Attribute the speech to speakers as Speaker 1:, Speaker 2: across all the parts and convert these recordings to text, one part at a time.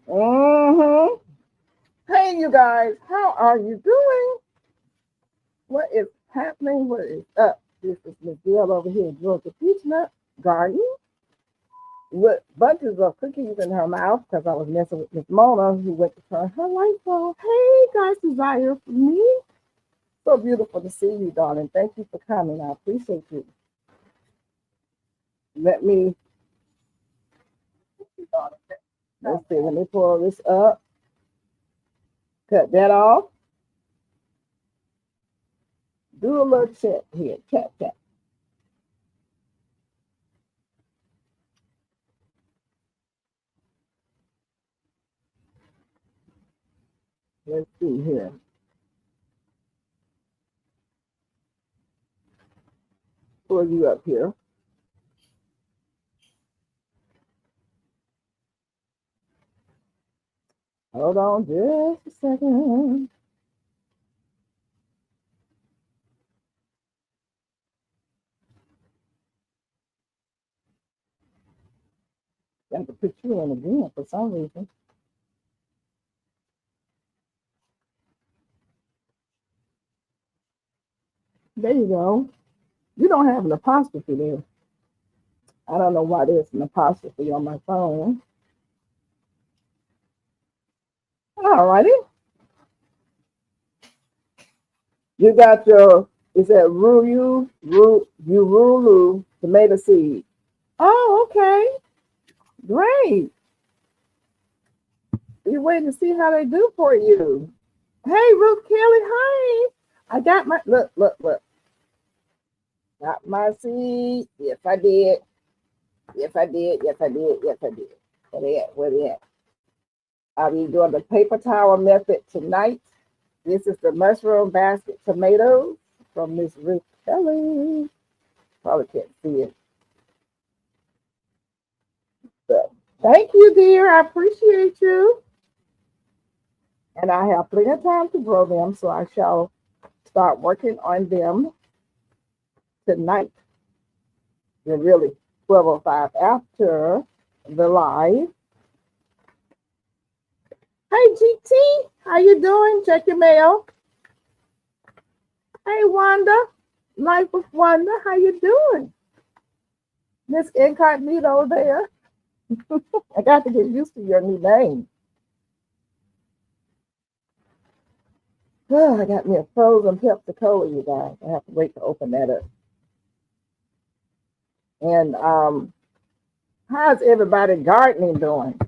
Speaker 1: Mm-hmm. Hey, you guys, how are you doing? What is happening? What is up? This is Miss Gail over here in Georgia Peachnut Garden with bunches of cookies in her mouth because I was messing with Miss Mona who went to turn her lights off. Hey, guys, desire for me. So beautiful to see you, darling. Thank you for coming. I appreciate you. Let me, let's see, let me pull this up, cut that off, do a little check here, check, check. Let's see here. Pull you up here. Hold on just a second. Got to put you in again for some reason. There you go. You don't have an apostrophe there. I don't know why there's an apostrophe on my phone. All righty. You got your, is that Urulu tomato seed. Oh, okay. Great. You're waiting to see how they do for you. Hey, Ruth Kelly, hi. I got my, look. Got my seed. Yes, I did. Yes, I did. Yes, I did. Yes, I did. Where they at? Where they at? I'll be doing the paper towel method tonight. This is the mushroom basket tomatoes from Miss Ruth Kelly. Probably can't see it. But thank you, dear. I appreciate you. And I have plenty of time to grow them, so I shall start working on them tonight. They're really 12:05 after the live. Hey, GT, how you doing? Check your mail. Hey, Wanda, Life with Wanda, how you doing? Miss Incognito there. I got to get used to your new name. Oh, I got me a frozen Pepsi Cola, you guys. I have to wait to open that up. And how's everybody gardening doing?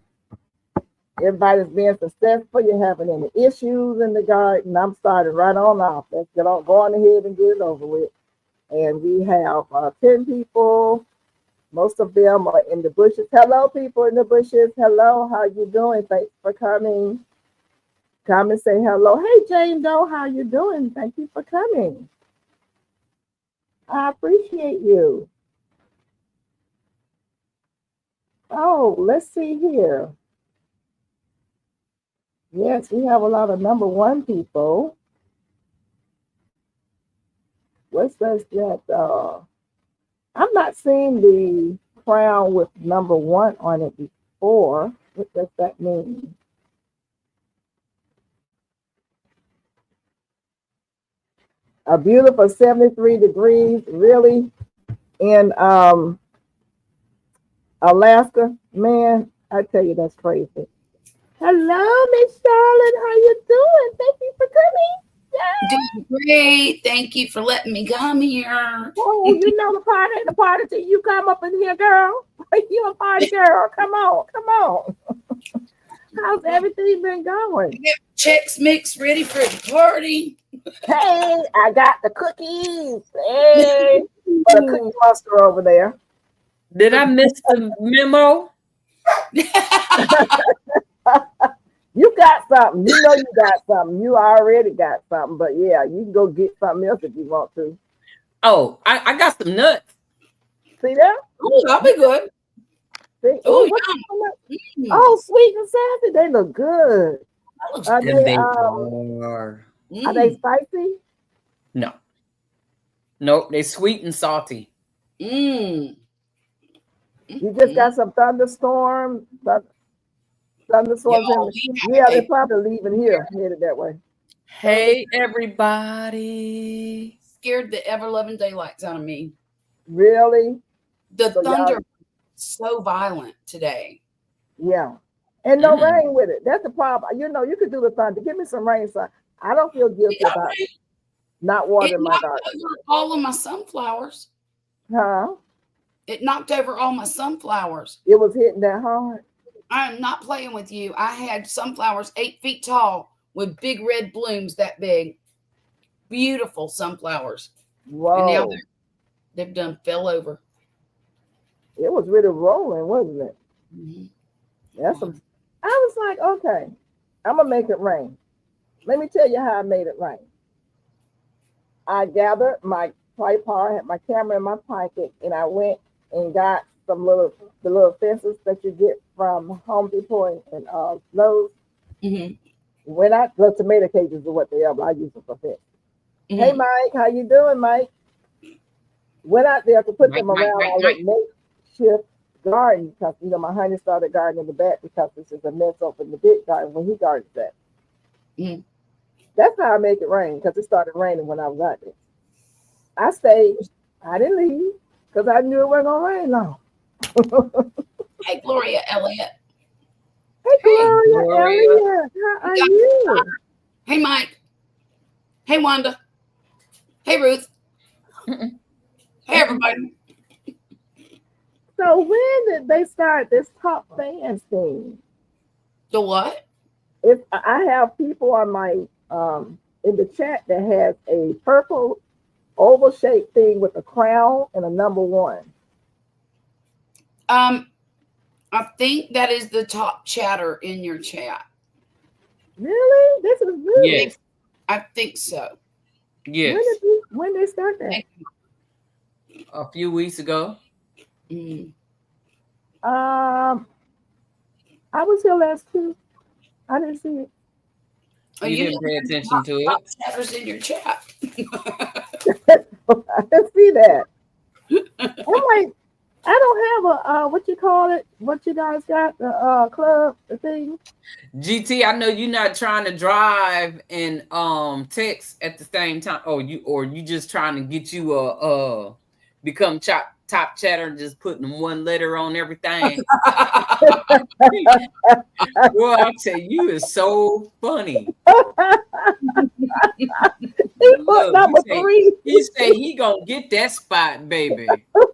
Speaker 1: Everybody's being successful. You're having any issues in the garden? I'm starting right on off. Let's get on, go on ahead and get it over with. And we have 10 people. Most of them are in the bushes. Hello, people in the bushes. Hello, how you doing? Thanks for coming. Come and say hello. Hey, Jane Doe, how you doing? Thank you for coming. I appreciate you. Oh, let's see here. Yes, we have a lot of number one people. What's that? I'm not seeing the crown with number one on it before. What does that mean? A beautiful 73 degrees, really, in Alaska. Man, I tell you, that's crazy. Hello, Miss Charlotte. How you doing? Thank you for coming.
Speaker 2: Doing great. Thank you for letting me come here.
Speaker 1: Oh, you know the party ain't the party till you come up in here, girl. You a party girl. Come on, come on. How's everything been going?
Speaker 2: Get Chex Mix ready for the party.
Speaker 1: Hey, I got the cookies. Hey, for the cookie monster over there.
Speaker 3: Did I miss the memo?
Speaker 1: You got something. You know you got something. You already got something. But yeah, you can go get something else if you want to.
Speaker 3: Oh, I got some nuts.
Speaker 1: See that?
Speaker 2: Oh, that'll be good.
Speaker 1: See?
Speaker 2: Oh,
Speaker 1: Oh, sweet and sassy. They look good.
Speaker 2: that looks
Speaker 1: Are
Speaker 2: good.
Speaker 1: they
Speaker 3: They are.
Speaker 1: are they spicy?
Speaker 3: No. Nope, they sweet and salty.
Speaker 2: Mm.
Speaker 1: You just got some thunderstorm Thunderstorms
Speaker 2: Y'all,
Speaker 1: yeah, they're probably leaving here, headed that way.
Speaker 3: Hey, everybody.
Speaker 2: scared the ever loving daylights out of me.
Speaker 1: Really?
Speaker 2: The
Speaker 1: So
Speaker 2: thunder
Speaker 1: y'all,
Speaker 2: so violent today.
Speaker 1: yeah. And no
Speaker 3: Mm.
Speaker 1: rain with it. That's the problem. You know, you could do the thunder. Give me some rain, son. I don't feel
Speaker 2: We
Speaker 1: guilty
Speaker 2: got
Speaker 1: about
Speaker 2: rain.
Speaker 1: not
Speaker 2: It
Speaker 1: watering my
Speaker 2: knocked
Speaker 1: garden.
Speaker 2: over all of my sunflowers.
Speaker 1: Huh?
Speaker 2: It knocked over all my sunflowers.
Speaker 1: It was hitting that hard.
Speaker 2: I am not playing with you. I had sunflowers 8 feet tall with big red blooms that big. Beautiful sunflowers. And now
Speaker 1: Whoa.
Speaker 2: they've done fell over.
Speaker 1: It was really rolling, wasn't it?
Speaker 2: Mhm.
Speaker 1: That's some. I was like, okay, I'm gonna make it rain. Let me tell you how I made it rain. I gathered my tripod, had my camera in my pocket, and I went and got the little fences that you get from Home Depot and Lowe's.
Speaker 2: Mhm.
Speaker 1: When I the tomato cages or what they are, but I use them for fence.
Speaker 2: Mhm.
Speaker 1: Hey Mike, how you doing, Mike? Went out there to put
Speaker 3: Mike,
Speaker 1: them
Speaker 3: Mike,
Speaker 1: around
Speaker 3: Mike,
Speaker 1: all that makeshift garden because my honey started gardening in the back because this is a mess up in the big garden when he gardens that.
Speaker 2: Mhm.
Speaker 1: That's how I make it rain because it started raining when I was out there. I stayed. I didn't leave because I knew it wasn't gonna rain long.
Speaker 2: Hey, Gloria Elliott.
Speaker 1: Hey, Gloria,
Speaker 3: Gloria.
Speaker 1: Elliott, how are you?
Speaker 2: Hey, Mike. Hey, Wanda. Hey, Ruth.
Speaker 3: Mm-mm.
Speaker 2: Hey, everybody.
Speaker 1: So when did they start this top fans thing?
Speaker 2: The what?
Speaker 1: If I have people on my in the chat that has a purple oval shaped thing with a crown and a number 1.
Speaker 2: I think that is the top chatter in your chat.
Speaker 1: Really? This is new.
Speaker 3: Yes.
Speaker 2: I think so.
Speaker 3: Yes.
Speaker 1: When they start that?
Speaker 3: A few weeks ago.
Speaker 2: Mm.
Speaker 1: I was here last Tuesday. I didn't see it.
Speaker 2: Oh,
Speaker 3: You didn't pay attention to
Speaker 2: top
Speaker 3: it.
Speaker 2: chatters in your chat.
Speaker 1: I didn't see that. I'm like, I don't have a what you call it? What you guys got? The club, the thing.
Speaker 3: GT, I know you're not trying to drive and text at the same time. Oh, you just trying to get you a become top chatter and just putting one letter on everything. Well, I tell you, it's so funny.
Speaker 1: He put
Speaker 3: Look,
Speaker 1: number 3.
Speaker 3: He say he gonna get that spot, baby.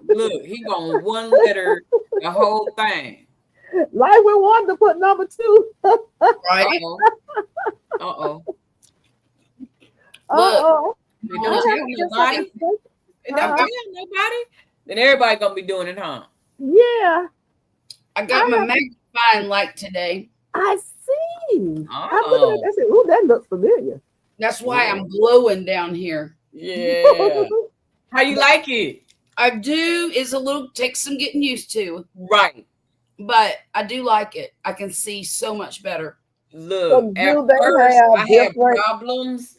Speaker 3: Look, he gonna one letter the whole thing.
Speaker 1: Like we wanted to put number 2.
Speaker 2: Right?
Speaker 3: Uh-oh.
Speaker 1: Uh-oh.
Speaker 3: They don't tell nobody. They don't tell nobody. Then everybody gonna be doing it, huh?
Speaker 1: Yeah,
Speaker 2: I got my magnifying light today.
Speaker 1: I see. I'm
Speaker 3: Oh.
Speaker 1: looking at that. I said, "Ooh, that looks familiar."
Speaker 2: That's why I'm glowing down here.
Speaker 3: Yeah. How you like it?
Speaker 2: I do is a little takes some getting used to,
Speaker 3: Right.
Speaker 2: but I do like it. I can see so much better.
Speaker 3: Look,
Speaker 1: So
Speaker 3: at
Speaker 1: do they
Speaker 3: first
Speaker 1: have
Speaker 3: I had
Speaker 1: different-
Speaker 3: problems.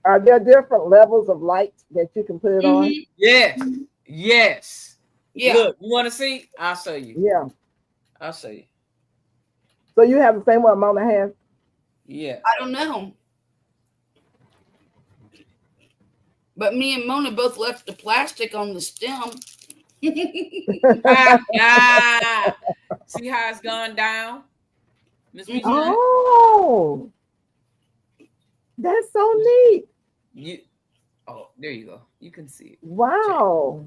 Speaker 1: Are there different levels of light that you can put it on?
Speaker 2: Mhm.
Speaker 3: Yes. Yes.
Speaker 2: Yeah.
Speaker 3: Look, you want to see? I'll show you.
Speaker 1: Yeah.
Speaker 3: I'll show you.
Speaker 1: So you have the same one Mona has?
Speaker 3: Yeah.
Speaker 2: I don't know. But me and Mona both left the plastic on the stem.
Speaker 3: See how it's gone down? Miss
Speaker 2: Mhm.
Speaker 1: Oh, that's so neat.
Speaker 3: Oh, there you go. You can see it.
Speaker 1: Wow.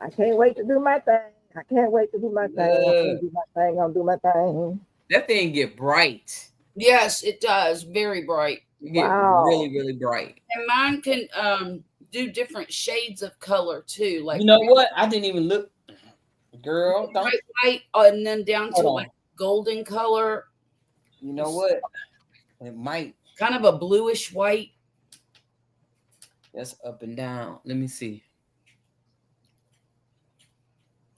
Speaker 1: I can't wait to do my thing. I can't wait to do my thing. I'm gonna do my thing. I'm gonna do my thing.
Speaker 3: That thing get bright.
Speaker 2: Yes, it does. Very bright.
Speaker 3: It get
Speaker 1: Wow.
Speaker 3: really, really bright.
Speaker 2: And mine can do different shades of color too. Like
Speaker 3: You know what? I didn't even look. Girl, don't.
Speaker 2: white, and then down to
Speaker 3: Hold on.
Speaker 2: like golden color,
Speaker 3: You know what? It might.
Speaker 2: kind of a bluish white.
Speaker 3: That's up and down. Let me see.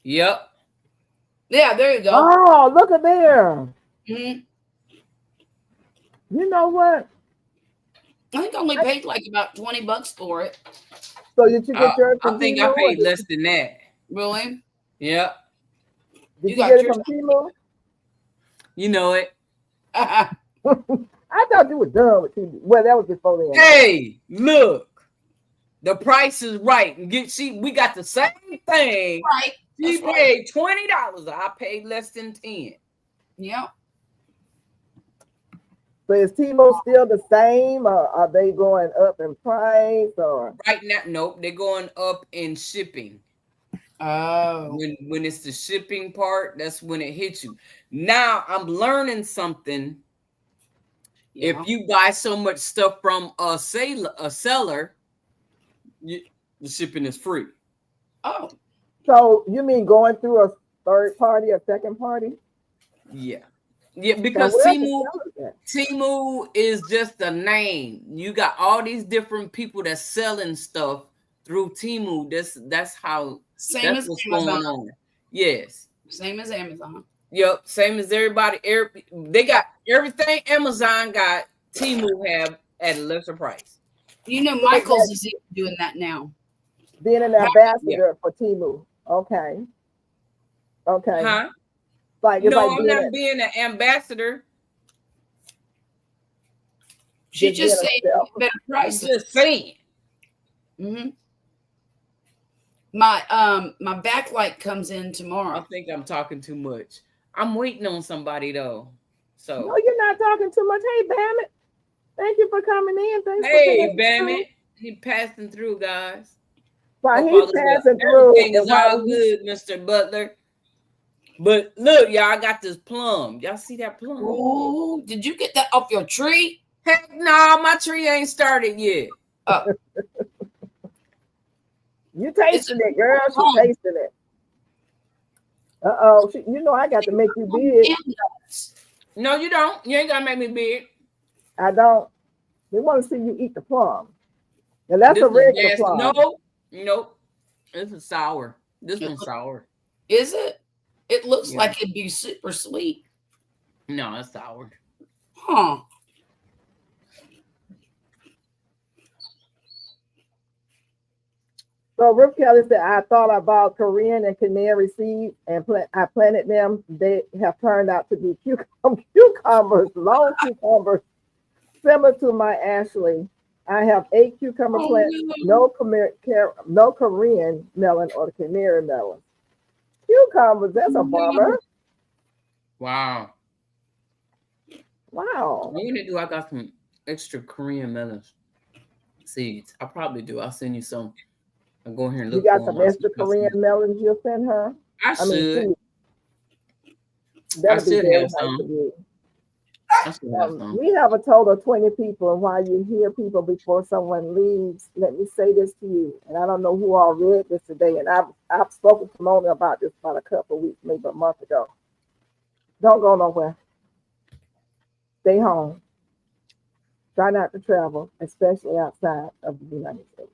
Speaker 3: Yep.
Speaker 2: Yeah, there you go.
Speaker 1: Oh, look at there.
Speaker 2: Mhm.
Speaker 1: You know what?
Speaker 2: I think I only paid like about $20 for it.
Speaker 1: So did you get yours?
Speaker 3: I think I paid less than that.
Speaker 2: Really?
Speaker 3: Yep.
Speaker 1: Did
Speaker 2: You
Speaker 1: you
Speaker 2: got
Speaker 1: get it
Speaker 2: yours
Speaker 1: from Temu?
Speaker 3: You know it.
Speaker 1: I thought you were done with Temu. Well, that was before then.
Speaker 3: Hey, look. The price is right. And we got the same thing.
Speaker 2: right.
Speaker 3: She
Speaker 2: That's right.
Speaker 3: paid $20. I paid less than 10.
Speaker 2: Yeah.
Speaker 1: So is Temu still the same, or are they going up in price? Or
Speaker 3: Right now, nope, they're going up in shipping.
Speaker 2: Oh.
Speaker 3: When it's the shipping part, that's when it hits you. Now I'm learning something.
Speaker 2: Yeah.
Speaker 3: If you buy so much stuff from a seller, the shipping is free.
Speaker 2: Oh.
Speaker 1: so you mean going through a third party, a second party?
Speaker 3: Yeah, because
Speaker 1: So where's the sellers at?
Speaker 3: Temu is just a name. You got all these different people that's selling stuff through Temu. That's
Speaker 2: Same as
Speaker 3: what's
Speaker 2: Amazon.
Speaker 3: going on. Yes.
Speaker 2: Same as Amazon.
Speaker 3: Yep. Same as everybody. They got everything Amazon got. Temu have at a lesser price.
Speaker 2: You know, Michael's is even doing that now.
Speaker 1: Being an ambassador for Temu. Okay. Okay.
Speaker 3: Huh?
Speaker 1: Like it's
Speaker 3: No,
Speaker 1: like
Speaker 3: I'm not being an ambassador.
Speaker 2: She
Speaker 1: Just
Speaker 2: just
Speaker 1: being
Speaker 2: saying
Speaker 1: a
Speaker 2: better
Speaker 3: I'm
Speaker 2: prices.
Speaker 3: just saying.
Speaker 2: Mm-hmm. My backlight comes in
Speaker 3: I
Speaker 2: tomorrow.
Speaker 3: think I'm talking too much. I'm waiting on somebody though. So
Speaker 1: No, you're not talking too much. Hey, Bammit. Thank you for coming in. Thanks
Speaker 3: hey,
Speaker 1: for
Speaker 3: Bammit, he passing through, guys.
Speaker 1: While
Speaker 3: Hope
Speaker 1: he's
Speaker 3: all is well.
Speaker 1: passing through,
Speaker 3: Everything
Speaker 1: and
Speaker 3: is
Speaker 1: while
Speaker 3: all good, Mr. Butler. But look, y'all, I got this plum. Y'all see that plum?
Speaker 2: Oh, did you get that off your tree?
Speaker 3: Heck no, my tree ain't started yet.
Speaker 2: Oh,
Speaker 1: you tasting it, girl.
Speaker 2: plum.
Speaker 1: She tasting it. Uh-oh. You know I got to make you big.
Speaker 3: No, you don't. You ain't gotta make me big.
Speaker 1: I don't. We want to see you eat the plum. And that's
Speaker 3: This
Speaker 1: a
Speaker 3: is
Speaker 1: regular
Speaker 3: nasty.
Speaker 1: plum.
Speaker 3: Nope. This is sour. This one's sour.
Speaker 2: Is it? It looks
Speaker 3: Yeah.
Speaker 2: like it'd be super sweet.
Speaker 3: No, it's sour.
Speaker 2: Huh.
Speaker 1: So Rip Kelly said, I thought about Korean and canary seeds and I planted them. They have turned out to be cucumbers, long cucumbers, similar to my Ashley. I have 8 cucumber
Speaker 2: Oh,
Speaker 1: plants, no Korean melon or canary melon. Cucumbers, that's a bummer.
Speaker 3: Wow.
Speaker 1: Wow.
Speaker 3: What you gonna do? I got some extra Korean melon seeds. I probably do. I'll send you some. I'll go here and
Speaker 1: You
Speaker 3: look.
Speaker 1: got
Speaker 3: for
Speaker 1: some
Speaker 3: them.
Speaker 1: extra Korean melons you'll send her?
Speaker 3: I should.
Speaker 1: seeds. That'll be
Speaker 3: should
Speaker 1: very
Speaker 3: have
Speaker 1: nice
Speaker 3: some.
Speaker 1: of you.
Speaker 3: I should have some.
Speaker 1: We have a total of 20 people, and while you hear people before someone leaves, let me say this to you. And I don't know who all read this today, and I've spoken to Mona about this about a couple of weeks, maybe a month ago. Don't go nowhere. Stay home. Try not to travel, especially outside of the United States.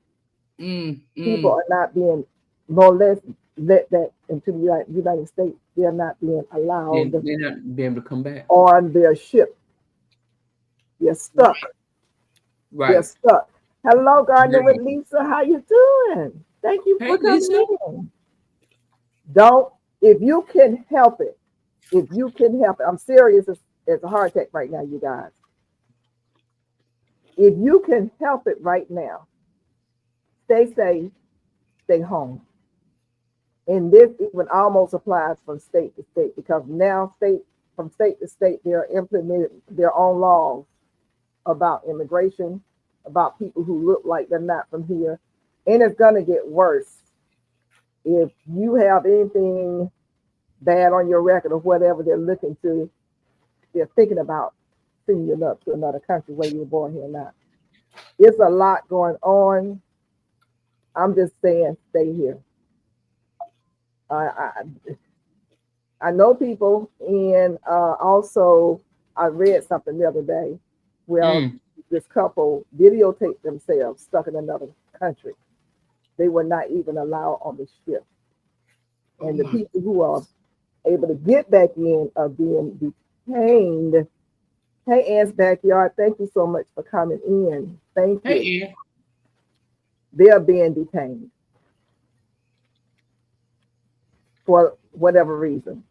Speaker 1: People are not being molested let that into the United States. They're not being allowed
Speaker 3: They're not be able to come back.
Speaker 1: on their ship. They're stuck.
Speaker 3: Right.
Speaker 1: They're stuck. Hello, Gardner with Lisa. How you doing? Thank you for coming
Speaker 3: Lisa.
Speaker 1: in. Don't, if you can help it, I'm serious. It's a heart attack right now, you guys. If you can help it right now, stay safe, stay home. And this even almost applies from state to state, because now from state to state, they are implementing their own laws about immigration, about people who look like they're not from here. And it's going to get worse. If you have anything bad on your record or whatever, they're thinking about sending you up to another country, whether you were born here or not. It's a lot going on. I'm just saying, stay here. I know people, and also I read something the other day where this couple videotaped themselves stuck in another country. They were not even allowed on the ship. And the people who are able to get back in are being detained. Hey, Ann's Backyard, thank you so much for coming in. Thank you.
Speaker 3: Hey, Ann.
Speaker 1: They are being detained for whatever reason.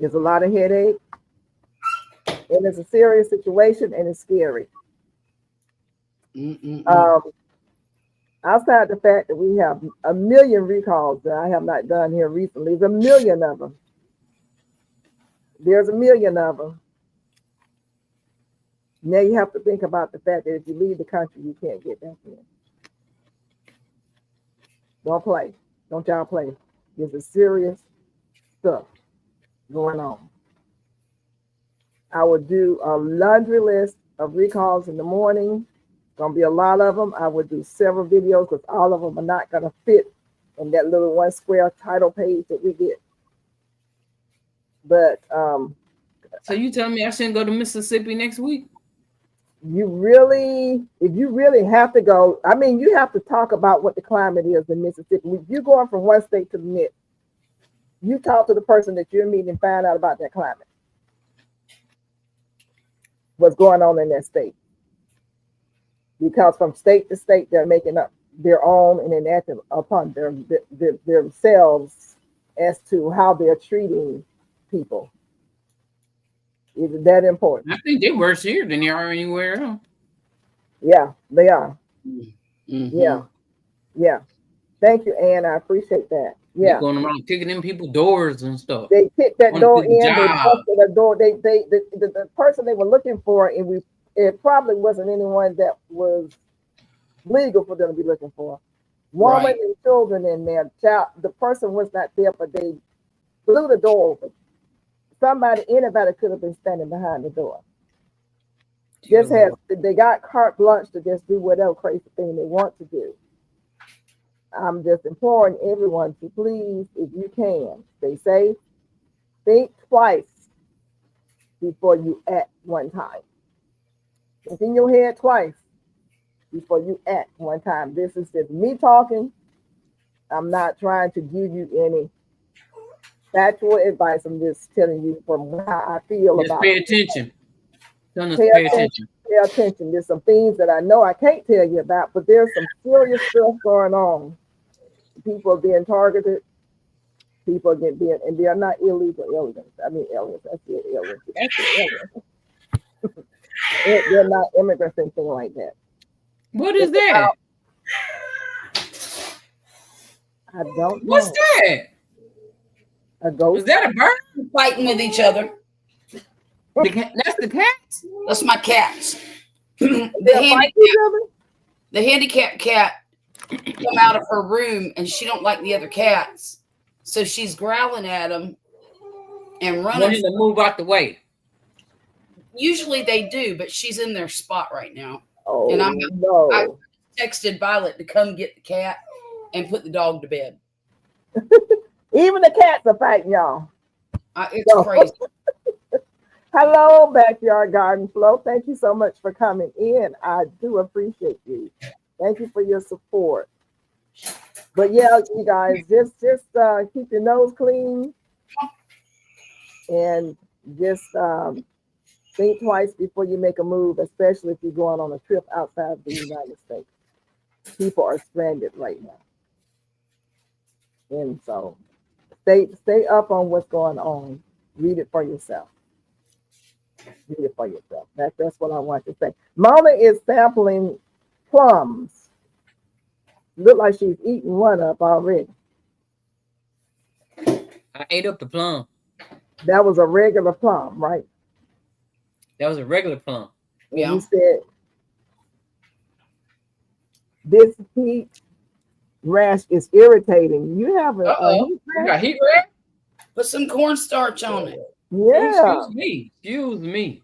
Speaker 1: There's a lot of headache, and it's a serious situation, and it's scary. Outside the fact that we have a million recalls that I have not done here recently, there's a million of them. There's a million of them. Now you have to think about the fact that if you leave the country, you can't get back in. Don't play. Don't y'all play. There's a serious stuff going on. I will do a laundry list of recalls in the morning. Gonna be a lot of them. I would do several videos because all of them are not gonna fit in that little one square title page that we get. But
Speaker 3: so you telling me I shouldn't go to Mississippi next week?
Speaker 1: if you really have to go, I mean, you have to talk about what the climate is in Mississippi. If you're going from one state to the next, you talk to the person that you're meeting and find out about that climate. What's going on in that state. Because from state to state, they're making up their own and enacting upon themselves as to how they're treating people. Is it that important?
Speaker 3: I think they're worse here than they are anywhere else.
Speaker 1: Yeah, they are.
Speaker 2: Mm-hmm.
Speaker 1: Yeah. Thank you, Ann. I appreciate that. Yeah.
Speaker 3: They're going around kicking in people's doors and stuff.
Speaker 1: They kicked that door in. They
Speaker 3: job.
Speaker 1: busted the door. The person they were looking for, and it probably wasn't anyone that was legal for them to be looking for. Woman
Speaker 2: Right.
Speaker 1: and children in there. The person was not there, but they blew the door open. Anybody could have been standing behind the door. They got carte blanche to just do whatever crazy thing they want to do. I'm just imploring everyone to please, if you can, stay safe. Think twice before you act one time. Think in your head twice before you act one time. This is just me talking. I'm not trying to give you any factual advice. I'm just telling you from how I feel
Speaker 3: Just
Speaker 1: about
Speaker 3: pay
Speaker 1: it.
Speaker 3: attention.
Speaker 1: Pay attention. There's some things that I know I can't tell you about, but there's some serious stuff going on. People are being targeted. People are being, and they are not illegal aliens. I mean aliens. That's the aliens. That's the aliens. They're not immigrants, anything like that.
Speaker 3: What is that?
Speaker 1: I don't know.
Speaker 3: What's that?
Speaker 1: A ghost?
Speaker 3: Is that a bird?
Speaker 2: Fighting with each other.
Speaker 3: That's the cats?
Speaker 2: That's my cats.
Speaker 1: They're fighting each other?
Speaker 2: The handicapped cat come out of her room and she don't like the other cats. So she's growling at them and running.
Speaker 3: Wanting to move out the way.
Speaker 2: Usually they do, but she's in their spot right now.
Speaker 1: Oh,
Speaker 2: And
Speaker 1: no.
Speaker 2: I texted Violet to come get the cat and put the dog to bed.
Speaker 1: Even the cats are fighting, y'all.
Speaker 2: It's
Speaker 1: No.
Speaker 2: crazy.
Speaker 1: Hello, Backyard Garden Flow. Thank you so much for coming in. I do appreciate you. Thank you for your support. But yeah, you guys, just keep your nose clean and just think twice before you make a move, especially if you're going on a trip outside of the United States. People are stranded right now. And so stay up on what's going on. Read it for yourself. Read it for yourself. That's what I want to say. Mona is sampling plums. Look like she's eating one up already.
Speaker 3: I ate up the plum.
Speaker 1: That was a regular plum, right?
Speaker 3: That was a regular plum.
Speaker 1: And
Speaker 2: Yeah.
Speaker 1: you said this heat rash is irritating. You have a heat
Speaker 3: You
Speaker 1: rash?
Speaker 3: got heat rash?
Speaker 2: Put some cornstarch on it.
Speaker 1: Yeah.
Speaker 3: Excuse me.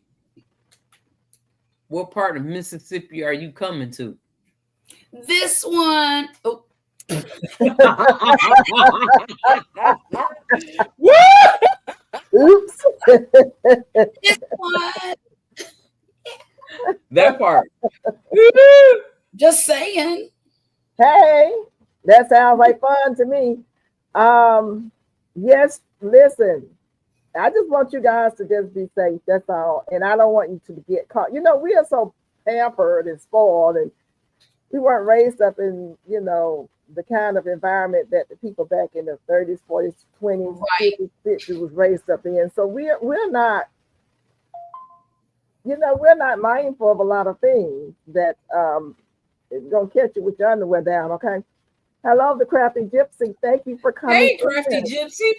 Speaker 3: What part of Mississippi are you coming to?
Speaker 2: This one. Oh,
Speaker 1: Oops.
Speaker 2: this one.
Speaker 3: That part.
Speaker 2: Just saying.
Speaker 1: Hey, that sounds like fun to me. Yes, listen. I just want you guys to just be safe. That's all. And I don't want you to get caught. You know, we are so pampered and spoiled, and we weren't raised up in, you know, the kind of environment that the people back in the 30s, 40s, 20s,
Speaker 2: Right.
Speaker 1: 50s, 60s was raised up in. So we're not, you know, we're not mindful of a lot of things that is gonna catch you with your underwear down, okay? Hello, the crafty gypsy. Thank you for coming.
Speaker 3: Hey, Crafty
Speaker 1: in.
Speaker 3: Gypsy.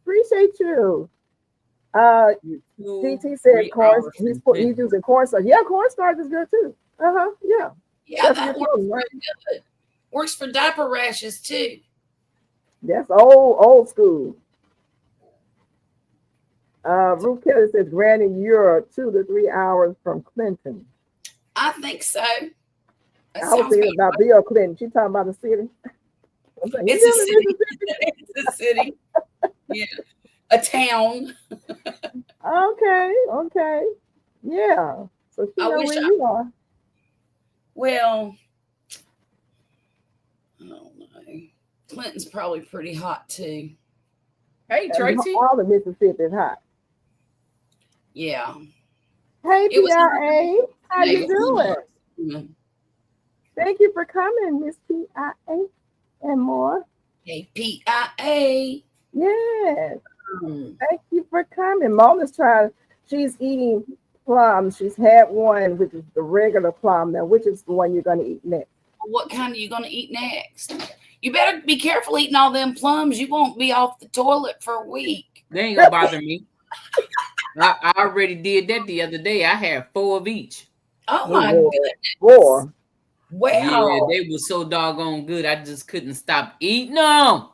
Speaker 1: Appreciate you. DT said
Speaker 3: 3
Speaker 1: corn.
Speaker 3: hours
Speaker 1: He's
Speaker 3: and
Speaker 1: he's using cornstarch. Yeah, cornstarch is good too. Yeah.
Speaker 2: Yeah,
Speaker 1: That's
Speaker 2: that
Speaker 1: your
Speaker 2: works
Speaker 1: clothes, right?
Speaker 2: really good. Works for diaper rashes too.
Speaker 1: That's old school. Ruth Kelly says, Granny, you're 2 to 3 hours from Clinton.
Speaker 2: I think so. That
Speaker 1: I was
Speaker 2: sounds
Speaker 1: thinking about Bill Clinton. She talking about the city. I'm like,
Speaker 2: It's a city. It's a city. Yeah. A town.
Speaker 1: Okay. Yeah. So she
Speaker 2: I
Speaker 1: know
Speaker 2: wish
Speaker 1: where
Speaker 2: I-
Speaker 1: you are.
Speaker 2: Well, I don't know. Clinton's probably pretty hot too.
Speaker 3: Hey, Tracy.
Speaker 1: All the Mississippi is hot.
Speaker 2: Yeah.
Speaker 1: Hey,
Speaker 2: It was
Speaker 1: PIA. How you doing?
Speaker 2: Mhm.
Speaker 1: Thank you for coming, Miss PIA and more.
Speaker 2: KPIA.
Speaker 1: Yes.
Speaker 2: Mm.
Speaker 1: Thank you for coming. Mona's she's eating plums. She's had one, which is the regular plum. Now, which is the one you're going to eat next?
Speaker 2: What kind are you going to eat next? You better be careful eating all them plums. You won't be off the toilet for a week.
Speaker 3: They ain't gonna bother me. I already did that the other day. I had 4 of each.
Speaker 2: Oh my
Speaker 1: Lord.
Speaker 2: goodness.
Speaker 1: 4.
Speaker 2: Wow.
Speaker 3: Yeah, they were so doggone good. I just couldn't stop eating them.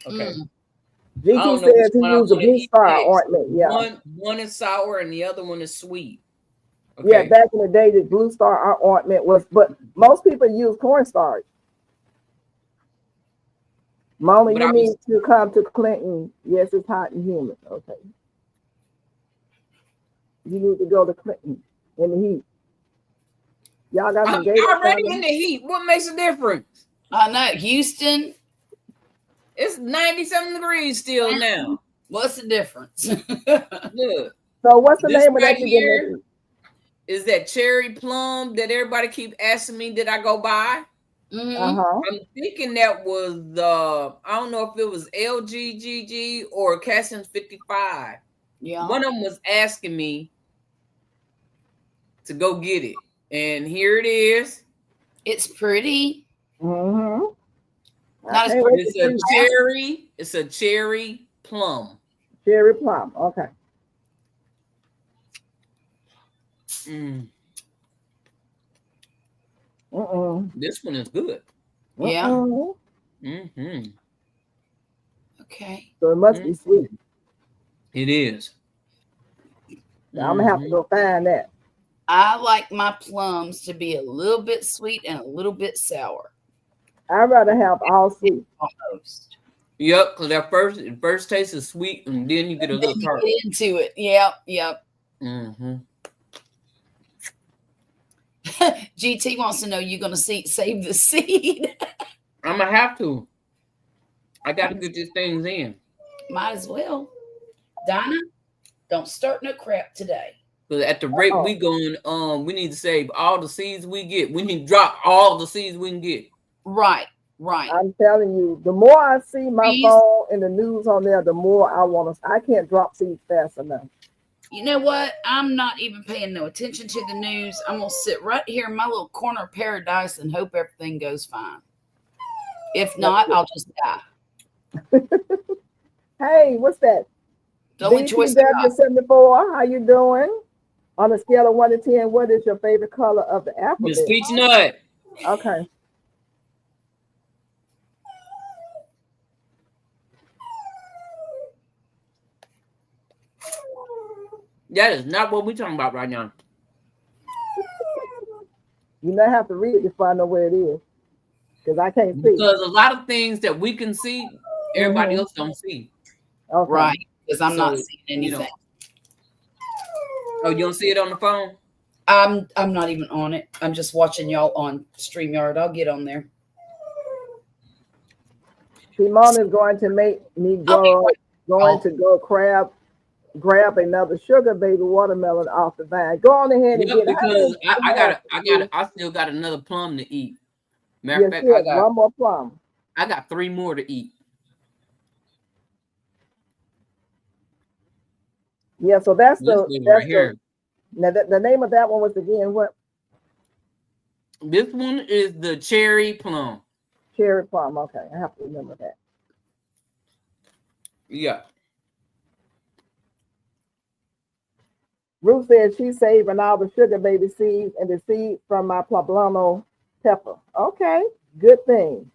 Speaker 3: Okay.
Speaker 2: Mm.
Speaker 3: I
Speaker 1: GT
Speaker 3: don't know
Speaker 1: says
Speaker 3: which
Speaker 1: he
Speaker 3: one I
Speaker 1: used a
Speaker 3: wanna
Speaker 1: Blue
Speaker 3: eat
Speaker 1: Star
Speaker 3: next.
Speaker 1: ointment. Yeah.
Speaker 3: One is sour and the other one is sweet.
Speaker 1: Yeah,
Speaker 3: Okay.
Speaker 1: back in the day, the Blue Star ointment was, but most people use cornstarch. Mona,
Speaker 3: But
Speaker 1: you
Speaker 3: I
Speaker 1: need
Speaker 3: was-
Speaker 1: to come to Clinton. Yes, it's hot and humid. Okay. You need to go to Clinton in the heat. Y'all got some
Speaker 3: I'm
Speaker 1: gators
Speaker 3: already
Speaker 1: down
Speaker 3: in the heat. What makes a difference?
Speaker 2: I know. Houston,
Speaker 3: It's 90-something degrees still now.
Speaker 2: what's the difference?
Speaker 3: Look,
Speaker 1: So what's the
Speaker 3: this
Speaker 1: name of
Speaker 3: right
Speaker 1: that
Speaker 3: here
Speaker 1: you
Speaker 3: is that cherry plum that everybody keep asking me did I go buy?
Speaker 2: Mhm.
Speaker 3: I'm thinking that was I don't know if it was LGGG or Cassin 55.
Speaker 2: Yeah.
Speaker 3: One of them was asking me to go get it. And here it is.
Speaker 2: It's pretty.
Speaker 1: Mm-hmm.
Speaker 2: Not as
Speaker 1: Okay,
Speaker 2: pretty
Speaker 3: It's a cherry. It's a cherry plum.
Speaker 1: cherry plum. Okay.
Speaker 3: Mm, this one is good.
Speaker 2: Yeah.
Speaker 3: Mm-hmm.
Speaker 2: Okay.
Speaker 1: So it must be sweet.
Speaker 3: It is.
Speaker 1: Now, I'm gonna have to go find that.
Speaker 2: I like my plums to be a little bit sweet and a little bit sour.
Speaker 1: I'd rather have all sweet.
Speaker 2: Almost.
Speaker 3: Yep, because that first taste is sweet, and then you get a
Speaker 2: Then
Speaker 3: little
Speaker 2: you
Speaker 3: tart.
Speaker 2: get into it. Yep.
Speaker 3: Mm-hmm.
Speaker 2: GT wants to know you're gonna save the seed.
Speaker 3: I'm gonna have to. I got to get these things in.
Speaker 2: Might as well. Donna, don't start no crap today.
Speaker 3: Because at the rate we going, we need to save all the seeds we get. We need to drop all the seeds we can get.
Speaker 2: Right.
Speaker 1: I'm telling you, the more I see my
Speaker 2: Please.
Speaker 1: phone and the news on there, the more I want to. I can't drop seeds fast enough.
Speaker 2: You know what? I'm not even paying no attention to the news. I'm gonna sit right here in my little corner of paradise and hope everything goes fine. If not, I'll just die.
Speaker 1: Hey, what's that?
Speaker 2: The only choice I got.
Speaker 1: BTW74, how you doing? On a scale of 1 to 10, what is your favorite color of the alphabet?
Speaker 3: Miss Peach Nut.
Speaker 1: Okay.
Speaker 3: That is not what we're talking about right now.
Speaker 1: You may have to read it before I know where it is, because I can't see.
Speaker 3: Because a lot of things that we can see, everybody else don't see.
Speaker 1: Okay.
Speaker 2: Right, because I'm not
Speaker 3: So,
Speaker 2: seeing
Speaker 3: you know.
Speaker 2: anything.
Speaker 3: Oh, you don't see it on the phone?
Speaker 2: I'm not even on it. I'm just watching y'all on StreamYard. I'll get on there.
Speaker 1: Simone is going to make me
Speaker 2: I'll be
Speaker 1: go crab grab another sugar baby watermelon off the vine. Go on ahead and
Speaker 3: Yep,
Speaker 1: get it.
Speaker 3: because I still got another plum to eat. Matter of
Speaker 1: Yes,
Speaker 3: fact,
Speaker 1: yes, one more plum.
Speaker 3: I got 3 more to eat.
Speaker 1: Yeah, so that's
Speaker 3: This
Speaker 1: the
Speaker 3: one
Speaker 1: that's
Speaker 3: right
Speaker 1: the
Speaker 3: here.
Speaker 1: now the name of that one was again what?
Speaker 3: This one is the cherry plum.
Speaker 1: Cherry plum. Okay, I have to remember that.
Speaker 3: Yeah.
Speaker 1: Ruth said she's saving all the sugar baby seeds and the seeds from my poblano pepper. Okay, good thing.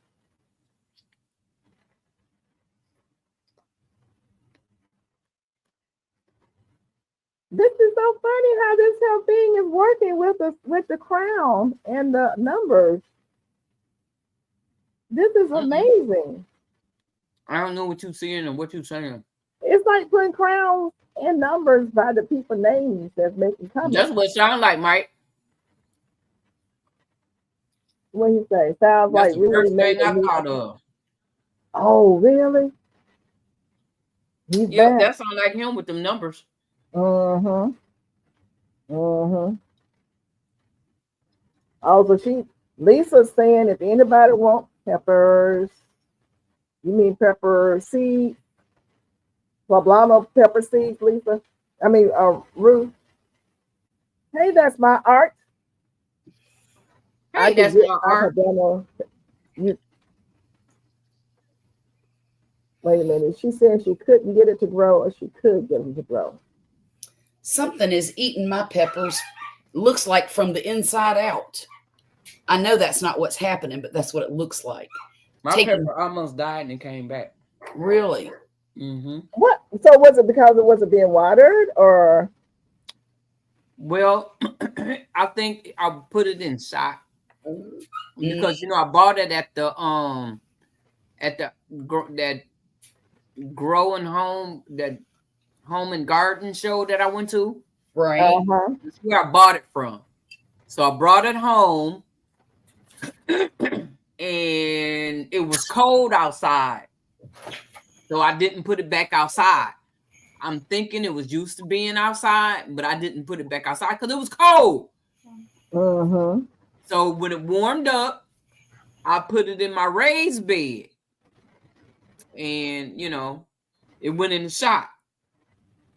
Speaker 1: This is so funny how this whole thing is working with the crown and the numbers. This is amazing.
Speaker 3: I don't know what you're seeing and what you're saying.
Speaker 1: It's like putting crowns and numbers by the people names that's making comments.
Speaker 3: That's what it sounds like, Mike.
Speaker 1: What you say? Sounds
Speaker 3: That's
Speaker 1: like
Speaker 3: the
Speaker 1: really
Speaker 3: first thing I
Speaker 1: making.
Speaker 3: thought of.
Speaker 1: Oh, really? He's
Speaker 3: Yep,
Speaker 1: back.
Speaker 3: that sounds like him with them numbers.
Speaker 1: Mm-hmm. Mm-hmm. Also, Lisa's saying if anybody wants peppers, you mean pepper seed, poblano pepper seeds, Lisa? I mean, Ruth. Hey, that's my art.
Speaker 3: Hey, that's my art.
Speaker 1: Wait a minute. She said she couldn't get it to grow, or she could get it to grow.
Speaker 2: Something is eating my peppers. Looks like from the inside out. I know that's not what's happening, but that's what it looks like.
Speaker 3: My pepper almost died and came back.
Speaker 2: Really?
Speaker 3: Mm-hmm.
Speaker 1: What? So was it because it wasn't being watered, or?
Speaker 3: Well, I think I put it in shock because I bought it at the that growing home, that home and garden show that I went to.
Speaker 2: Right.
Speaker 3: That's where I bought it from. So I brought it home and it was cold outside. So I didn't put it back outside. I'm thinking it was used to being outside, but I didn't put it back outside because it was cold.
Speaker 1: Mm-hmm.
Speaker 3: So when it warmed up, I put it in my raised bed. And, it went in the shot.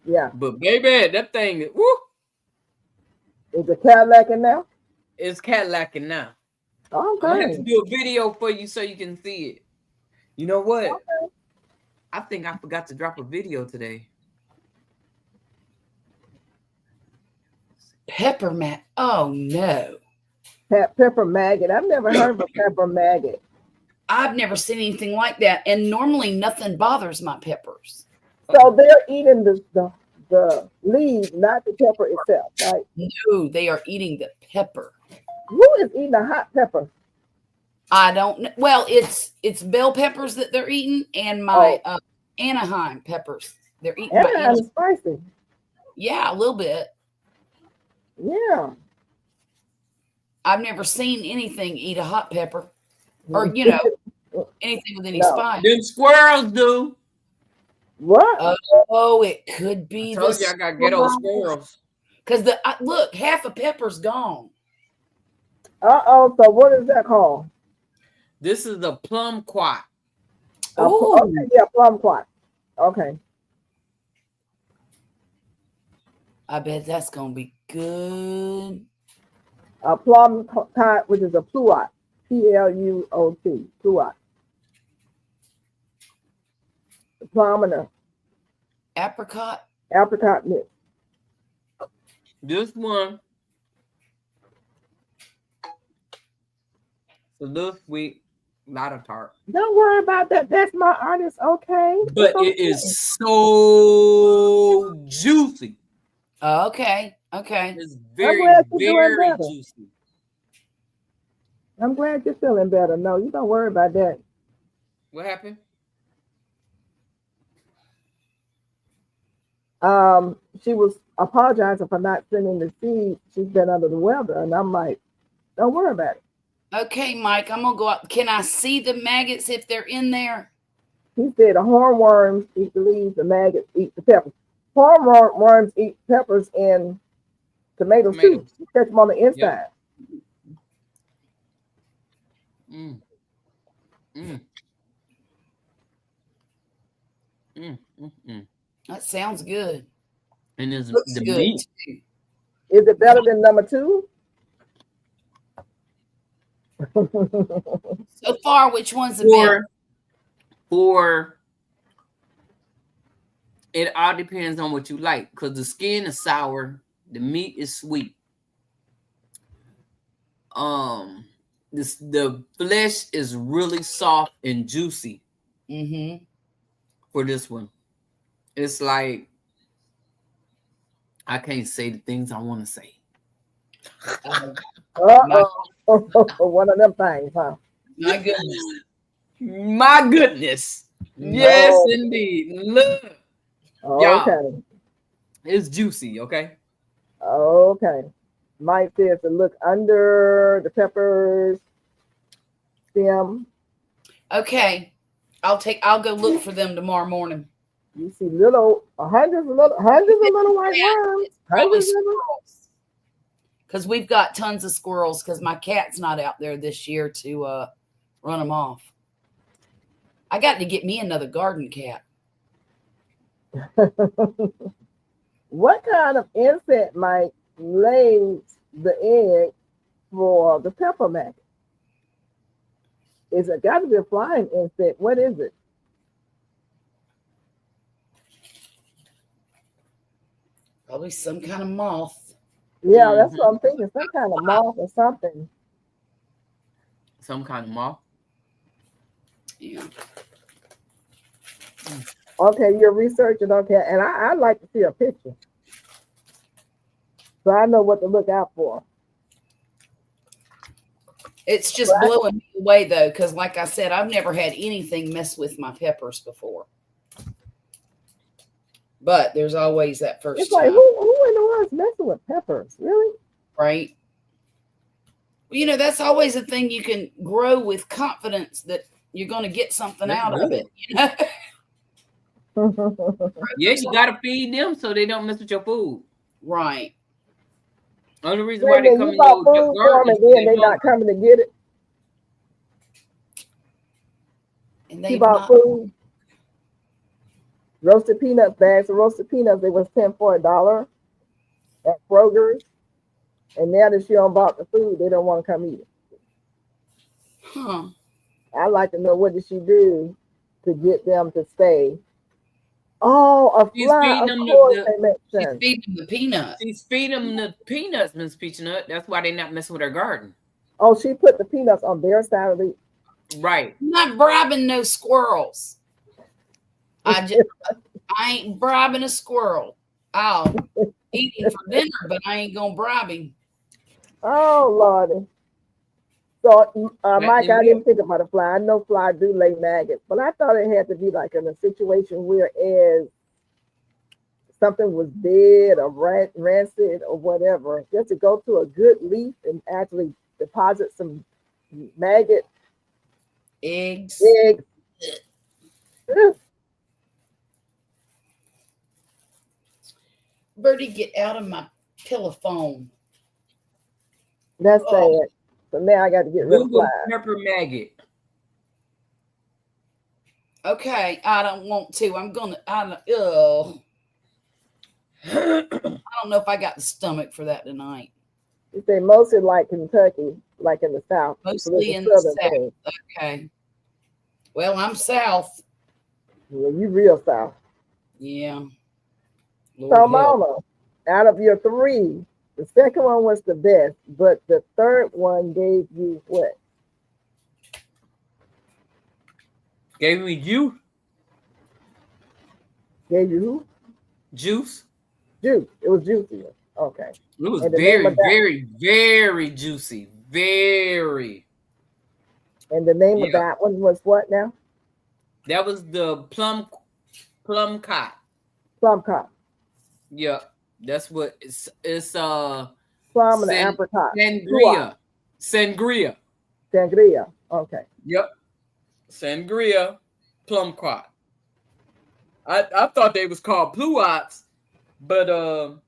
Speaker 1: Yeah.
Speaker 3: But baby, that thing, woo.
Speaker 1: Is it Cadillacing now?
Speaker 3: It's Cadillacing now.
Speaker 1: Okay.
Speaker 3: I have to do a video for you so you can see it. You know what?
Speaker 1: Okay.
Speaker 3: I think I forgot to drop a video today.
Speaker 2: Pepper maggot. Oh no.
Speaker 1: Pepper maggot. I've never heard of a pepper maggot.
Speaker 2: I've never seen anything like that. And normally nothing bothers my peppers.
Speaker 1: So they're eating the leaves, not the pepper itself, right?
Speaker 2: No, they are eating the pepper.
Speaker 1: Who is eating a hot pepper?
Speaker 2: I don't know. Well, it's bell peppers that they're eating and my Anaheim peppers. They're eating
Speaker 1: Anaheim is spicy.
Speaker 2: Yeah, a little bit.
Speaker 1: Yeah.
Speaker 2: I've never seen anything eat a hot pepper or, anything with any spice.
Speaker 3: Them squirrels do.
Speaker 1: What?
Speaker 2: Oh, it could be.
Speaker 3: I told you I got ghetto squirrels.
Speaker 2: Because look, half a pepper's gone.
Speaker 1: So what is that called?
Speaker 3: This is the plum quat.
Speaker 1: Okay, yeah, plum quat. Okay.
Speaker 2: I bet that's gonna be good.
Speaker 1: A plum quat, which is a pluot. Pluot. Pluot. The plum and the
Speaker 2: apricot
Speaker 1: mix.
Speaker 3: This one is a little sweet, not a tart.
Speaker 1: Don't worry about that. That's my artist, okay?
Speaker 3: But it is so juicy.
Speaker 2: Okay.
Speaker 3: It's very, very juicy.
Speaker 1: I'm glad you're feeling better. No, you don't worry about that.
Speaker 3: What happened?
Speaker 1: She was apologizing for not sending the seed. She's been under the weather, and I'm like, don't worry about it.
Speaker 2: Okay, Mike, I'm gonna go out. Can I see the maggots if they're in there?
Speaker 1: He said the hornworms eat the leaves, the maggots eat the peppers. worms eat peppers and tomatoes too.
Speaker 3: Tomatoes.
Speaker 1: You catch them on the inside.
Speaker 3: Mm. Mm. Mm. Mm. Mm.
Speaker 2: That sounds good.
Speaker 3: And there's
Speaker 2: Looks
Speaker 3: the
Speaker 2: good.
Speaker 3: meat.
Speaker 2: too.
Speaker 1: Is it better than number 2?
Speaker 2: So far, which one's the best?
Speaker 3: For it all depends on what you like, because the skin is sour, the meat is sweet. The flesh is really soft and juicy
Speaker 2: Mm-hmm.
Speaker 3: for this one. It's like I can't say the things I want to say.
Speaker 1: One of them things, huh?
Speaker 2: My goodness.
Speaker 3: My goodness. Yes, indeed. Look.
Speaker 1: Okay.
Speaker 3: It's juicy, okay?
Speaker 1: Okay. Mike says to look under the peppers stem.
Speaker 2: Okay. I'll go look for them tomorrow morning.
Speaker 1: You see hundreds of little white worms.
Speaker 2: Probably
Speaker 1: Hundreds of them.
Speaker 2: squirrels. Because we've got tons of squirrels because my cat's not out there this year to run them off. I got to get me another garden cat.
Speaker 1: What kind of insect might lay the egg for the pepper maggot? Is it got to be a flying insect? What is it?
Speaker 2: Probably some kind of moth.
Speaker 1: Yeah, that's what I'm thinking. Some kind of moth or something.
Speaker 3: Some kind of moth.
Speaker 2: Yeah.
Speaker 1: Okay, you're researching. Okay, and I'd like to see a picture, so I know what to look out for.
Speaker 2: It's just blowing me away though, because like I said, I've never had anything mess with my peppers before. But there's always that first
Speaker 1: It's like
Speaker 2: time.
Speaker 1: who in the world's messing with peppers? Really?
Speaker 2: Right. Well, that's always a thing you can grow with confidence that you're going to get something
Speaker 3: That's
Speaker 2: out
Speaker 3: good.
Speaker 2: of it.
Speaker 3: Yeah, you gotta feed them so they don't mess with your food.
Speaker 2: Right.
Speaker 3: Only reason why they come
Speaker 1: you
Speaker 3: in
Speaker 1: bought
Speaker 3: your
Speaker 1: food for them
Speaker 3: garden
Speaker 1: and then they not coming to get it.
Speaker 2: And
Speaker 1: You
Speaker 2: they
Speaker 1: bought food, roasted peanuts, bags of roasted peanuts. They was 10 for $1 at Kroger's, and now that she don't bought the food, they don't want to come eat it.
Speaker 2: Huh.
Speaker 1: I'd like to know what did she do to get them to stay. Oh, a
Speaker 3: She's
Speaker 1: fly,
Speaker 3: feeding
Speaker 1: of
Speaker 3: them
Speaker 1: course,
Speaker 3: the-
Speaker 1: they make
Speaker 2: She's
Speaker 1: sense.
Speaker 2: feeding the peanuts.
Speaker 3: She's feeding them the peanuts, Miss Peachnut. That's why they're not messing with her garden.
Speaker 1: Oh, she put the peanuts on their side of the.
Speaker 3: Right.
Speaker 2: I'm not bribing no squirrels. I ain't bribing a squirrel. I'll eat him for dinner, but I ain't gonna bribe him.
Speaker 1: Oh, Lordy. So, Mike, I
Speaker 3: is
Speaker 1: didn't think about a fly. I know fly do lay maggots, but I thought it had to be like in a situation where as something was dead or rancid or whatever, just to go to a good leaf and actually deposit some maggot
Speaker 2: Eggs.
Speaker 1: eggs.
Speaker 2: Birdie, get out of my telephone.
Speaker 1: That's
Speaker 2: Oh.
Speaker 1: sad. So now I got to get rid of
Speaker 3: Google
Speaker 1: flies.
Speaker 3: pepper maggot.
Speaker 2: Okay, I don't want to. I don't know if I got the stomach for that tonight.
Speaker 1: You say mostly like Kentucky, like in the South.
Speaker 2: Mostly
Speaker 1: It's a
Speaker 2: in the
Speaker 1: southern
Speaker 2: South.
Speaker 1: thing.
Speaker 2: Okay. Well, I'm South.
Speaker 1: Yeah, you real South.
Speaker 2: Yeah. Lord
Speaker 1: So,
Speaker 2: help.
Speaker 1: Mama, out of your 3, the second one was the best, but the third one gave you what?
Speaker 3: Gave me you
Speaker 1: Gave you who?
Speaker 3: juice.
Speaker 1: Juice. It was juicy. Okay.
Speaker 3: It was
Speaker 1: And the name
Speaker 3: very,
Speaker 1: of that-
Speaker 3: very, very juicy. Very.
Speaker 1: And the name of
Speaker 3: Yeah.
Speaker 1: that one was what now?
Speaker 3: That was the plum cot.
Speaker 1: Plum cop.
Speaker 3: Yeah, that's what it's
Speaker 1: Plum and
Speaker 3: San-
Speaker 1: apricot.
Speaker 3: sangria. Sangria.
Speaker 1: Sangria. Okay.
Speaker 3: Yep. Sangria plum cot. I thought they was called pluots But on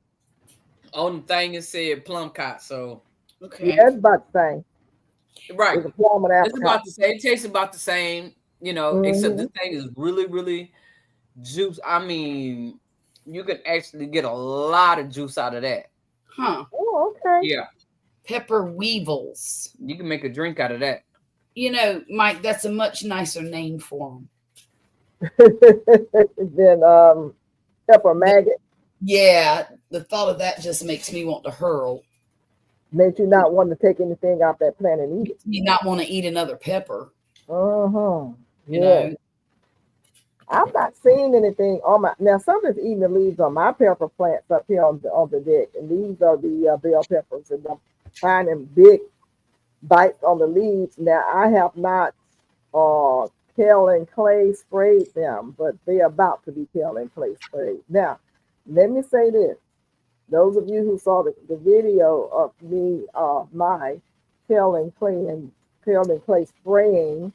Speaker 3: the thing it said plum cot, so
Speaker 2: Okay.
Speaker 1: Yeah, it's about the same.
Speaker 3: right.
Speaker 1: It's a plum and
Speaker 3: It's
Speaker 1: apricot.
Speaker 3: about the same. It tastes about the same, except this thing is really, really juice. I mean, you can actually get a lot of juice out of that.
Speaker 2: Huh.
Speaker 1: Oh, okay.
Speaker 3: Yeah,
Speaker 2: Pepper weevils.
Speaker 3: you can make a drink out of that.
Speaker 2: Mike, that's a much nicer name for them.
Speaker 1: Then pepper maggot
Speaker 2: Yeah, the thought of that just makes me want to hurl.
Speaker 1: makes you not want to take anything off that plant and eat it.
Speaker 2: You not want to eat another pepper.
Speaker 1: Uh-huh.
Speaker 2: You
Speaker 1: Yeah.
Speaker 2: know.
Speaker 1: I've not seen anything on my now. Something's eating the leaves on my pepper plants up here on the deck, and these are the bell peppers, and I'm finding big bites on the leaves. Now I have not Kale and Clay sprayed them, but they're about to be Kale and Clay sprayed. Now, let me say this: those of you who saw the video of me, my Kale and Clay spraying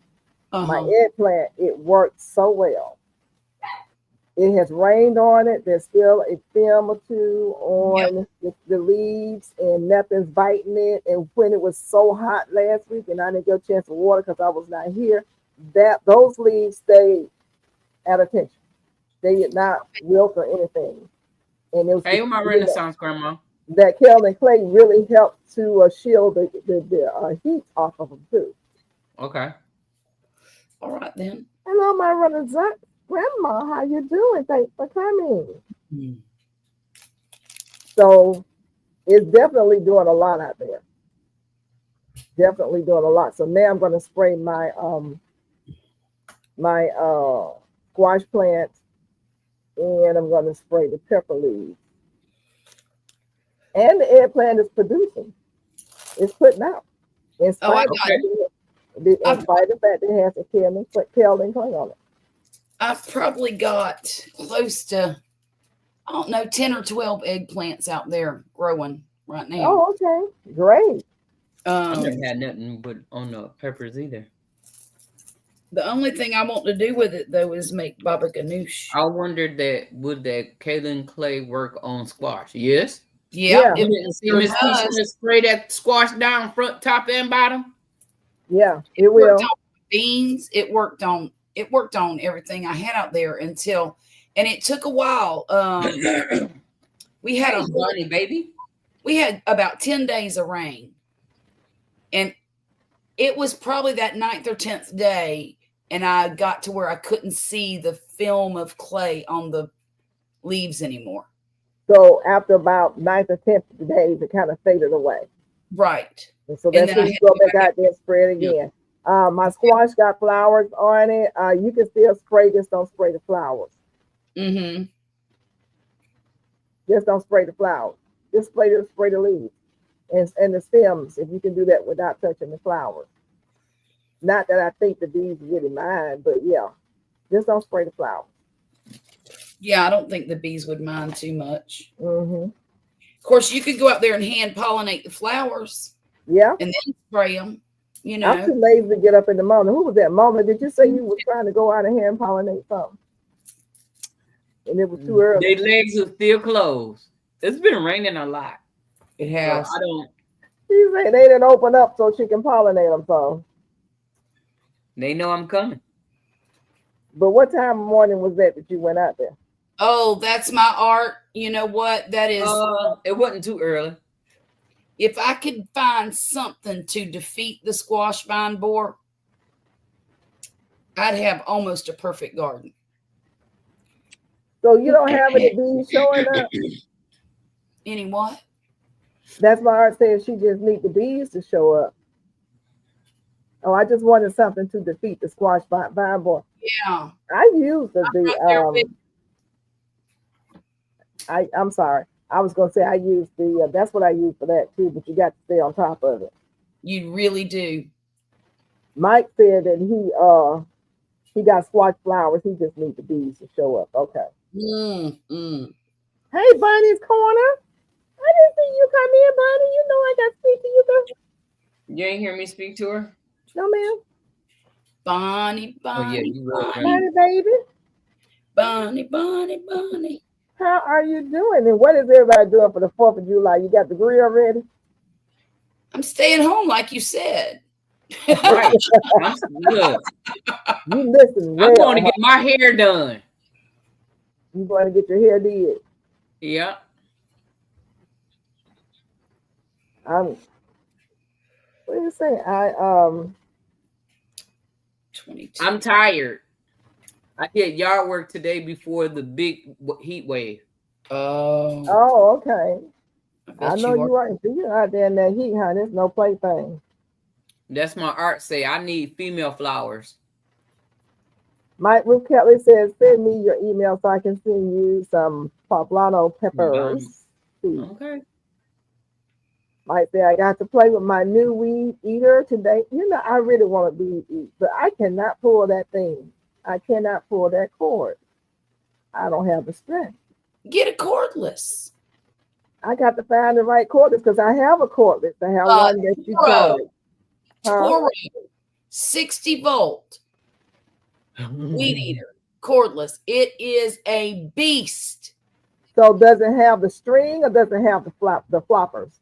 Speaker 1: my eggplant, it worked so well. It has rained on it. There's still a film or two on the leaves, and nothing's biting it. And when it was so hot last week, and I didn't get a chance to water because I was not here, those leaves stayed at attention. They did not wilt or anything. And it was
Speaker 3: Hey, my Renaissance grandma.
Speaker 1: that Kale and Clay really helped to shield the heat off of them too.
Speaker 3: Okay.
Speaker 2: All right then.
Speaker 1: Hello, my Renaissance grandma. How you doing? Thanks for coming.
Speaker 2: Hmm.
Speaker 1: So it's definitely doing a lot out there. Definitely doing a lot. So now I'm going to spray my squash plants, and I'm going to spray the pepper leaves. And the eggplant is producing. It's putting out. In spite of the fact that it has a Kale and Clay on it.
Speaker 2: I've probably got close to, I don't know, 10 or 12 eggplants out there growing right now.
Speaker 1: Oh, okay. Great.
Speaker 3: I never had nothing but on the peppers either.
Speaker 2: The only thing I want to do with it though is make baba ganoush.
Speaker 3: I wondered would that Kale and Clay work on squash? Yes.
Speaker 2: Yeah.
Speaker 3: You didn't see Miss Keisha spray that squash down front, top, and bottom.
Speaker 1: Yeah, it will.
Speaker 2: Worked on beans. It worked on everything I had out there and it took a while. We had a
Speaker 3: bunny baby.
Speaker 2: We had about 10 days of rain, and it was probably that 9th or 10th day, and I got to where I couldn't see the film of clay on the leaves anymore.
Speaker 1: So after about 9th or 10th days, it kind of faded away.
Speaker 2: Right.
Speaker 1: And so that's when you go back out there and spray it again. My squash got flowers on it. You can still spray, just don't spray the flowers.
Speaker 2: Mm-hmm.
Speaker 1: Just don't spray the flowers. Just spray the leaves and the stems, if you can do that without touching the flowers. Not that I think the bees really mind, but yeah, just don't spray the flowers.
Speaker 2: Yeah, I don't think the bees would mind too much.
Speaker 1: Mm-hmm.
Speaker 2: Of course, you could go out there and hand pollinate the flowers.
Speaker 1: Yeah.
Speaker 2: And then spray them. You know.
Speaker 1: I'm too lazy to get up in the morning. Who was that? Mama, did you say you were trying to go out and hand pollinate something? And it was too early.
Speaker 3: Their legs are still closed. It's been raining a lot.
Speaker 2: It has.
Speaker 3: So I don't.
Speaker 1: She said they didn't open up so she can pollinate them. So
Speaker 3: they know I'm coming.
Speaker 1: But what time of morning was that you went out there?
Speaker 2: Oh, that's my art. You know what? That is.
Speaker 3: It wasn't too early.
Speaker 2: If I could find something to defeat the squash vine borer, I'd have almost a perfect garden.
Speaker 1: So you don't have any bees showing up?
Speaker 2: Any what?
Speaker 1: That's why Art says she just need the bees to show up. Oh, I just wanted something to defeat the squash vine borer.
Speaker 2: Yeah.
Speaker 1: I used I'm sorry. I was gonna say I used that's what I used for that too, but you got to stay on top of it.
Speaker 2: You really do.
Speaker 1: Mike said that he got squash flowers. He just needs the bees to show up. Okay. Hey, Bunny's Corner. I didn't see you come in, Bunny. You know I got to speak to you, girl.
Speaker 3: You ain't hear me speak to her?
Speaker 1: No, ma'am.
Speaker 2: Bonnie.
Speaker 3: Oh, yeah, you will.
Speaker 1: Bunny, baby.
Speaker 2: Bonnie.
Speaker 1: How are you doing? And what is everybody doing for the 4th of July? You got the grill ready?
Speaker 2: I'm staying home, like you said.
Speaker 3: Right. Look,
Speaker 1: You listen
Speaker 3: I'm going to
Speaker 1: well.
Speaker 3: get my hair done.
Speaker 1: You going to get your hair did?
Speaker 3: Yeah.
Speaker 1: What do you say?
Speaker 2: 22.
Speaker 3: I'm tired. I did yard work today before the big heat wave.
Speaker 2: Oh,
Speaker 1: Oh, okay. I
Speaker 2: bet
Speaker 1: know
Speaker 2: you are.
Speaker 1: you are. You out there in that heat, honey. It's no plaything.
Speaker 3: That's my art say. I need female flowers.
Speaker 1: Mike Ruth Kelly says, send me your email so I can send you some poblano peppers.
Speaker 3: Okay.
Speaker 1: Mike say, I got to play with my new weed eater today. You know, I really want to weed eat, but I cannot pull that thing. I cannot pull that cord. I don't have the strength.
Speaker 2: Get a cordless.
Speaker 1: I got to find the right cordless because I have a cordless. I have one that you
Speaker 2: Toro.
Speaker 1: can.
Speaker 2: Toro, 60 volt weed eater, cordless. It is a beast.
Speaker 1: So does it have the string or does it have the flappers?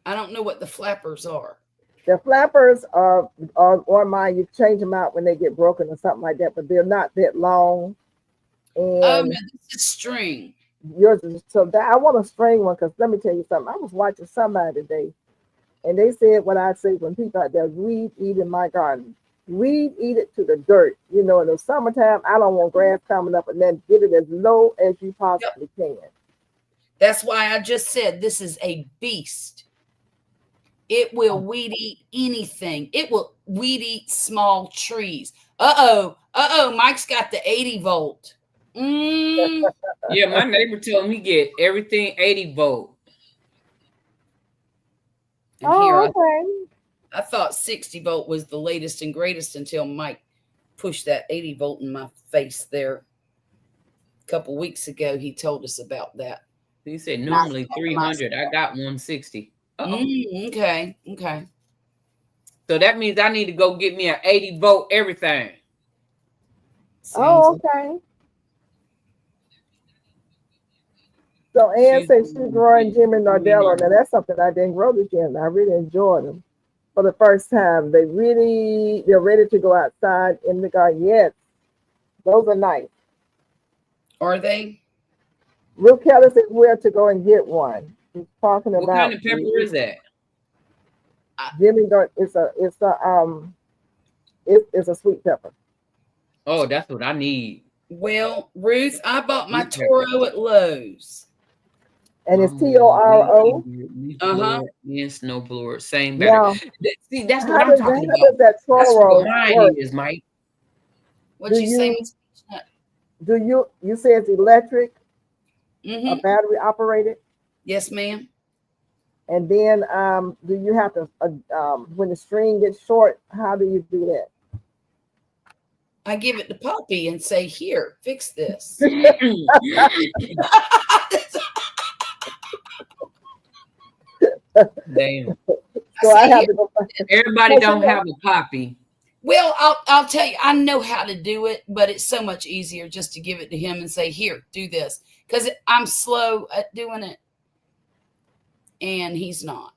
Speaker 2: I don't know what the flappers are.
Speaker 1: The flappers are on mine. You change them out when they get broken or something like that, but they're not that long.
Speaker 2: Oh,
Speaker 1: And
Speaker 2: no, this is string.
Speaker 1: yours is so that I want a string one because let me tell you something. I was watching somebody today, and they said what I say when people out there weed eat in my garden. Weed eat it to the dirt. You know, in the summertime, I don't want grass coming up, and then get it as low as you possibly can.
Speaker 2: That's why I just said this is a beast. It will weed eat anything. It will weed eat small trees. Mike's got the 80 volt.
Speaker 3: Yeah, my neighbor told me get everything 80 volt.
Speaker 2: And here
Speaker 1: Okay.
Speaker 2: I thought 60 volt was the latest and greatest until Mike pushed that 80 volt in my face there a couple weeks ago. He told us about that.
Speaker 3: He said normally 300. I got 160.
Speaker 2: Okay.
Speaker 3: So that means I need to go get me an 80 volt everything.
Speaker 1: Okay. So Ann said she's growing Jimmy Nardello. Now that's something I didn't grow this year, and I really enjoyed them. For the first time, they're ready to go outside in the garden. Yes, those are nice.
Speaker 2: Are they?
Speaker 1: Ruth Kelly says where to go and get one. He's talking
Speaker 3: What
Speaker 1: about
Speaker 3: kind of pepper is that?
Speaker 1: Jimmy. It's a sweet pepper.
Speaker 3: Oh, that's what I need.
Speaker 2: Well, Ruth, I bought my Toro at Lowe's.
Speaker 1: And it's Toro.
Speaker 3: And snowblower, same battery.
Speaker 1: Now,
Speaker 3: see, that's what
Speaker 1: how
Speaker 3: I'm talking about.
Speaker 1: does that Toro
Speaker 3: That's
Speaker 1: work?
Speaker 3: mine is, Mike.
Speaker 2: What'd you say?
Speaker 1: Do you say it's electric,
Speaker 2: Mm-hmm.
Speaker 1: battery operated?
Speaker 2: Yes, ma'am.
Speaker 1: And then do you have to when the string gets short, how do you do that?
Speaker 2: I give it to Poppy and say, here, fix this.
Speaker 3: Damn.
Speaker 1: So I have to go.
Speaker 3: Everybody don't have a Poppy.
Speaker 2: Well, I'll tell you, I know how to do it, but it's so much easier just to give it to him and say, here, do this. Because I'm slow at doing it. And he's not.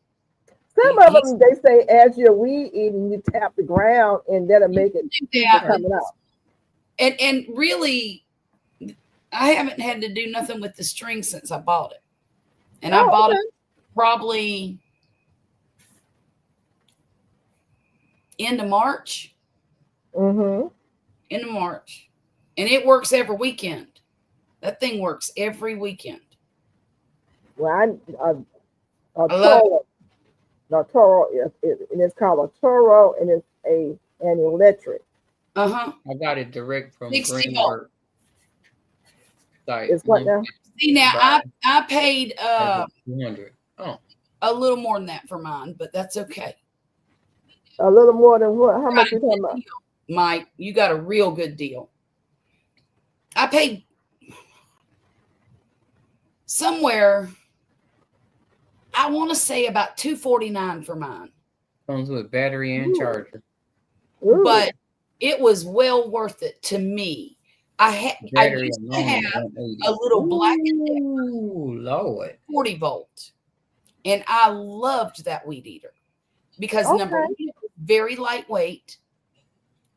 Speaker 1: Some of them, they say, as you're weed eating, you tap the ground and that'll make it coming out.
Speaker 2: And really, I haven't had to do nothing with the string since I bought it. And I bought it probably end of March.
Speaker 1: Mm-hmm.
Speaker 2: End of March. And it works every weekend. That thing works every weekend.
Speaker 1: Well, Toro, and it's called a Toro, and it's an electric.
Speaker 3: I got it direct from Greenberg.
Speaker 1: It's what now?
Speaker 2: See, now I paid
Speaker 3: 200.
Speaker 2: a little more than that for mine, but that's okay.
Speaker 1: A little more than what? How much you talking about?
Speaker 2: Mike, you got a real good deal. I paid somewhere, I want to say about $249 for mine.
Speaker 3: Comes with battery and charger.
Speaker 1: Ooh.
Speaker 2: But it was well worth it to me I
Speaker 3: Battery
Speaker 2: used to
Speaker 3: alone is
Speaker 2: have
Speaker 3: 180.
Speaker 2: a little Black and Decker
Speaker 3: Ooh, Lord.
Speaker 2: 40 volt, and I loved that weed eater because number
Speaker 1: Okay.
Speaker 2: one, it was very lightweight,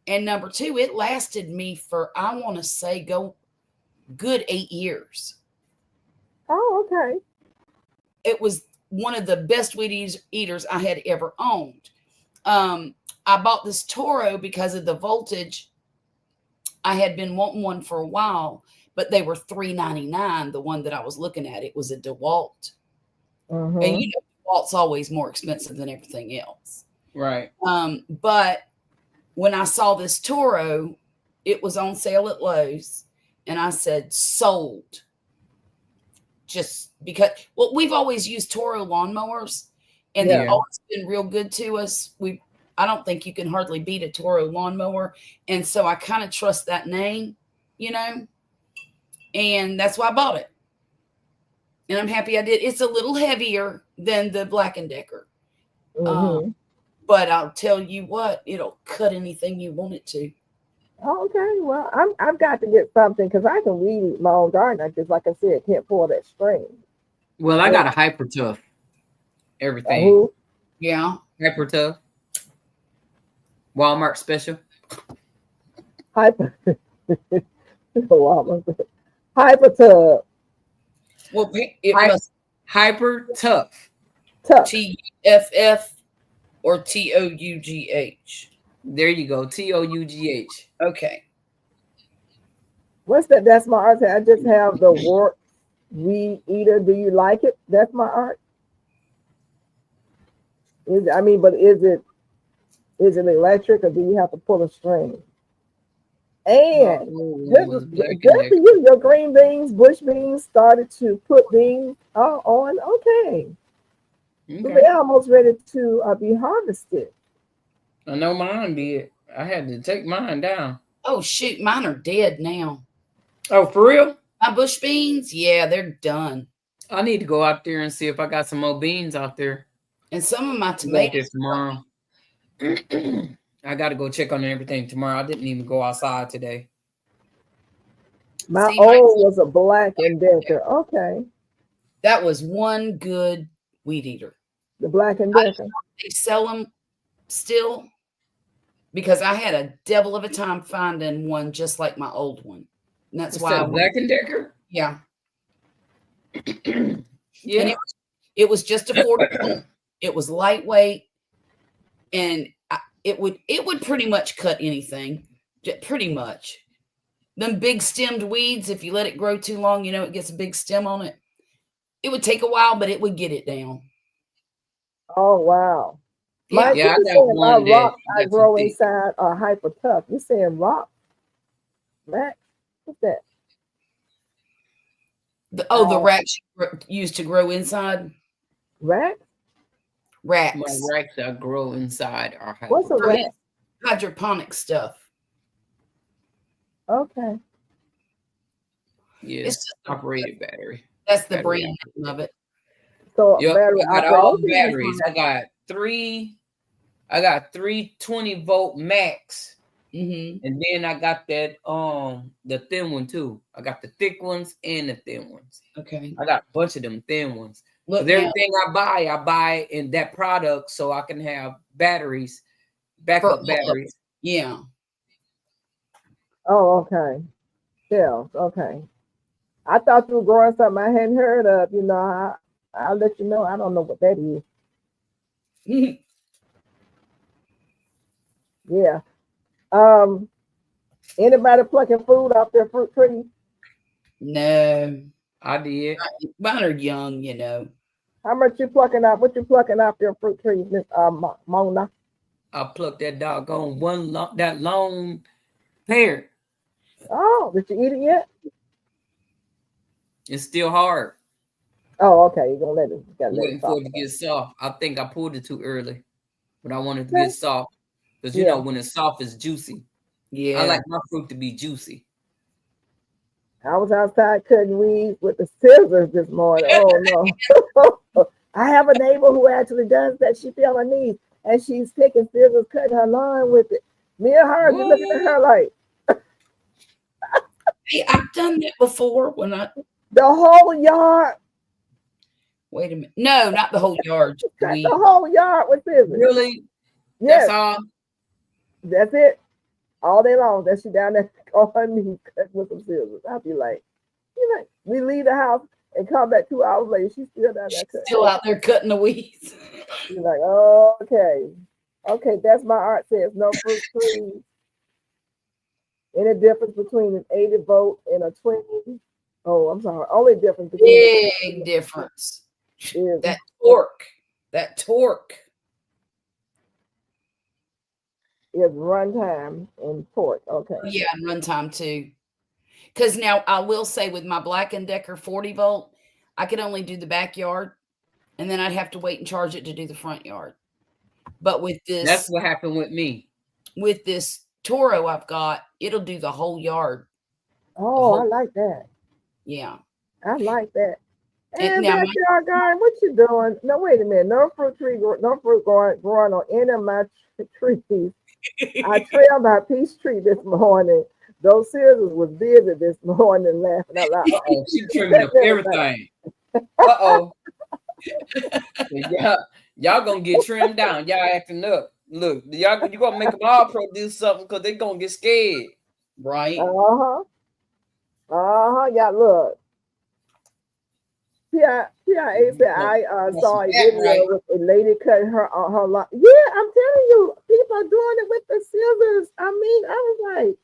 Speaker 2: and number two, it lasted me for, I want to say, go good 8 years.
Speaker 1: Oh, okay.
Speaker 2: It was one of the best weed eaters I had ever owned. I bought this Toro because of the voltage. I had been wanting one for a while, but they were $3.99. The one that I was looking at, it was a DeWalt, and
Speaker 1: Mm-hmm.
Speaker 2: you know, DeWalt's always more expensive than everything else.
Speaker 3: Right.
Speaker 2: But when I saw this Toro, it was on sale at Lowe's, and I said, sold. Just because, well, we've always used Toro lawnmowers, and they've
Speaker 3: Yeah.
Speaker 2: always been real good to us. I don't think you can hardly beat a Toro lawnmower, and so I kind of trust that name, you know, and that's why I bought it, and I'm happy I did. It's a little heavier than the Black and Decker,
Speaker 1: Mm-hmm.
Speaker 2: but I'll tell you what, it'll cut anything you want it to.
Speaker 1: Okay. Well, I've got to get something because I can weed eat my own garden. I just, like I said, can't pull that string.
Speaker 3: Well, I got a Hyper Tough. Everything.
Speaker 1: Who?
Speaker 2: Yeah.
Speaker 3: Hyper Tough. Walmart special.
Speaker 1: Hyper. Hyper tub.
Speaker 2: Well, it
Speaker 3: Hy-
Speaker 2: must
Speaker 3: Hyper Tough.
Speaker 1: Tough.
Speaker 2: TFF or TOUGH.
Speaker 3: There you go. TOUGH.
Speaker 2: Okay.
Speaker 1: What's that? That's my art. I just have the wart weed eater. Do you like it? That's my art. But is it electric or do you have to pull a string? And good for you. Your green beans, bush beans started to put beans on. Okay. So they're almost ready to be harvested.
Speaker 3: I know mine did. I had to take mine down.
Speaker 2: Oh, shoot. Mine are dead now.
Speaker 3: Oh, for real?
Speaker 2: My bush beans? Yeah, they're done.
Speaker 3: I need to go out there and see if I got some more beans out there.
Speaker 2: And some of my tomatoes
Speaker 3: tomorrow. I got to go check on everything tomorrow. I didn't even go outside today.
Speaker 1: My old was a Black and Decker. Okay.
Speaker 2: That was one good weed eater.
Speaker 1: The Black and Decker.
Speaker 2: They sell them still because I had a devil of a time finding one just like my old one. And that's why
Speaker 3: Black and Decker?
Speaker 2: Yeah.
Speaker 3: Yeah.
Speaker 2: And it was just affordable. It was lightweight, and it would pretty much cut anything. Pretty much. Them big stemmed weeds, if you let it grow too long, you know, it gets a big stem on it. It would take a while, but it would get it down.
Speaker 1: Oh, wow.
Speaker 2: Yeah,
Speaker 3: I got one
Speaker 1: my rock I grow inside are Hyper Tough. You saying rock? Max? What's that?
Speaker 2: The racks used to grow inside.
Speaker 1: Racks?
Speaker 2: Racks.
Speaker 3: My racks that grow inside are
Speaker 1: What's a rack?
Speaker 2: Hydroponic stuff.
Speaker 1: Okay.
Speaker 3: Yeah, it's operated battery.
Speaker 2: That's the brand name of it.
Speaker 1: So
Speaker 3: battery I got all batteries. I got three 20-volt max.
Speaker 2: Mm-hmm.
Speaker 3: And then I got that the thin one too. I got the thick ones and the thin ones.
Speaker 2: Okay.
Speaker 3: I got a bunch of them thin ones.
Speaker 2: Look,
Speaker 3: everything I buy in that product so I can have batteries, backup batteries.
Speaker 2: Yeah.
Speaker 1: Oh, okay. Yeah, okay. I thought you were growing something I hadn't heard of. You know, I'll let you know. I don't know what that is. Yeah. Anybody plucking food off their fruit tree?
Speaker 2: No.
Speaker 3: I did.
Speaker 2: Mine are young, you know.
Speaker 1: How much you plucking off? What you plucking off your fruit tree, Miss Mona?
Speaker 3: I plucked that doggone that long pear.
Speaker 1: Oh, did you eat it yet?
Speaker 3: It's still hard.
Speaker 1: Oh, okay. You're gonna let it.
Speaker 3: Waiting for it to get soft. I think I pulled it too early, but I wanted to get soft because you know when it's soft, it's juicy.
Speaker 2: Yeah,
Speaker 3: I like my fruit to be juicy.
Speaker 1: I was outside cutting weeds with the scissors this morning. Oh no! I have a neighbor who actually does that. She fell on her knees and she's taking scissors, cutting her lawn with it. Me and her just looking at her like.
Speaker 2: Hey, I've done that before when I
Speaker 1: The whole yard.
Speaker 2: wait a minute. No, not the whole yard. Just the
Speaker 1: Cut
Speaker 2: weed.
Speaker 1: the whole yard with scissors.
Speaker 3: Really?
Speaker 1: Yes,
Speaker 3: That's all?
Speaker 1: that's it. All day long. That she down there on her knees cutting with some scissors. I'll be like, we leave the house and come back 2 hours later. She's still down there
Speaker 2: She's
Speaker 1: cutting.
Speaker 2: still out there cutting the weeds.
Speaker 1: She's like, oh, okay. Okay, that's my art says no fruit trees. Any difference between an 80 volt and a 20? Oh, I'm sorry. Only difference between
Speaker 2: Big difference.
Speaker 1: is
Speaker 2: That torque. That torque.
Speaker 1: runtime and torque. Okay.
Speaker 2: Yeah, and runtime too. Because now I will say with my Black & Decker 40 volt, I could only do the backyard, and then I'd have to wait and charge it to do the front yard. But with
Speaker 3: That's
Speaker 2: this,
Speaker 3: what happened with me.
Speaker 2: with this Toro I've got, it'll do the whole yard.
Speaker 1: Oh, I like that.
Speaker 2: Yeah.
Speaker 1: I like that.
Speaker 2: And
Speaker 1: And
Speaker 2: now my-
Speaker 1: backyard garden, what you doing? No, wait a minute. No fruit growing on any of my trees. I trailed my peach tree this morning. Those scissors was busy this morning laughing out loud.
Speaker 3: Uh-oh, she trimming up everything. Uh-oh. Y'all gonna get trimmed down. Y'all acting up. Look, you gonna make them all produce something because they gonna get scared.
Speaker 2: Right.
Speaker 1: Yeah, look. PIA said I saw a video with a lady cutting her lawn. Yeah, I'm telling you, people are doing it with the scissors. I mean, I was like,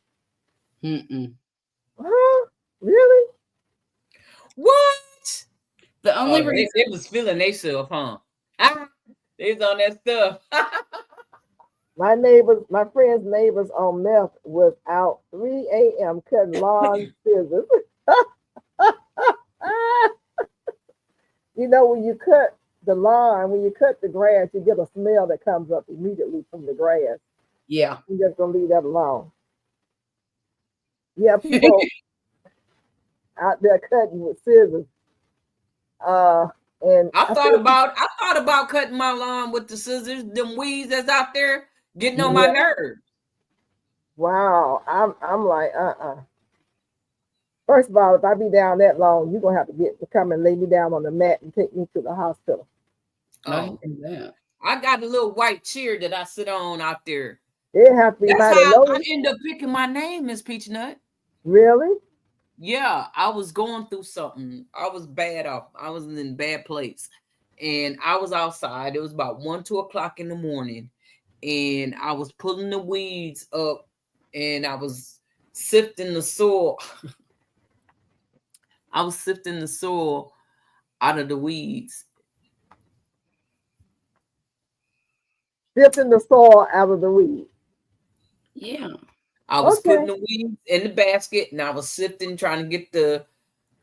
Speaker 1: huh? Really?
Speaker 3: What?
Speaker 2: The only
Speaker 3: Oh,
Speaker 2: reason
Speaker 3: they was feeling themselves, huh? They was on that stuff.
Speaker 1: My friend's neighbors on meth was out 3 a.m. cutting lawn scissors. You know, when you cut the lawn, when you cut the grass, you get a smell that comes up immediately from the grass.
Speaker 2: yeah.
Speaker 1: I'm just gonna leave that alone. Yeah, people out there cutting with scissors. And
Speaker 3: I thought about cutting my lawn with the scissors. Them weeds that's out there getting on my nerves.
Speaker 1: Wow, I'm like, First of all, if I be down that long, you're gonna have to come and lay me down on the mat and take me to the hospital.
Speaker 3: Oh, I got a little white chair that I sit on out there.
Speaker 1: It have to be
Speaker 3: That's
Speaker 1: mighty
Speaker 3: how
Speaker 1: low.
Speaker 3: I end up picking my name, Miss Peachnut.
Speaker 1: Really?
Speaker 3: Yeah, I was going through something. I was bad off. I was in a bad place. And I was outside. It was about 1-2 o'clock in the morning. And I was pulling the weeds up and I was sifting the soil. I was sifting the soil out of the weeds.
Speaker 1: Sifting the soil out of the weeds.
Speaker 2: Yeah.
Speaker 3: I was putting the weeds in the basket and I was sifting, trying to get the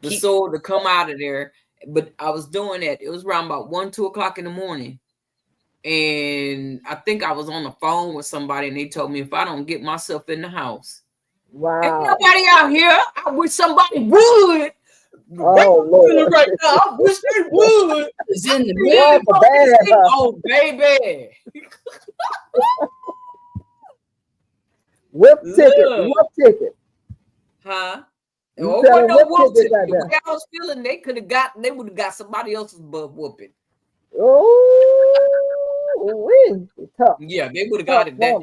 Speaker 3: soil to come out of there. But I was doing that. It was around about 1-2 o'clock in the morning. And I think I was on the phone with somebody and they told me if I don't get myself in the house.
Speaker 1: Wow.
Speaker 3: Ain't nobody out here. I wish somebody would.
Speaker 1: Oh, Lord.
Speaker 3: Right now, I wish they would.
Speaker 2: It's in the middle.
Speaker 3: Oh, baby.
Speaker 1: Whip ticket.
Speaker 3: Huh?
Speaker 1: You
Speaker 3: Oh,
Speaker 1: selling
Speaker 3: no
Speaker 1: whip
Speaker 3: whoop
Speaker 1: tickets
Speaker 3: ticket.
Speaker 1: out there.
Speaker 3: The way I was feeling, they would have got somebody else's butt whooping.
Speaker 1: Oh, tough.
Speaker 3: Yeah, they would have got it. They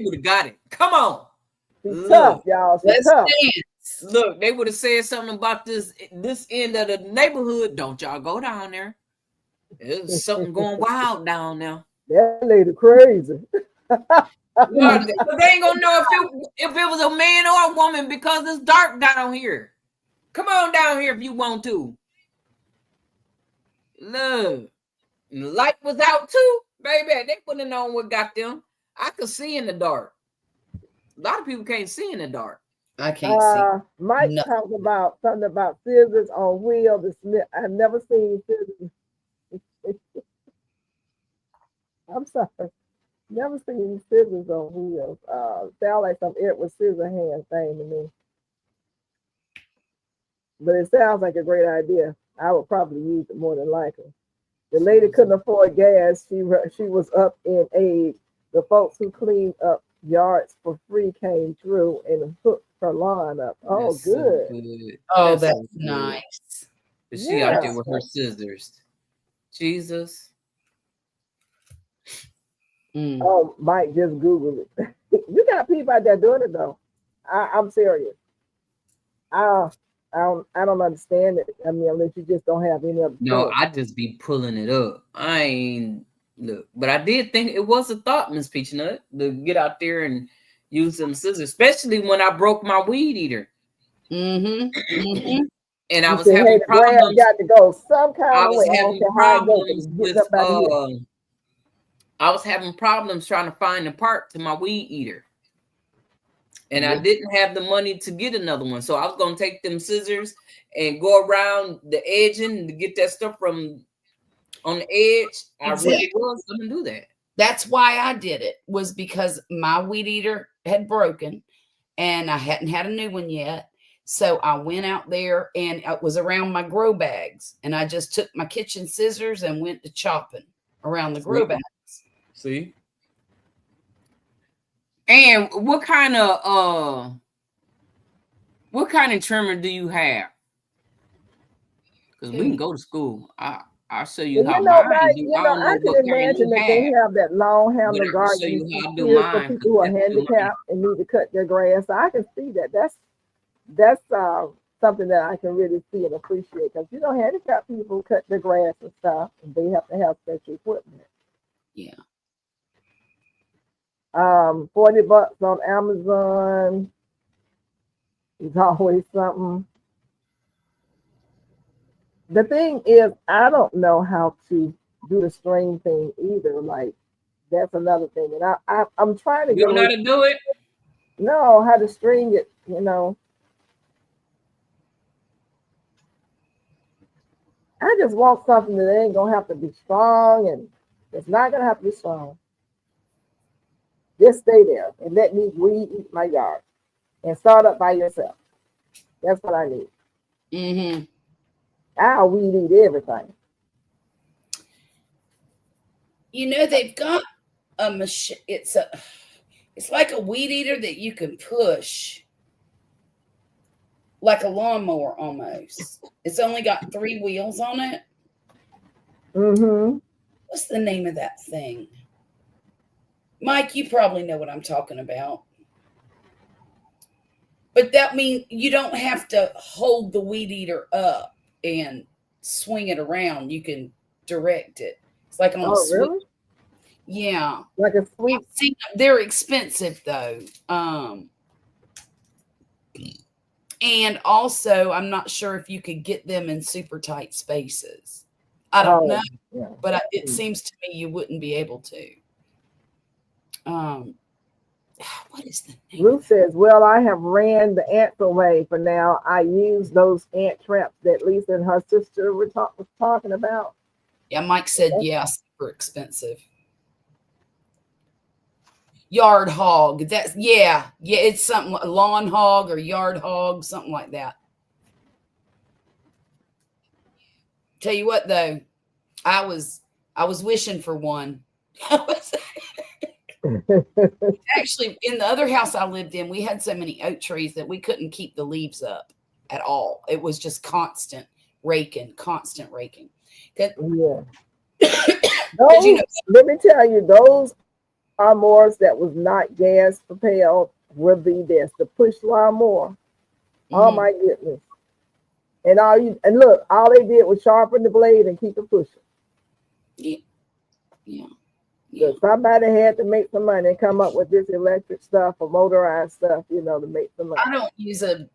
Speaker 3: would have got it. Come on.
Speaker 1: She's tough, y'all. She's tough.
Speaker 3: Look, they would have said something about this end of the neighborhood. Don't y'all go down there. There's something going wild down there.
Speaker 1: That lady crazy.
Speaker 3: Well, they ain't gonna know if it was a man or a woman because it's dark down here. Come on down here if you want to. Look, and the light was out too, baby. They wouldn't have known what got them. I could see in the dark. A lot of people can't see in the dark.
Speaker 2: I can't see.
Speaker 1: Mike talked about something about scissors on wheels. I've never seen scissors. I'm sorry. Never seen scissors on wheels. Sound like some Edward Scissorhands thing to me. But it sounds like a great idea. I would probably use it more than likely. The lady couldn't afford gas. She was up in age. The folks who cleaned up yards for free came through and hooked her lawn up. Oh,
Speaker 3: That's so
Speaker 1: good.
Speaker 3: good.
Speaker 2: Oh,
Speaker 3: That's
Speaker 2: that's
Speaker 3: so good.
Speaker 2: nice.
Speaker 3: But she out there
Speaker 1: Yeah.
Speaker 3: with her scissors. Jesus.
Speaker 2: Mm.
Speaker 1: Oh, Mike just Googled it. You got people out there doing it though. I'm serious. I I don't understand it. I mean, unless you just don't have any other
Speaker 3: No,
Speaker 1: choice.
Speaker 3: I just be pulling it up. I ain't look, but I did think it was a thought, Miss Peachnut, to get out there and use some scissors, especially when I broke my weed eater.
Speaker 2: Mm-hmm. Mm-hmm.
Speaker 3: And I
Speaker 1: You
Speaker 3: was
Speaker 1: say, hey,
Speaker 3: having
Speaker 1: the grass
Speaker 3: problems.
Speaker 1: got to go some kind
Speaker 3: I
Speaker 1: of
Speaker 3: was
Speaker 1: way. I don't
Speaker 3: having
Speaker 1: care how it goes, but
Speaker 3: problems
Speaker 1: it's getting
Speaker 3: with
Speaker 1: up out of here.
Speaker 3: I was having problems trying to find a part to my weed eater. And I
Speaker 2: Yeah.
Speaker 3: didn't have the money to get another one. So I was gonna take them scissors and go around the edging to get that stuff from on the edge. I really
Speaker 2: Exactly.
Speaker 3: was gonna do that.
Speaker 2: That's why I did it, was because my weed eater had broken and I hadn't had a new one yet. So I went out there and it was around my grow bags. And I just took my kitchen scissors and went to chopping around the grow bags.
Speaker 3: See? And what kind of trimmer do you have? Because we can go to school. I'll show you
Speaker 1: Well,
Speaker 3: how
Speaker 1: you know,
Speaker 3: mine
Speaker 1: Mike,
Speaker 3: do.
Speaker 1: you
Speaker 3: I
Speaker 1: know,
Speaker 3: don't
Speaker 1: I
Speaker 3: know
Speaker 1: can
Speaker 3: what kind
Speaker 1: imagine
Speaker 3: you
Speaker 1: that they
Speaker 3: have,
Speaker 1: have that long
Speaker 3: but
Speaker 1: handle
Speaker 3: I can show
Speaker 1: garden
Speaker 3: you how I do
Speaker 1: here for
Speaker 3: mine.
Speaker 1: people who are
Speaker 3: That's do mine.
Speaker 1: handicapped and need to cut their grass. So I can see that. That's something that I can really see and appreciate because you know, handicapped people cut their grass and stuff, and they have to have special equipment.
Speaker 2: Yeah.
Speaker 1: $40 on Amazon is always something. The thing is, I don't know how to do the string thing either. Like that's another thing, and I'm trying to
Speaker 3: You
Speaker 1: get
Speaker 3: don't know
Speaker 1: away.
Speaker 3: how to do it?
Speaker 1: No, how to string it. You know, I just want something that ain't gonna have to be strong, and it's not gonna have to be strong. Just stay there and let me weed eat my yard and start up by yourself. That's what I need.
Speaker 2: Mm-hmm.
Speaker 1: I'll weed eat everything.
Speaker 2: You know, they've got a machine. It's like a weed eater that you can push like a lawnmower almost. It's only got 3 wheels on it.
Speaker 1: Mm-hmm.
Speaker 2: What's the name of that thing? Mike, you probably know what I'm talking about. But that means you don't have to hold the weed eater up and swing it around. You can direct it. It's like on a
Speaker 1: Oh,
Speaker 2: swing.
Speaker 1: really?
Speaker 2: Yeah.
Speaker 1: Like a sweet.
Speaker 2: See, they're expensive though. And also, I'm not sure if you could get them in super tight spaces. I don't know,
Speaker 1: Oh, yeah.
Speaker 2: but it seems to me you wouldn't be able to. What is the name?
Speaker 1: Ruth says, "Well, I have ran the ants away for now. I use those ant traps that Lisa and her sister was talking about."
Speaker 2: Yeah, Mike said, yeah, super expensive. Yard hog. That's yeah. It's something like lawn hog or yard hog, something like that. Tell you what though, I was wishing for one. Actually, in the other house I lived in, we had so many oak trees that we couldn't keep the leaves up at all. It was just constant raking.
Speaker 1: Yeah.
Speaker 2: You know,
Speaker 1: Let me tell you, those lawnmowers that was not gas propelled were the best. The push lawnmower. Oh my goodness. And look, all they did was sharpen the blade and keep it pushing.
Speaker 2: Yeah.
Speaker 1: So somebody had to make some money and come up with this electric stuff or motorized stuff, you know, to make some money.
Speaker 2: I don't use a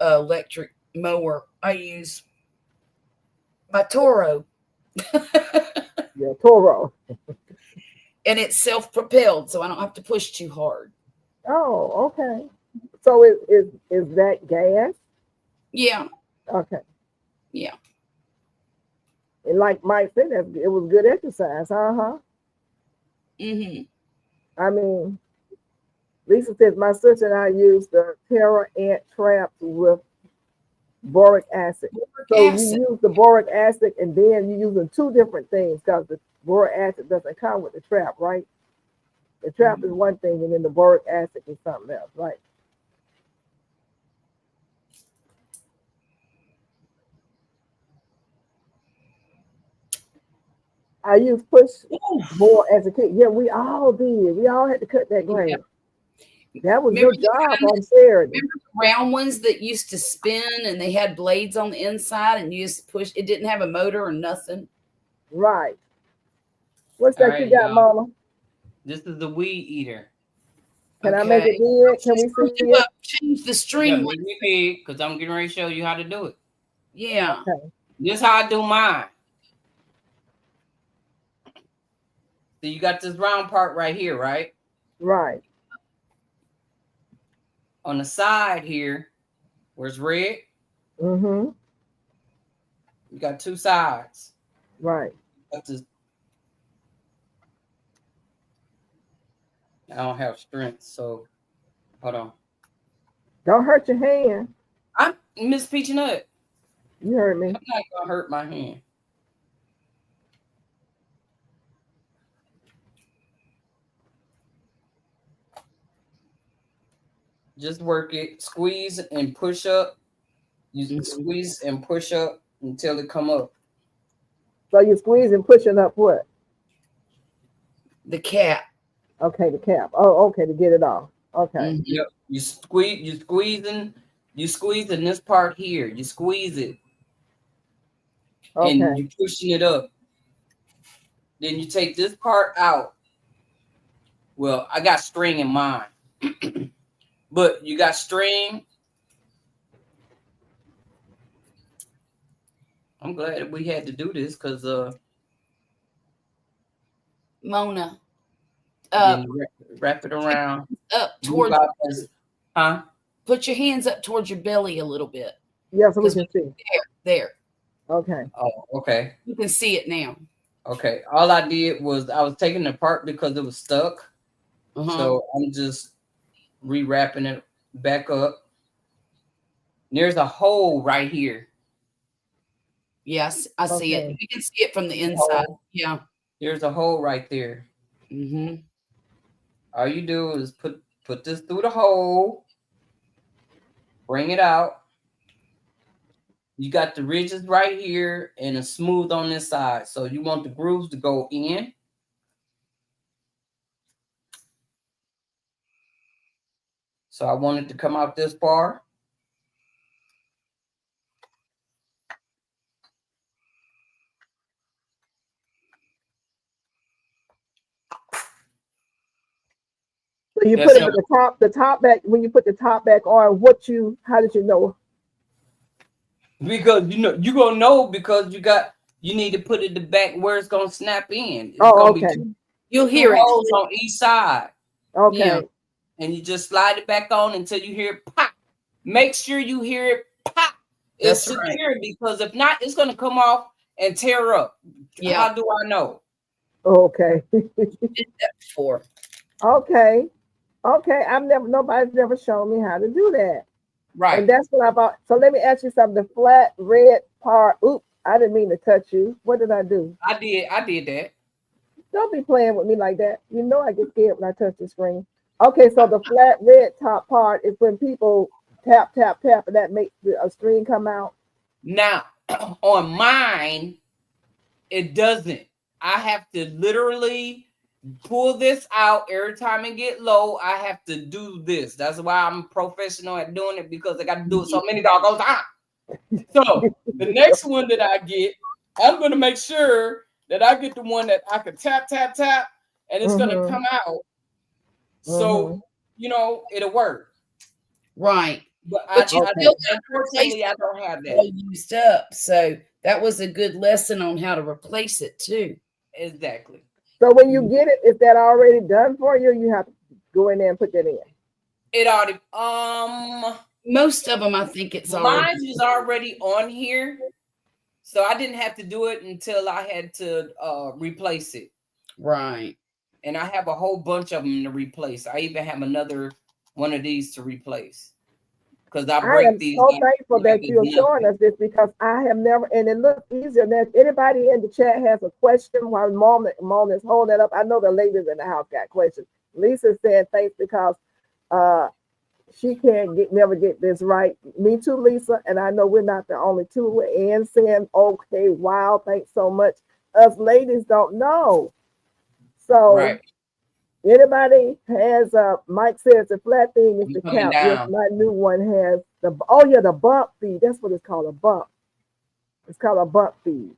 Speaker 2: electric mower. I use my Toro.
Speaker 1: Yeah, Toro.
Speaker 2: And it's self-propelled, so I don't have to push too hard.
Speaker 1: Oh, okay. So is that gas?
Speaker 2: Yeah.
Speaker 1: Okay.
Speaker 2: Yeah.
Speaker 1: And like Mike said, it was good exercise. Uh-huh.
Speaker 2: Mm-hmm.
Speaker 1: I mean, Lisa says my sister and I used the Terra ant traps with boric acid. You use the boric acid and then you're using 2 different things because the boric acid doesn't come with the trap, right? The trap is one thing and then the boric acid is something else, right? I used push
Speaker 2: Ooh,
Speaker 1: more as a kid. Yeah, we all did. We all had to cut that
Speaker 2: yeah.
Speaker 1: grass. That was
Speaker 2: Remember
Speaker 1: your
Speaker 2: the
Speaker 1: job
Speaker 2: kind
Speaker 1: on Saturday.
Speaker 2: remember the round ones that used to spin and they had blades on the inside and you just push it didn't have a motor or nothing.
Speaker 1: Right. What's
Speaker 3: All
Speaker 1: that you
Speaker 3: right,
Speaker 1: got,
Speaker 3: y'all.
Speaker 1: Mama?
Speaker 3: This is the weed eater.
Speaker 1: Can I make
Speaker 2: Okay.
Speaker 1: it big? Can we
Speaker 2: Screw
Speaker 1: see
Speaker 2: you
Speaker 1: it?
Speaker 2: up, change the
Speaker 3: Yeah,
Speaker 2: string.
Speaker 3: make me big because I'm getting ready to show you how to do it.
Speaker 2: Yeah.
Speaker 1: Okay.
Speaker 3: This is how I do mine. So you got this round part right here, right?
Speaker 1: Right.
Speaker 3: On the side here, where it's red,
Speaker 1: Mm-hmm.
Speaker 3: you got two sides.
Speaker 1: Right.
Speaker 3: Got this. I don't have strength, so hold on.
Speaker 1: Don't hurt your hand.
Speaker 3: I'm Miss Peach Nut.
Speaker 1: You heard me.
Speaker 3: I'm not gonna hurt my hand. Just work it. Squeeze and push up. You
Speaker 2: Mhm.
Speaker 3: squeeze and push up until it come up.
Speaker 1: So you're squeezing, pushing up what?
Speaker 2: The cap.
Speaker 1: Okay, the cap. Oh, okay, to get it off. Okay.
Speaker 2: Mhm.
Speaker 3: Yep. You squeezing this part here. You squeeze it and
Speaker 1: Okay.
Speaker 3: you pushing it up. Then you take this part out. Well, I got string in mine. But you got string. I'm glad we had to do this because
Speaker 2: Mona.
Speaker 3: then you wrap it around.
Speaker 2: Up
Speaker 3: Move
Speaker 2: towards
Speaker 3: out this, huh?
Speaker 2: put your hands up towards your belly a little bit.
Speaker 1: Yeah, so we
Speaker 2: 'Cause
Speaker 1: can see.
Speaker 2: There.
Speaker 1: Okay.
Speaker 3: Oh, okay.
Speaker 2: You can see it now.
Speaker 3: Okay. All I did was I was taking it apart because it was stuck.
Speaker 2: Uh-huh.
Speaker 3: So I'm just rewrapping it back up. There's a hole right here.
Speaker 2: Yes, I see
Speaker 1: Okay.
Speaker 2: it. You can see it from the inside. Yeah.
Speaker 3: There's a hole right there.
Speaker 2: Mm-hmm.
Speaker 3: All you do is put this through the hole, bring it out. You got the ridges right here and a smooth on this side. So you want the grooves to go in. So I want it to come out this far.
Speaker 1: So you
Speaker 3: That's
Speaker 1: put it
Speaker 3: it.
Speaker 1: at the top back. When you put the top back on, how did you know?
Speaker 3: Because you're gonna know because you need to put it the back where it's gonna snap in. It's
Speaker 1: Oh,
Speaker 3: gonna
Speaker 1: okay.
Speaker 3: be
Speaker 2: You'll
Speaker 3: two
Speaker 2: hear it.
Speaker 3: holes on each side.
Speaker 1: Okay.
Speaker 2: Yeah.
Speaker 3: And you just slide it back on until you hear it pop. Make sure you hear it pop. It's
Speaker 2: That's right.
Speaker 3: secure because if not, it's gonna come off and tear up.
Speaker 2: Yeah.
Speaker 3: How do I know?
Speaker 1: Okay.
Speaker 2: Did that before.
Speaker 1: Okay. Okay. Nobody's never shown me how to do that.
Speaker 3: Right.
Speaker 1: And that's what I bought. So let me ask you something. The flat red part. Oops, I didn't mean to touch you. What did I do?
Speaker 3: I did that.
Speaker 1: Don't be playing with me like that. You know I get scared when I touch the screen. Okay, so the flat red top part is when people tap, tap, tap, and that makes a screen come out.
Speaker 3: Now on mine, it doesn't. I have to literally pull this out every time it get low. I have to do this. That's why I'm professional at doing it because I got to do it so many doggone times. So the next one that I get, I'm gonna make sure that I get the one that I can tap, tap, tap, and it's gonna come out. So it'll work.
Speaker 2: Right.
Speaker 3: But
Speaker 2: But you still got to replace
Speaker 3: unfortunately, I don't have
Speaker 2: it all
Speaker 3: that.
Speaker 2: used up. So that was a good lesson on how to replace it too.
Speaker 3: Exactly.
Speaker 1: So when you get it, is that already done for you? You have to go in there and put that in.
Speaker 3: It already
Speaker 2: Most of them, I think it's already.
Speaker 3: mine is already on here. So I didn't have to do it until I had to replace it.
Speaker 2: Right.
Speaker 3: And I have a whole bunch of them to replace. I even have another one of these to replace. Because I break these.
Speaker 1: I am so thankful that you're showing us this because I have never, and it looks easier. And if anybody in the chat has a question while Mom is holding it up, I know the ladies in the house got questions. Lisa said thanks because she can't never get this right. Me too, Lisa. And I know we're not the only two. And saying, okay, wow, thanks so much. us ladies don't know. So
Speaker 3: Right.
Speaker 1: anybody has Mike says the flat thing is
Speaker 3: I'm
Speaker 1: the
Speaker 3: coming
Speaker 1: cap. Yes,
Speaker 3: down.
Speaker 1: my new one has the bump feed. That's what it's called, a bump. It's called a bump feed.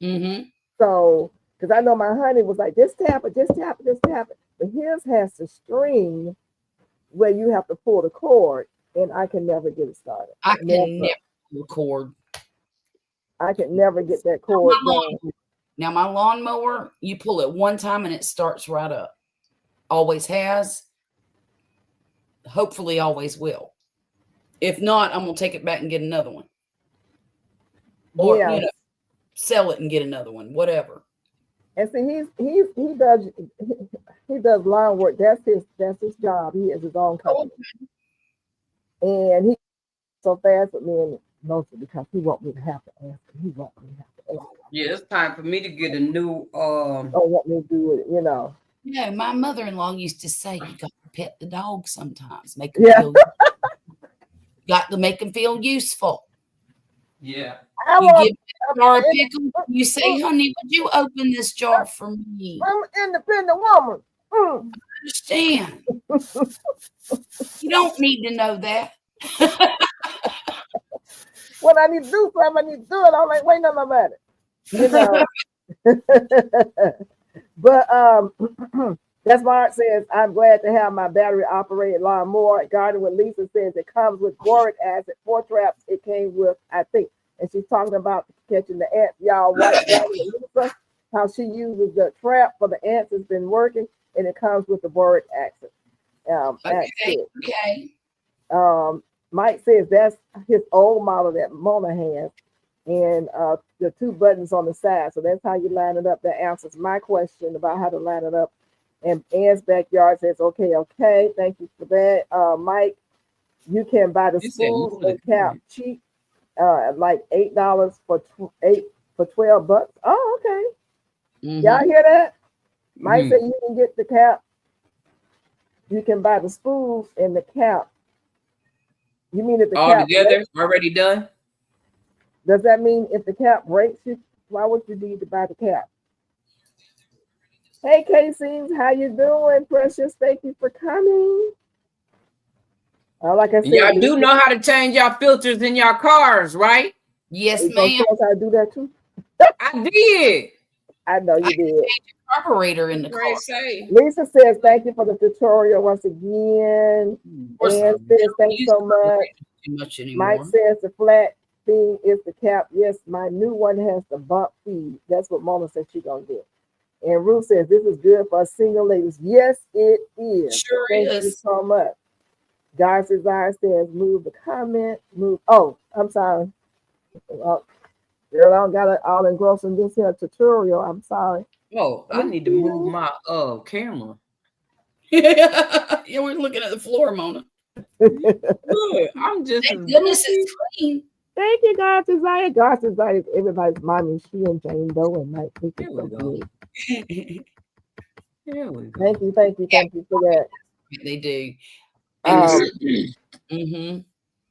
Speaker 2: Mm-hmm.
Speaker 1: So because I know my honey was like, just tap it, just tap it, just tap it. But his has the string where you have to pull the cord, and I can never get it started.
Speaker 2: I can never record.
Speaker 1: I can never get that cord going.
Speaker 2: Now my lawnmower, you pull it one time and it starts right up. Always has. Hopefully always will. If not, I'm gonna take it back and get another one. Or
Speaker 1: Yeah.
Speaker 2: sell it and get another one, whatever.
Speaker 1: And see, he does lawn work. That's his job. He has his own company, and he so fast with me, and mostly because he want me to have to ask him. He want me to have to ask him.
Speaker 3: Yeah, it's time for me to get a new
Speaker 1: Don't want me to do it, you know.
Speaker 2: No, my mother-in-law used to say you got to pet the dog sometimes. Make them
Speaker 1: Yeah.
Speaker 2: feel got to make them feel useful.
Speaker 3: Yeah.
Speaker 1: I
Speaker 2: You
Speaker 1: want,
Speaker 2: give a jar of pickles, you say, honey, would you open this jar for me?
Speaker 1: I'm an independent woman. Mm.
Speaker 2: Understand. You don't need to know that.
Speaker 1: When I need to do something, I need to do it. I'm like, wait, no, about it. You know. But that's why it says, I'm glad to have my battery operated lawnmower. Garden with Lisa says it comes with boric acid, 4 traps it came with, I think. And she's talking about catching the ants. Y'all watch Garden with Lisa, how she uses the trap for the ants has been working, and it comes with the boric acid.
Speaker 2: Okay.
Speaker 1: Mike says that's his old model that Mona has, and the 2 buttons on the side. So that's how you line it up. That answers my question about how to line it up. And Ann's backyard says, okay, thank you for that. Mike, you can buy the spools and cap cheap, like $8 for 12 bucks. Oh, okay.
Speaker 2: Mm-hmm.
Speaker 1: Y'all hear that? Mike said you can get the cap. You can buy the spools and the cap. You mean if the
Speaker 3: all
Speaker 1: cap
Speaker 3: together
Speaker 1: breaks,
Speaker 3: already done?
Speaker 1: does that mean if the cap breaks, why would you need to buy the cap? Hey, Casey, how you doing, Precious? Thank you for coming. Like I said,
Speaker 3: y'all do know how to change y'all filters in y'all cars, right?
Speaker 2: Yes, ma'am.
Speaker 1: I do that too.
Speaker 3: I did.
Speaker 1: I know you did.
Speaker 2: Carburetor in the car.
Speaker 1: Lisa says thank you for the tutorial once again. And says thanks so much. Mike says the flat thing is the cap. Yes, my new one has the bump feed. That's what Mona said she's gonna get. And Ruth says this is good for single ladies. Yes, it is.
Speaker 2: Sure
Speaker 1: Thank you so much. God's Desire says move the comment. Move. Oh, I'm sorry. Girl, I don't got it all engrossed in this here tutorial. I'm sorry.
Speaker 3: Oh, I need to move my camera.
Speaker 2: Yeah, we're looking at the floor, Mona.
Speaker 3: Good. I'm just
Speaker 2: thank goodness it's clean.
Speaker 1: Thank you, God's Desire. God's Desire is everybody's mommy. She and Jane Doe and Mike.
Speaker 3: Here we go. Here we go.
Speaker 1: Thank you for that.
Speaker 2: They do.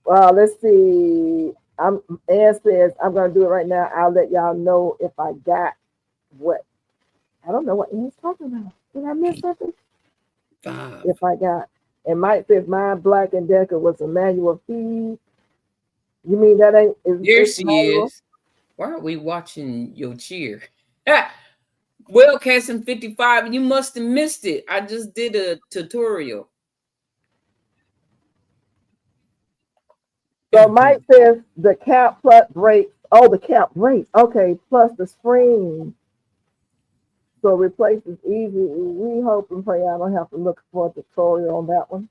Speaker 1: Let's see. Ann says I'm gonna do it right now. I'll let y'all know if I got what. I don't know what Ann's talking about. Did I miss something? If I got. And Mike says my Black and Decker was a manual feed. You mean that ain't?
Speaker 3: There she is. Why aren't we watching your cheer? Well, Casson 55, you must have missed it. I just did a tutorial.
Speaker 1: So Mike says the cap plus brakes. Oh, the cap brakes. Okay, plus the spring. So replace is easy. We hope and pray I don't have to look for a tutorial on that one.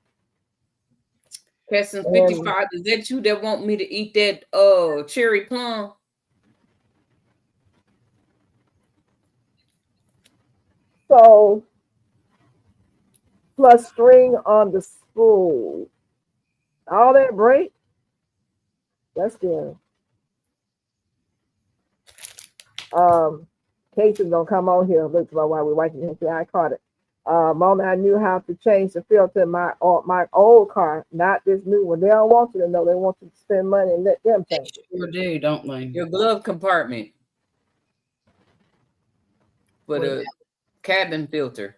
Speaker 3: Casson 55, is that you that want me to eat that cherry plum?
Speaker 1: So plus string on the spool. All that break. That's good. Casey's gonna come on here. Look while we're watching him. I caught it. Mona, I knew how to change the filter in my old car, not this new one. They don't want you to know. They want you to spend money and let them change it.
Speaker 2: Sure do, don't they?
Speaker 3: Your glove compartment. for
Speaker 2: What
Speaker 3: the cabin filter.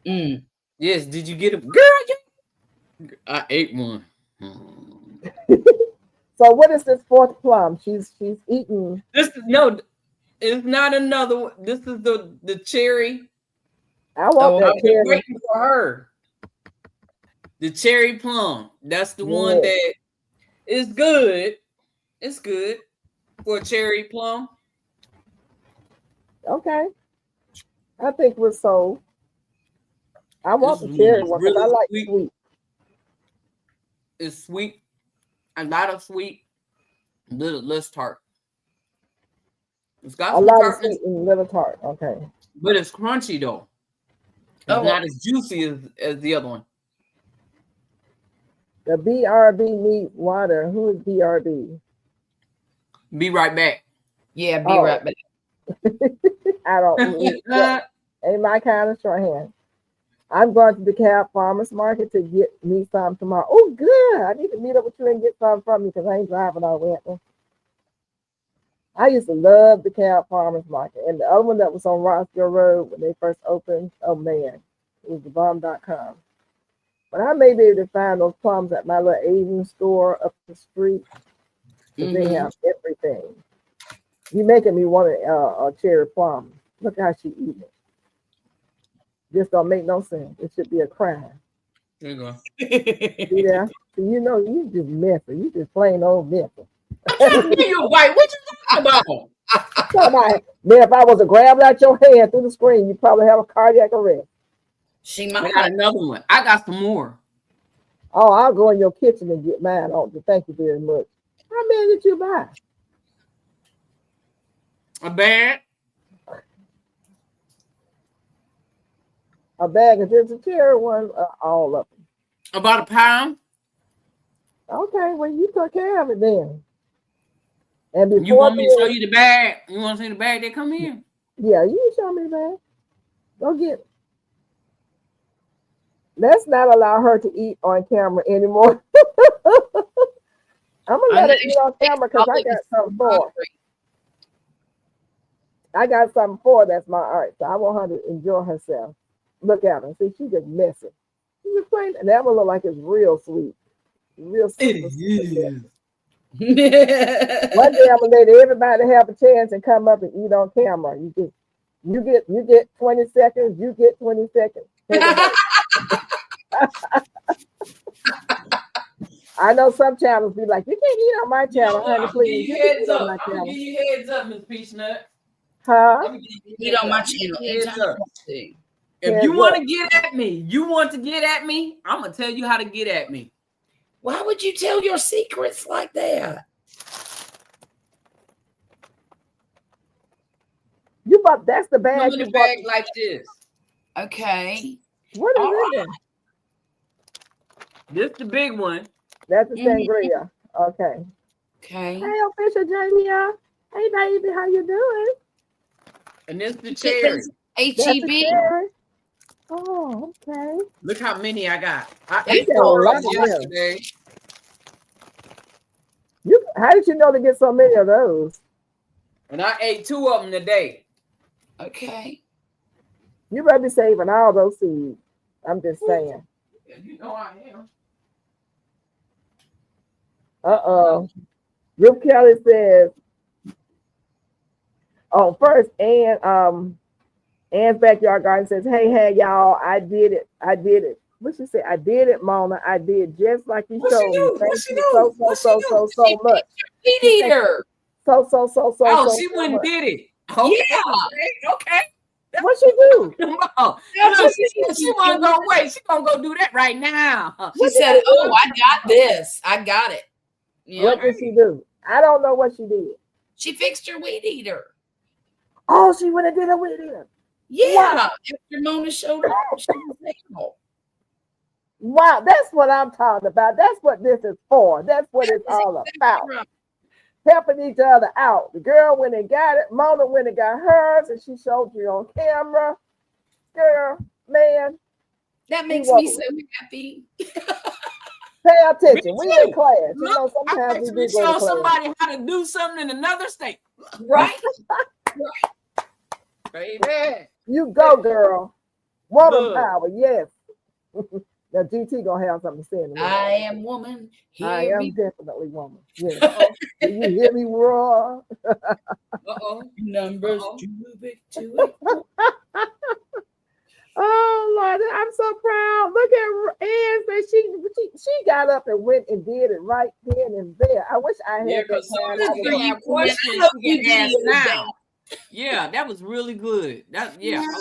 Speaker 2: Mm.
Speaker 3: Yes, did you get it? Girl, I ate one.
Speaker 1: So what is this fourth plum? She's eating.
Speaker 3: This is no, it's not another one. This is the cherry.
Speaker 1: I want
Speaker 2: Oh,
Speaker 3: I
Speaker 1: that
Speaker 3: was
Speaker 1: cherry.
Speaker 3: waiting for her. The cherry plum. That's the one
Speaker 1: Yeah.
Speaker 3: that is good. It's good for a cherry plum.
Speaker 1: Okay. I think we're sold. I want
Speaker 3: This
Speaker 1: the
Speaker 3: one
Speaker 1: cherry
Speaker 3: is
Speaker 1: one because I
Speaker 3: really
Speaker 1: like
Speaker 3: sweet.
Speaker 1: sweet.
Speaker 3: It's sweet. A lot of sweet. Little less tart. It's got
Speaker 1: A
Speaker 3: some
Speaker 1: lot of
Speaker 3: tartness,
Speaker 1: sweet and little tart. Okay.
Speaker 3: but it's crunchy though. It's
Speaker 2: Oh.
Speaker 3: not as juicy as the other one.
Speaker 1: The BRB needs water. Who is BRB?
Speaker 3: Be right back.
Speaker 2: Yeah, be
Speaker 1: Oh.
Speaker 2: right back.
Speaker 1: I don't. Ain't my kind of shorthand. I'm going to the Cab Farmers Market to get me some tomorrow. Oh, good. I need to meet up with you and get some from you because I ain't driving all winter. I used to love the Cab Farmers Market. And the other one that was on Rossville Road when they first opened, oh man, it was thebomb.com. But I may be able to find those plums at my little Asian store up the street. Because they have everything. You making me want a cherry plum. Look how she eating it. This don't make no sense. It should be a crime.
Speaker 3: There you go.
Speaker 1: See there? So you know you just messing. You just plain old messing.
Speaker 3: Give you a bite. What you talking about?
Speaker 1: Man, if I was to grab it out your hand through the screen, you probably have a cardiac arrest.
Speaker 2: She
Speaker 3: I
Speaker 2: might.
Speaker 3: got another one. I got some more.
Speaker 1: Oh, I'll go in your kitchen and get mine on. Thank you very much. How many did you buy?
Speaker 3: A bag.
Speaker 1: A bag of just a cherry one, all of them.
Speaker 3: About a pound.
Speaker 1: Okay, well you took care of it then. And before
Speaker 3: You want me to show
Speaker 1: then,
Speaker 3: you the bag? You want to see the bag that come in?
Speaker 1: yeah, you show me that. Go get it. Let's not allow her to eat on camera anymore. I'm gonna let her eat on camera because I got something for her. I got something for her that's my art. So I want her to enjoy herself. Look at her. See, she just messing. She just playing, and that one look like it's real sweet. Real sweet. One day I'm gonna let everybody have a chance and come up and eat on camera. You get 20 seconds, you get 20 seconds. I know some channels be like, you can't eat on my channel, honey, please. You can eat on my
Speaker 3: I'm gonna
Speaker 1: channel.
Speaker 3: give you heads up, Miss Peachnuts.
Speaker 1: Huh?
Speaker 2: Eat on my channel anytime you want to.
Speaker 3: If you want to get at me, I'm gonna tell you how to get at me.
Speaker 2: Why would you tell your secrets like that?
Speaker 1: You bought that's the bag.
Speaker 3: Come in
Speaker 1: You
Speaker 3: the
Speaker 1: bought.
Speaker 3: bag like this.
Speaker 2: Okay.
Speaker 1: What is
Speaker 2: All
Speaker 1: it then?
Speaker 3: This the big one.
Speaker 1: That's the sangria. Okay.
Speaker 2: Okay.
Speaker 1: Hey, official Jamia. Hey, baby, how you doing?
Speaker 3: And this the cherry.
Speaker 1: That's the
Speaker 2: HEB.
Speaker 1: cherry. Oh, okay.
Speaker 3: Look how many I got. I
Speaker 1: You
Speaker 3: ate
Speaker 1: got a
Speaker 3: 4
Speaker 1: lot
Speaker 3: of
Speaker 1: of
Speaker 3: them
Speaker 1: them.
Speaker 3: yesterday.
Speaker 1: How did you know to get so many of those?
Speaker 3: And I ate 2 of them today.
Speaker 2: Okay.
Speaker 1: You better be saving all those seeds. I'm just saying.
Speaker 3: You know I am.
Speaker 1: Uh-oh. Rip Kelly says, oh, first, Ann's Backyard Garden says, hey, y'all, I did it. What she say? I did it, Mona. I did just like you showed me. Thank you so much.
Speaker 2: Meat eater.
Speaker 1: So
Speaker 3: Oh, she
Speaker 1: so
Speaker 3: went and
Speaker 1: much.
Speaker 3: did it. Okay.
Speaker 2: Yeah.
Speaker 3: Okay.
Speaker 1: What she do?
Speaker 3: Oh, no, she wasn't gonna wait. She gonna go do that right now.
Speaker 2: She said, "Oh, I got this. I got it." Yeah.
Speaker 1: What did she do? I don't know what she did.
Speaker 2: She fixed her weed eater.
Speaker 1: Oh, she went and did a weed eater.
Speaker 2: Yeah.
Speaker 1: Wow.
Speaker 2: After Mona showed her, she was able.
Speaker 1: Wow, that's what I'm talking about. That's what this is for. That's what it's all about.
Speaker 2: Right.
Speaker 1: Helping each other out. The girl went and got it. Mona went and got hers, and she showed you on camera. Girl, man.
Speaker 2: That makes me so happy.
Speaker 1: Pay attention. We in class. You know,
Speaker 3: I
Speaker 1: sometimes we
Speaker 3: actually
Speaker 1: do go
Speaker 3: show
Speaker 1: to class.
Speaker 3: somebody how to do something in another state.
Speaker 2: Right?
Speaker 3: baby.
Speaker 1: You go, girl. Woman
Speaker 3: Good.
Speaker 1: power, yes. Now GT gonna have something to say in a minute.
Speaker 2: I am woman.
Speaker 1: I
Speaker 2: Hear
Speaker 1: am
Speaker 2: me.
Speaker 1: definitely woman. Yes.
Speaker 3: Uh-oh.
Speaker 1: Do you hear me roar?
Speaker 3: Uh-oh.
Speaker 2: Numbers
Speaker 3: Uh-oh.
Speaker 2: too big to
Speaker 1: Oh Lord, I'm so proud. Look at Ann. She got up and went and did it right then and there. I wish I had
Speaker 3: Yeah,
Speaker 1: that
Speaker 3: because some
Speaker 1: time.
Speaker 3: people
Speaker 1: I was
Speaker 3: gonna
Speaker 1: like,
Speaker 3: have questions you can ask now. Yeah, that was really good. I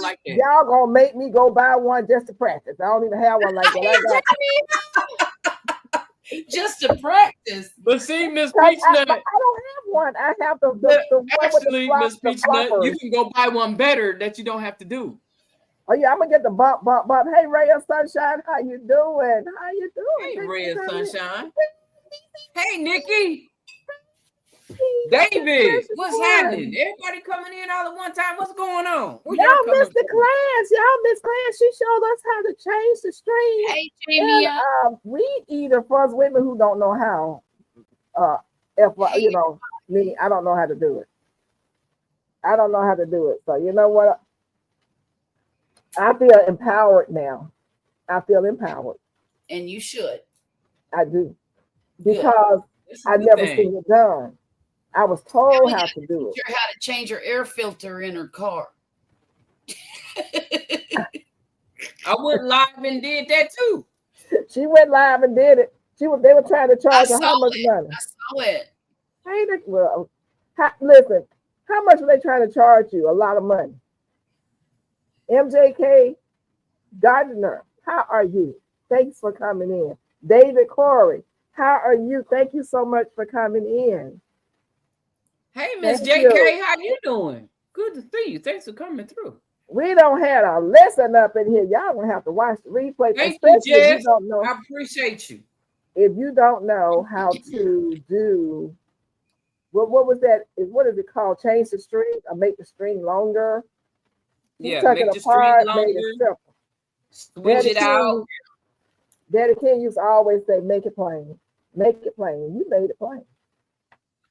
Speaker 3: like that.
Speaker 1: y'all gonna make me go buy one just to practice. I don't even have one like that. I got
Speaker 2: Just to practice.
Speaker 3: But see, Miss
Speaker 1: I
Speaker 3: Peachnut,
Speaker 1: don't have one. I have the one with
Speaker 3: actually,
Speaker 1: the
Speaker 3: Miss Peachnut, you
Speaker 1: floppers.
Speaker 3: can go buy one better that you don't have to do.
Speaker 1: Oh yeah, I'm gonna get the bump. Hey, Ray of Sunshine, how you doing? How you doing?
Speaker 3: Hey,
Speaker 1: Thanks
Speaker 3: Ray
Speaker 1: for
Speaker 3: of
Speaker 1: coming
Speaker 3: Sunshine.
Speaker 1: in.
Speaker 3: Hey, Nikki.
Speaker 1: That's
Speaker 3: David,
Speaker 1: precious
Speaker 3: what's
Speaker 1: one.
Speaker 3: happening? Everybody coming in all at one time. What's going on? Where
Speaker 1: Y'all
Speaker 3: coming
Speaker 1: missed the
Speaker 3: from?
Speaker 1: class. Y'all missed class. She showed us how to change the string.
Speaker 2: Hey, Jamie.
Speaker 1: And weed eater for us women who don't know how. You know, me, I don't know how to do it. I don't know how to do it. So you know what? I feel empowered now. I feel empowered.
Speaker 2: And you should.
Speaker 1: I do.
Speaker 2: Good.
Speaker 1: Because
Speaker 3: That's a
Speaker 1: I
Speaker 3: good
Speaker 1: never
Speaker 3: thing.
Speaker 1: seen it done. I was told how to do it.
Speaker 2: How to change your air filter in her car.
Speaker 3: I went live and did that too.
Speaker 1: She went live and did it. They were trying to charge her how much money?
Speaker 2: I saw it.
Speaker 1: Listen, how much were they trying to charge you? A lot of money. MJK Gardner, how are you? Thanks for coming in. David Corey, how are you? Thank you so much for coming in.
Speaker 3: Hey, Miss
Speaker 1: Thank
Speaker 3: JK,
Speaker 1: you.
Speaker 3: how you doing? Good to see you. Thanks for coming through.
Speaker 1: We don't have a lesson up in here. Y'all gonna have to watch the replay.
Speaker 3: Thank you,
Speaker 1: Especially if
Speaker 3: Jess.
Speaker 1: you don't know.
Speaker 3: I appreciate you.
Speaker 1: If you don't know how to do what was that? What is it called? Change the string or make the string longer?
Speaker 3: Yeah,
Speaker 1: took
Speaker 3: make
Speaker 1: it
Speaker 3: the
Speaker 1: apart,
Speaker 3: string
Speaker 1: made
Speaker 3: longer,
Speaker 1: it simple.
Speaker 3: switch it out.
Speaker 1: Daddy King used to always say, make it plain. Make it plain. You made it plain.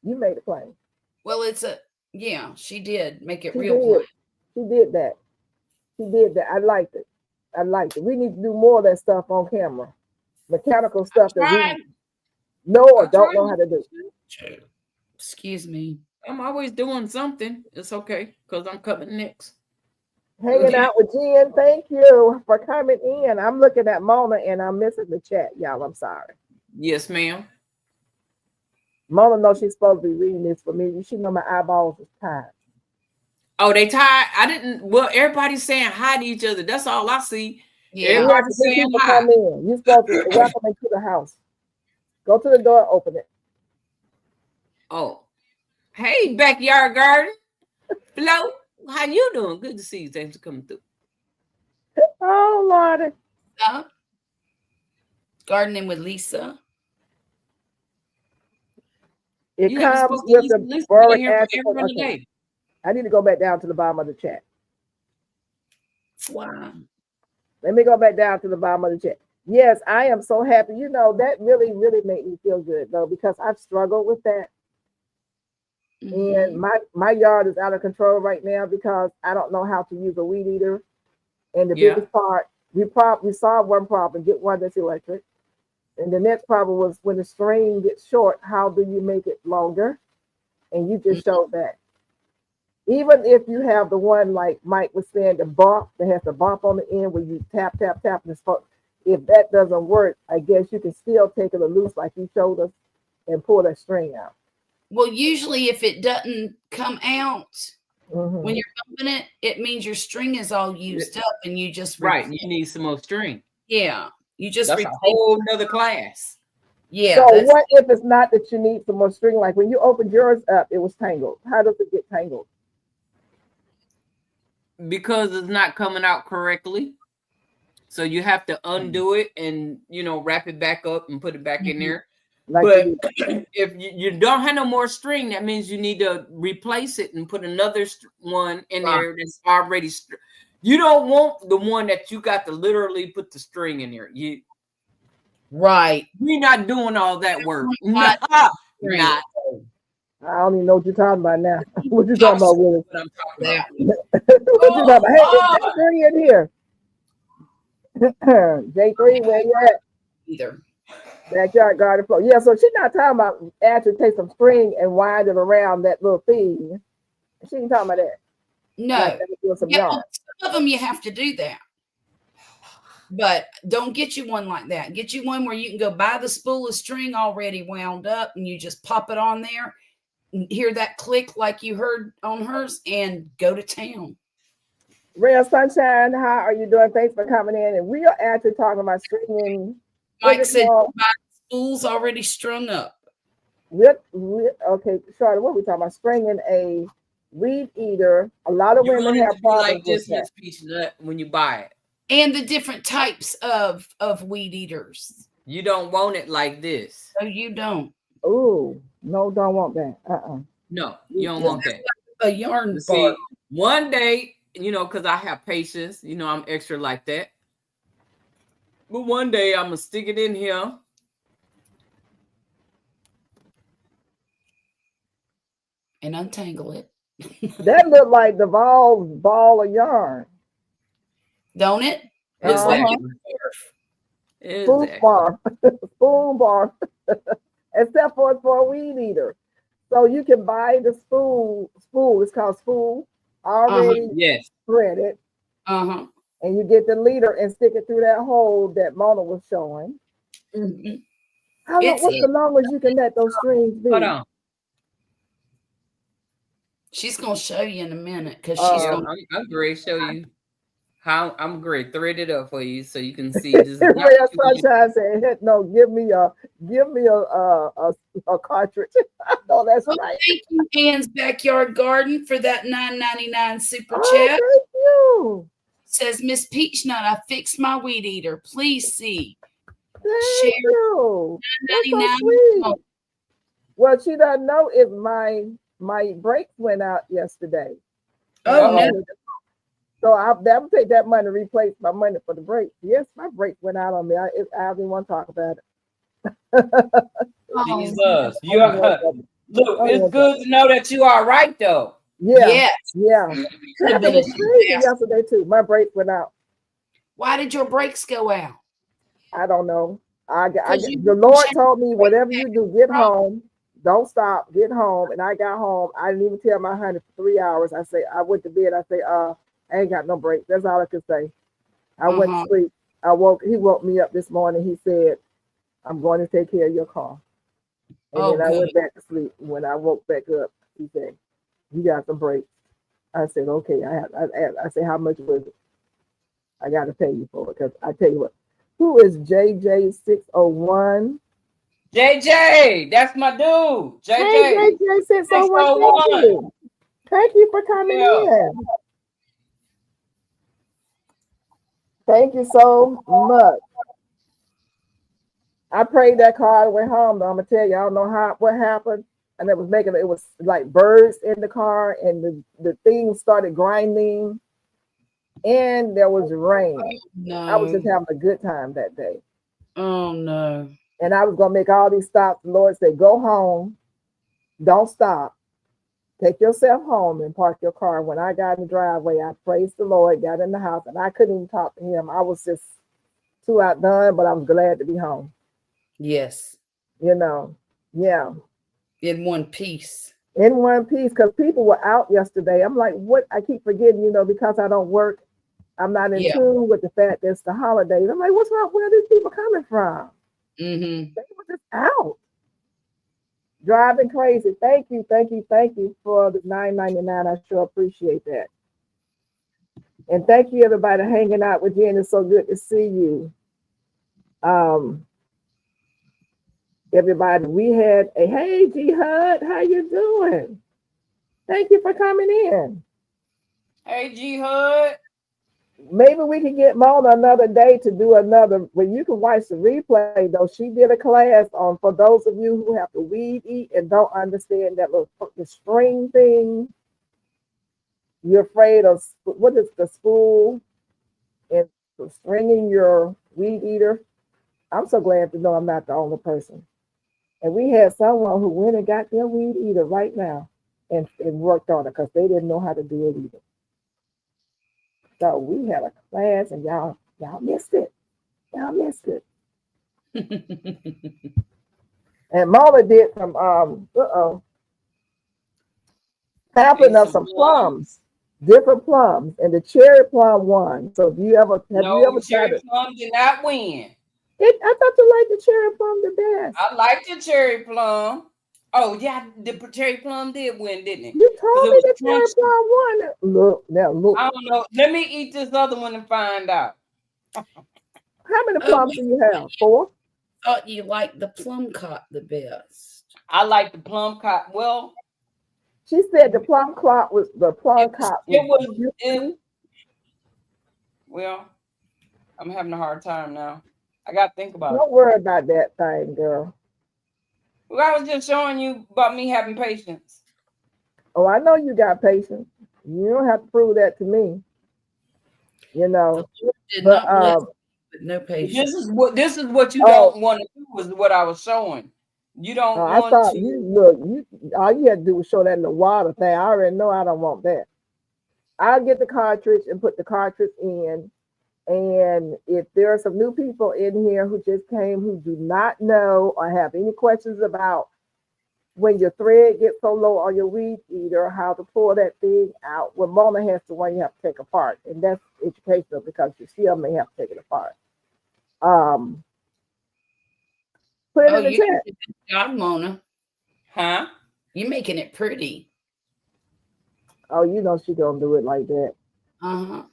Speaker 1: You made it plain.
Speaker 2: Well, she did make it
Speaker 1: She
Speaker 2: real
Speaker 1: did.
Speaker 2: plain.
Speaker 1: She did that. She did that. I liked it. We need to do more of that stuff on camera. Mechanical stuff that we know or don't know how to do.
Speaker 2: Excuse me.
Speaker 3: I'm always doing something. It's okay because I'm coming next.
Speaker 1: Hanging out with Jen. Thank you for coming in. I'm looking at Mona and I'm missing the chat, y'all. I'm sorry.
Speaker 3: Yes, ma'am.
Speaker 1: Mona knows she's supposed to be reading this for me. She know my eyeballs is tired.
Speaker 3: Oh, they tired. I didn't. Well, everybody's saying hi to each other. That's all I see.
Speaker 2: Yeah.
Speaker 3: Everybody's saying hi.
Speaker 1: Come in. You're supposed to welcome into the house. Go to the door, open it.
Speaker 3: Oh, hey, backyard garden. Flo, how you doing? Good to see you. Thanks for coming through.
Speaker 1: Oh, Lordy.
Speaker 2: Gardening with Lisa.
Speaker 1: It
Speaker 3: You
Speaker 1: comes with the boric acid.
Speaker 3: Okay.
Speaker 1: I need to go back down to the bottom of the chat.
Speaker 2: Wow.
Speaker 1: Let me go back down to the bottom of the chat. Yes, I am so happy. You know, that really, really made me feel good, though, because I've struggled with that. And my yard is out of control right now because I don't know how to use a weed eater. And the biggest part, we solved one problem, get one that's electric. And the next problem was when the string gets short, how do you make it longer? And you just showed that. Even if you have the one like Mike was saying, the bump that has the bump on the end where you tap, tap, tap, and if that doesn't work, I guess you can still take it loose like you showed us and pull that string out.
Speaker 2: Well, usually if it doesn't come out when you're bumping it, it means your string is all used up and you just
Speaker 3: you need some more string.
Speaker 2: Yeah. You just
Speaker 3: that's a whole nother class.
Speaker 1: Yeah. So what if it's not that you need some more string? Like when you opened yours up, it was tangled. How does it get tangled?
Speaker 3: Because it's not coming out correctly. So you have to undo it and, wrap it back up and put it back in there. But if you don't have no more string, that means you need to replace it and put another one in there that's already. You don't want the one that you got to literally put the string in there. We're not doing all that work. Not.
Speaker 1: I don't even know what you're talking about now. What you talking about, Willis?
Speaker 3: What I'm talking
Speaker 2: That
Speaker 1: What you talking about? Hey, it's J3 in here. J3, where you at?
Speaker 2: either.
Speaker 1: Backyard garden floor. Yeah, so she's not talking about actually take some string and wind it around that little thing. She ain't talking about that.
Speaker 2: No.
Speaker 1: Like that with some
Speaker 2: Yeah,
Speaker 1: yarn.
Speaker 2: well, some of them you have to do that. But don't get you one like that. Get you one where you can go buy the spool of string already wound up and you just pop it on there, and hear that click like you heard on hers, and go to town.
Speaker 1: Real Sunshine, how are you doing? Thanks for coming in. And we are actually talking about stringing.
Speaker 2: Mike said my spool's already strung up.
Speaker 1: Okay, Charlotte, what are we talking about? Stringing a weed eater. A lot of
Speaker 3: You
Speaker 1: women
Speaker 3: want it
Speaker 1: have
Speaker 3: to be
Speaker 1: problems
Speaker 3: like
Speaker 1: with
Speaker 3: this,
Speaker 1: that.
Speaker 3: Miss Peach Nut, when you buy it.
Speaker 2: And the different types of weed eaters.
Speaker 3: You don't want it like this.
Speaker 2: No, you don't.
Speaker 1: Ooh, no, don't want that.
Speaker 3: No, you don't want that.
Speaker 2: A yarn
Speaker 3: See,
Speaker 2: bar.
Speaker 3: one day, because I have patience, I'm extra like that. But one day I'm gonna stick it in here.
Speaker 2: And untangle it.
Speaker 1: That looked like the ball of yarn.
Speaker 2: Don't it?
Speaker 3: Exactly.
Speaker 1: Spoon bar. Spoon bar. Except for it's for a weed eater. So you can buy the spool, it's called spool, already
Speaker 3: yes,
Speaker 1: threaded.
Speaker 2: And
Speaker 1: you get the leader and stick it through that hole that Mona was showing.
Speaker 2: Mm-hmm.
Speaker 1: How long, what's the longest you can let those strings be?
Speaker 3: Hold on.
Speaker 2: She's gonna show you in a minute because she's gonna.
Speaker 3: I'm great. Show you how I'm great. Thread it up for you so you can see. This
Speaker 1: Real Sunshine said, "No, give me a cartridge." No, that's right.
Speaker 2: Thank you, Ann's Backyard Garden, for that $9.99 super chat.
Speaker 1: Thank you.
Speaker 2: Says Miss Peach Nut, I fixed my weed eater. Please see.
Speaker 1: Thank you. That's so
Speaker 2: $9.99.
Speaker 1: sweet. Well, she doesn't know if my brakes went out yesterday.
Speaker 2: Oh no.
Speaker 1: So I'll take that money to replace my money for the brakes. Yes, my brakes went out on me. I didn't want to talk about it.
Speaker 3: Jesus, look, it's good to know that you are right though.
Speaker 1: Yeah.
Speaker 2: Yes.
Speaker 1: Yeah. It was crazy yesterday too. My brakes went out.
Speaker 2: Why did your brakes go out?
Speaker 1: I don't know. The Lord told me, whatever you do, get home. Don't stop. Get home. And I got home. I didn't even tell my honey for 3 hours. I went to bed. I say, I ain't got no brakes. That's all I could say. I went to sleep. He woke me up this morning. He said, I'm going to take care of your car. And then I went back to sleep. When I woke back up, he said, you got some brakes. I said, okay. I said, how much was it? I got to pay you for it. Because I tell you what, who is JJ601?
Speaker 3: JJ, that's my dude. JJ.
Speaker 1: Hey, JJ601. Thank you for coming in. Thank you so much. I prayed that car all the way home, though. I'm gonna tell you, I don't know what happened. And it was like birds in the car, and the thing started grinding, and there was rain.
Speaker 2: No.
Speaker 1: I was just having a good time that day.
Speaker 2: Oh no.
Speaker 1: And I was gonna make all these stops. The Lord said, go home, don't stop. Take yourself home and park your car. When I got in the driveway, I praised the Lord, got in the house, and I couldn't even talk to him. I was just too outdone, but I was glad to be home.
Speaker 2: Yes.
Speaker 1: Yeah.
Speaker 2: In one piece.
Speaker 1: In one piece, because people were out yesterday. I'm like, what? I keep forgetting, because I don't work. I'm not in tune with the fact that it's the holidays. I'm like, what's wrong? Where are these people coming from?
Speaker 2: Mm-hmm.
Speaker 1: They were just out. Driving crazy. Thank you for the $9.99. I sure appreciate that. And thank you, everybody, hanging out with Jen. It's so good to see you. Everybody, we had hey, G Hud, how you doing? Thank you for coming in.
Speaker 3: Hey, G Hud.
Speaker 1: Maybe we can get Mona another day to do another, but you can watch the replay though. She did a class on, for those of you who have to weed eat and don't understand that the string thing. You're afraid of what is the spool and stringing your weed eater. I'm so glad to know I'm not the only person. And we had someone who went and got their weed eater right now and worked on it because they didn't know how to do it either. So we had a class and y'all missed it. Y'all missed it. And Mama did some sampling of some plums, different plums, and the cherry plum won. So have you ever tried
Speaker 3: cherry
Speaker 1: it?
Speaker 3: plum did not win.
Speaker 1: I thought you liked the cherry plum the best.
Speaker 3: I like the cherry plum. Oh yeah, the cherry plum did win, didn't it?
Speaker 1: You told me the cherry
Speaker 3: crunchy.
Speaker 1: plum won. Look.
Speaker 3: I don't know. Let me eat this other one and find out.
Speaker 1: How many plums do you have? 4?
Speaker 2: Thought you liked the plum cot the best.
Speaker 3: I like the plum cot. Well,
Speaker 1: she said the plum cot was
Speaker 3: well, I'm having a hard time now. I got to think about it.
Speaker 1: Don't worry about that thing, girl.
Speaker 3: Well, I was just showing you about me having patience.
Speaker 1: Oh, I know you got patience. You don't have to prove that to me. You know.
Speaker 2: Did not bless with no patience.
Speaker 3: This is what you don't want to do, is what I was showing. You don't want
Speaker 1: I thought
Speaker 3: to.
Speaker 1: All you had to do was show that little water thing. I already know I don't want that. I'll get the cartridge and put the cartridge in. And if there are some new people in here who just came who do not know or have any questions about when your thread gets so low on your weed eater, how to pull that thing out, well, Mona has the one you have to take apart. And that's educational because you still may have to take it apart. Put it in the chat.
Speaker 2: Good job, Mona.
Speaker 3: Huh?
Speaker 2: You're making it pretty.
Speaker 1: Oh, you know she's gonna do it like that.
Speaker 2: Uh-huh.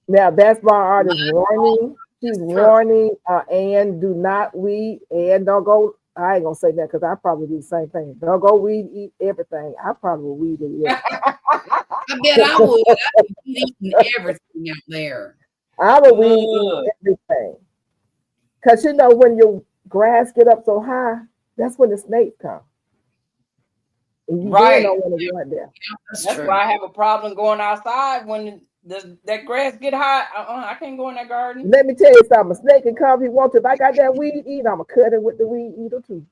Speaker 1: Now that's my artist warning. She's warning and do not weed and don't go. I ain't gonna say that because I probably do the same thing. Don't go weed eat everything. I probably weed it. Yeah.
Speaker 2: I bet I would. I'd be eating everything out there.
Speaker 1: I would weed eat everything. Cause you know when your grass get up so high, that's when the snakes come. And you
Speaker 3: right.
Speaker 1: Don't want to go out there.
Speaker 2: Yeah,
Speaker 3: that's why I have a problem going outside when that grass get high. I can't go in that garden.
Speaker 1: Let me tell you something. A snake can come if he wants to. If I got that weed eater, I'm gonna cut it with the weed eater too.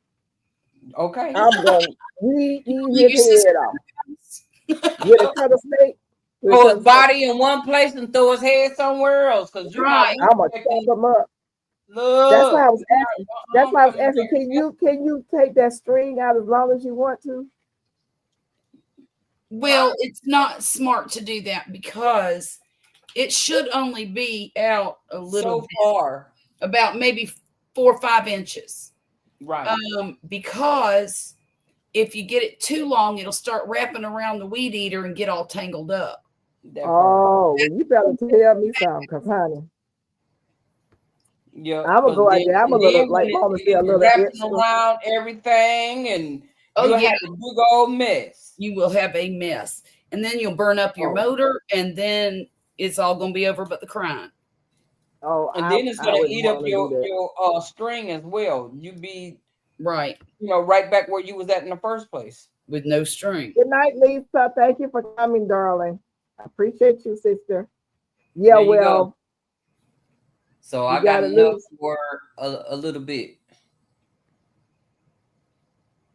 Speaker 3: Okay.
Speaker 1: I'm gonna weed eat his head off. With a cut of snake.
Speaker 3: Throw his body in one place and throw his head somewhere else. Cause you're right.
Speaker 1: I'm gonna chop him up.
Speaker 3: Look,
Speaker 1: that's why I was asking. That's why I was asking. Can you take that string out as long as you want to?
Speaker 2: Well, it's not smart to do that because it should only be out a little
Speaker 3: so far,
Speaker 2: about maybe 4 or 5 inches.
Speaker 3: Right.
Speaker 2: Because if you get it too long, it'll start wrapping around the weed eater and get all tangled up.
Speaker 1: Oh, well, you better tell me something, because honey.
Speaker 3: Yeah,
Speaker 1: I'm gonna go out there. I'm a little like Mama said, a little
Speaker 3: wrapping around everything, and you'll have a big old mess.
Speaker 2: You will have a mess, and then you'll burn up your motor, and then it's all gonna be over but the crying.
Speaker 1: Oh,
Speaker 3: and then it's gonna eat up your string as well. You be
Speaker 2: right,
Speaker 3: right back where you was at in the first place
Speaker 2: with no string.
Speaker 1: Good night, Lisa. Thank you for coming, darling. I appreciate you, sister. Yeah, well.
Speaker 3: So I got enough for a little bit.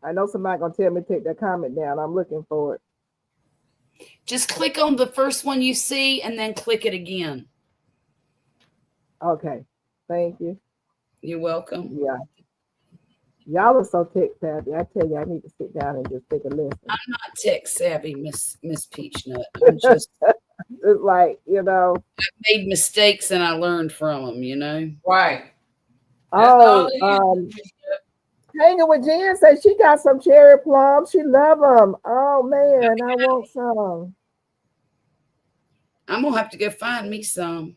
Speaker 1: I know somebody gonna tell me to take that comment down. I'm looking for it.
Speaker 2: Just click on the first one you see and then click it again.
Speaker 1: Okay. Thank you.
Speaker 2: You're welcome.
Speaker 1: Yeah. Y'all are so tech savvy. I tell you, I need to sit down and just take a listen.
Speaker 2: I'm not tech savvy, Miss Peachnut. I'm just
Speaker 1: it's like,
Speaker 2: I made mistakes and I learned from them,
Speaker 3: Right.
Speaker 1: Oh, hanging with Jen says she got some cherry plums. She love them. Oh man, I want some.
Speaker 2: I'm gonna have to go find me some.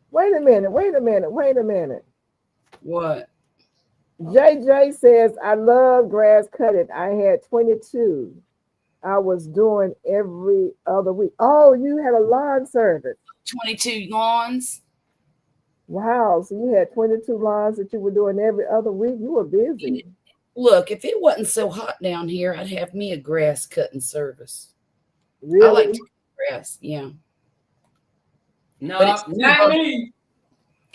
Speaker 1: Wait a minute.
Speaker 2: What?
Speaker 1: JJ says, I love grass cutting. I had 22. I was doing every other week. Oh, you had a lawn service.
Speaker 2: 22 lawns.
Speaker 1: Wow. So you had 22 lawns that you were doing every other week. You were busy.
Speaker 2: Look, if it wasn't so hot down here, I'd have me a grass cutting service.
Speaker 1: Really?
Speaker 2: I like to cut grass, yeah.
Speaker 3: No, not me.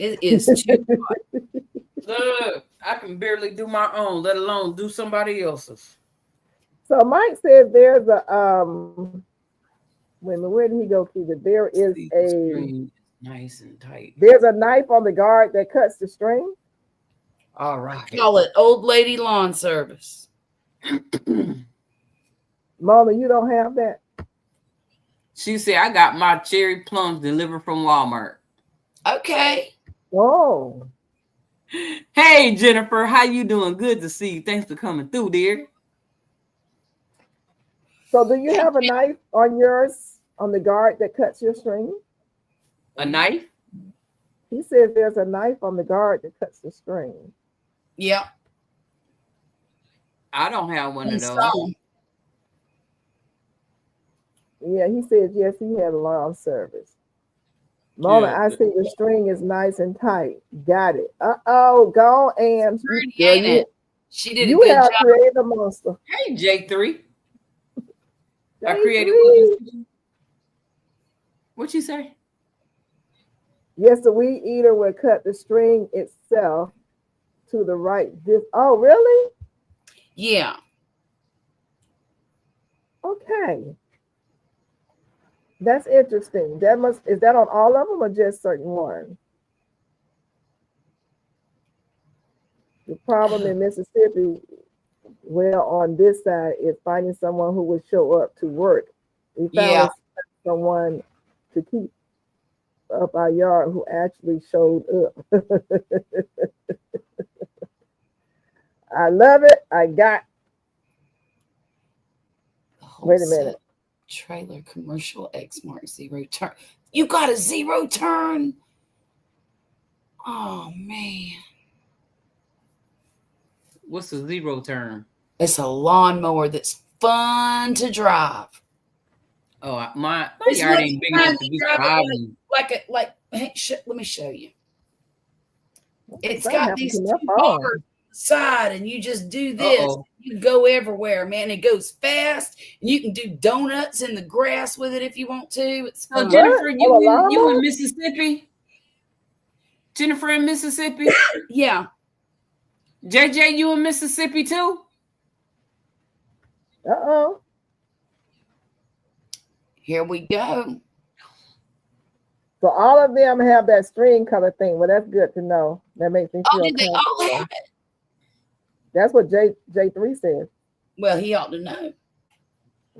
Speaker 2: It is too.
Speaker 3: Look, I can barely do my own, let alone do somebody else's.
Speaker 1: So Mike says there's a wait a minute, where did he go to? That there is
Speaker 3: See, the string is nice and tight.
Speaker 1: there's a knife on the guard that cuts the string.
Speaker 3: All right.
Speaker 2: Call it old lady lawn service.
Speaker 1: Mona, you don't have that?
Speaker 3: She said, I got my cherry plums delivered from Walmart.
Speaker 2: Okay.
Speaker 1: Oh,
Speaker 3: Hey, Jennifer, how you doing? Good to see you. Thanks for coming through, dear.
Speaker 1: so do you have a knife on yours on the guard that cuts your string?
Speaker 3: A knife?
Speaker 1: He says there's a knife on the guard that cuts the string.
Speaker 2: Yeah.
Speaker 3: I don't have one of those.
Speaker 2: Install.
Speaker 1: Yeah, he says yes, he had a lawn service. Mona,
Speaker 3: Yeah.
Speaker 1: I see the string is nice and tight. Got it. Uh-oh, go and
Speaker 2: Ain't it? She did a
Speaker 1: you
Speaker 2: good
Speaker 1: have
Speaker 2: job.
Speaker 1: created a monster.
Speaker 3: Hey, J3. I
Speaker 1: J3.
Speaker 3: created one. What'd you say?
Speaker 1: Yes, the weed eater will cut the string itself to the right. Oh, really?
Speaker 2: Yeah.
Speaker 1: Okay. That's interesting. Is that on all of them or just certain ones? The problem in Mississippi, well, on this side, is finding someone who would show up to work. We
Speaker 2: Yeah.
Speaker 1: found someone to keep up our yard who actually showed up. I love it. I got.
Speaker 2: The whole
Speaker 1: Wait a minute.
Speaker 2: set. Trailer commercial X mark 0 turn. You got a 0 turn? Oh man.
Speaker 3: What's a 0 turn?
Speaker 2: It's a lawnmower that's fun to drive.
Speaker 3: Oh, my
Speaker 2: It's
Speaker 3: yard
Speaker 2: like
Speaker 3: ain't big
Speaker 2: trying
Speaker 3: enough
Speaker 2: to
Speaker 3: to be
Speaker 2: drive it
Speaker 3: driving.
Speaker 2: let me show you. It's
Speaker 1: Something
Speaker 2: got
Speaker 1: happened
Speaker 2: these
Speaker 1: to
Speaker 2: two
Speaker 1: my phone.
Speaker 2: bars side, and you just do this.
Speaker 3: Uh-oh.
Speaker 2: You go everywhere, man. It goes fast, and you can do donuts in the grass with it if you want to. It's
Speaker 3: So
Speaker 2: fun.
Speaker 3: Jennifer,
Speaker 1: Oh, a
Speaker 3: you
Speaker 1: llama?
Speaker 3: in Mississippi? Jennifer in Mississippi?
Speaker 2: Yeah.
Speaker 3: JJ, you in Mississippi too?
Speaker 1: Uh-oh.
Speaker 2: Here we go.
Speaker 1: So all of them have that string color thing. Well, that's good to know. That makes me
Speaker 2: Oh,
Speaker 1: feel
Speaker 2: did they all
Speaker 1: comfortable.
Speaker 2: have it?
Speaker 1: That's what J3 says.
Speaker 2: Well, he ought to know.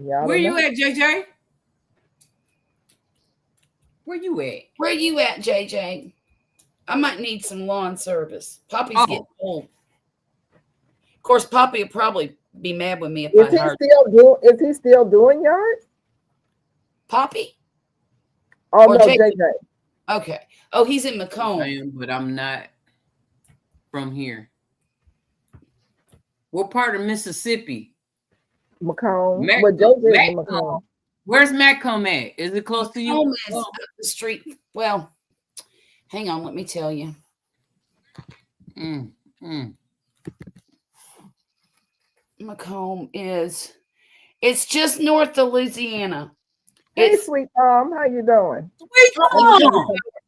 Speaker 1: Y'all
Speaker 3: Where
Speaker 1: don't
Speaker 3: you
Speaker 1: know.
Speaker 3: at, JJ? Where you at?
Speaker 2: Where you at, JJ? I might need some lawn service. Poppy's
Speaker 3: Oh.
Speaker 2: getting old. Of course, Poppy would probably be mad with me if
Speaker 1: Is
Speaker 2: I hired
Speaker 1: is he still doing yards?
Speaker 2: Poppy.
Speaker 1: Oh
Speaker 2: Or
Speaker 1: no,
Speaker 2: JJ.
Speaker 1: JJ.
Speaker 2: Okay. Oh, he's in
Speaker 3: I
Speaker 2: Macomb.
Speaker 3: am, but I'm not from here. What part of Mississippi?
Speaker 1: Macomb.
Speaker 3: Mac-
Speaker 1: Well, JJ is in
Speaker 3: Macomb.
Speaker 1: Macomb.
Speaker 3: Where's Macomb at? Is it close to you?
Speaker 2: Macomb is up the street. Well, hang on. Let me tell you. Macomb is. It's just north of Louisiana.
Speaker 1: Hey,
Speaker 2: It's
Speaker 1: sweet Tom, how you doing?
Speaker 3: Wait,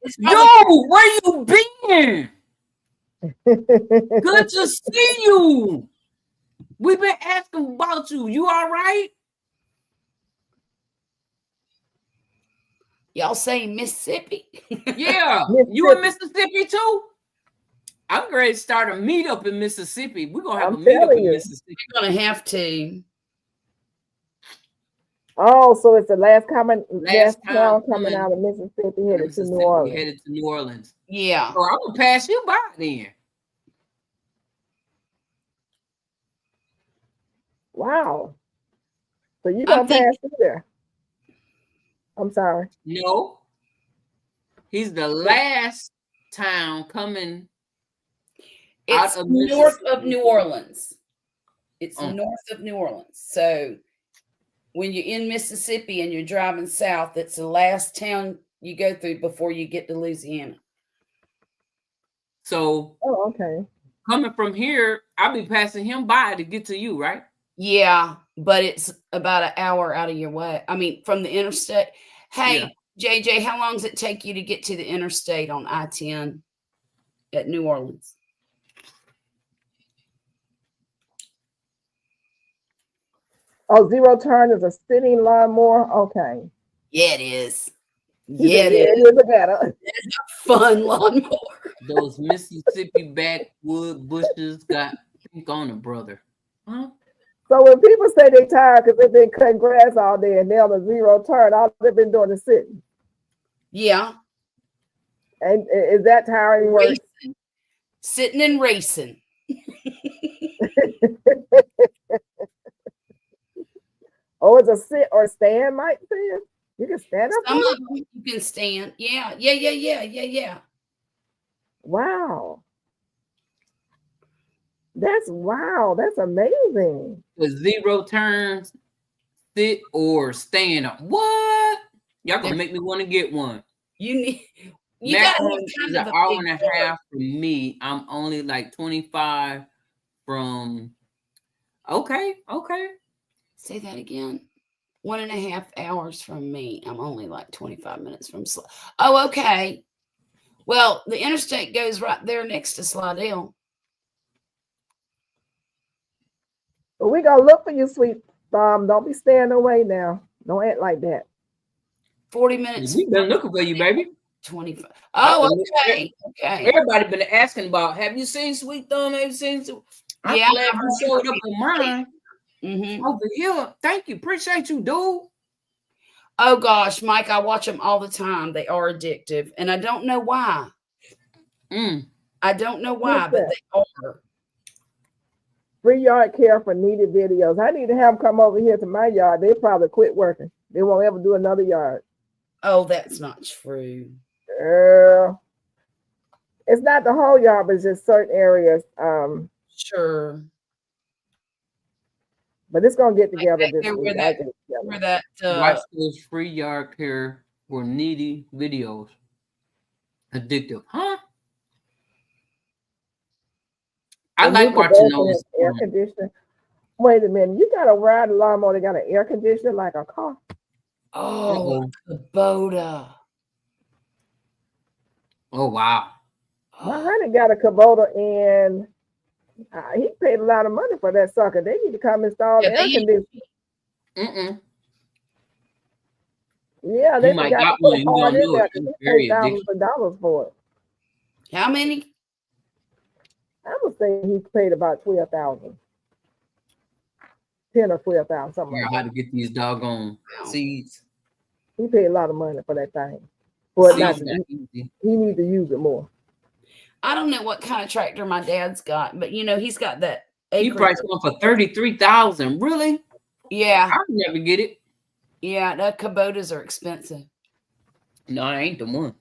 Speaker 2: It's
Speaker 3: yo, where you been? Good to see you. We've been asking about you. You all right?
Speaker 2: Y'all say Mississippi?
Speaker 3: Yeah. You in Mississippi too? I'm ready to start a meetup in Mississippi. We're gonna have
Speaker 1: I'm
Speaker 3: a meetup
Speaker 1: telling
Speaker 3: in
Speaker 1: you.
Speaker 3: Mississippi.
Speaker 2: You're gonna have to.
Speaker 1: Oh, so it's the last town
Speaker 3: time
Speaker 1: coming out of Mississippi headed to
Speaker 3: Mississippi,
Speaker 1: New Orleans.
Speaker 3: headed to New Orleans.
Speaker 2: Yeah.
Speaker 3: So I'm gonna pass you by then.
Speaker 1: Wow. So you
Speaker 2: I'm
Speaker 1: gonna
Speaker 2: thinking-
Speaker 1: pass through there? I'm sorry.
Speaker 3: No, he's the last town coming.
Speaker 2: It's
Speaker 3: out of
Speaker 2: north of
Speaker 3: Mississippi.
Speaker 2: New Orleans. It's
Speaker 3: Oh.
Speaker 2: north of New Orleans. So when you're in Mississippi and you're driving south, it's the last town you go through before you get to Louisiana.
Speaker 3: So
Speaker 1: Oh, okay.
Speaker 3: coming from here, I'll be passing him by to get to you, right?
Speaker 2: Yeah, but it's about an hour out of your way. I mean, from the interstate. Hey,
Speaker 3: Yeah.
Speaker 2: JJ, how long does it take you to get to the interstate on I-10? at New Orleans.
Speaker 1: Oh, zero turn is a sitting lawnmower. Okay.
Speaker 2: Yeah, it is.
Speaker 1: He
Speaker 2: Yeah,
Speaker 1: said,
Speaker 2: it
Speaker 1: yeah,
Speaker 2: is.
Speaker 1: it is. Look at her.
Speaker 2: Fun lawnmower.
Speaker 3: Those Mississippi backwood bushes got pink on it, brother. Huh?
Speaker 1: So when people say they tired because they've been cutting grass all day and they're on a zero turn, all they've been doing is sitting.
Speaker 2: Yeah.
Speaker 1: And is that tiring work?
Speaker 2: Racing. Sitting and racing.
Speaker 1: Oh, it's a sit or stand, Mike says. You can stand up.
Speaker 2: Some of them you can stand. Yeah.
Speaker 1: Wow. That's amazing.
Speaker 3: The zero turns, sit or stand up. What? Y'all gonna make me want to get one.
Speaker 2: You got
Speaker 3: Maximum
Speaker 2: to
Speaker 3: is
Speaker 2: have
Speaker 3: an
Speaker 2: kind of a
Speaker 3: hour
Speaker 2: big
Speaker 3: and a
Speaker 2: yard.
Speaker 3: half for me. I'm only like 25 from. Okay.
Speaker 2: Say that again. 1.5 hours from me. I'm only like 25 minutes from. Oh, okay. Well, the interstate goes right there next to Slidell.
Speaker 1: But we gonna look for you, sweet Thumb. Don't be staying away now. Don't act like that.
Speaker 2: 40 minutes.
Speaker 3: We've been looking for you, baby.
Speaker 2: 25. Oh, okay.
Speaker 3: Everybody been asking about. Have you seen Sweet Thumb? Have you seen? I'm
Speaker 2: Yeah,
Speaker 3: glad you showed up on mine.
Speaker 2: Mm-hmm.
Speaker 3: Over here. Thank you. Appreciate you, dude.
Speaker 2: Oh gosh, Mike, I watch them all the time. They are addictive, and I don't know why. I don't know why, but they are.
Speaker 1: Free yard care for needed videos. I need to have them come over here to my yard. They probably quit working. They won't ever do another yard.
Speaker 2: Oh, that's not true.
Speaker 1: It's not the whole yard, but it's just certain areas.
Speaker 2: Sure.
Speaker 1: But it's gonna get together this week.
Speaker 2: Where that
Speaker 3: Watch those free yard care for needy videos. Addictive, huh? I like watching those.
Speaker 1: Air conditioner. Wait a minute, you got a ride a lawnmower that got an air conditioner like a car?
Speaker 2: Oh, Kubota.
Speaker 3: Oh wow.
Speaker 1: My honey got a Kubota and he paid a lot of money for that sucker. They need to come install air conditioning. Yeah, they
Speaker 3: might
Speaker 1: got
Speaker 3: got
Speaker 1: to put
Speaker 3: one.
Speaker 1: a
Speaker 3: You
Speaker 1: part
Speaker 3: don't
Speaker 1: in
Speaker 3: know
Speaker 1: there.
Speaker 3: it. It's
Speaker 1: They
Speaker 3: very
Speaker 1: paid thousands of dollars for it.
Speaker 2: How many?
Speaker 1: I would say he paid about 12,000, 10 or 12,000, something like that.
Speaker 3: How to get these doggone seeds?
Speaker 1: He paid a lot of money for that thing. But he needs to use it more.
Speaker 2: I don't know what kind of tractor my dad's got, but he's got that.
Speaker 3: He priced one for $33,000. Really?
Speaker 2: Yeah.
Speaker 3: I'll never get it.
Speaker 2: Yeah, the Kubotas are expensive.
Speaker 3: No, I ain't the one.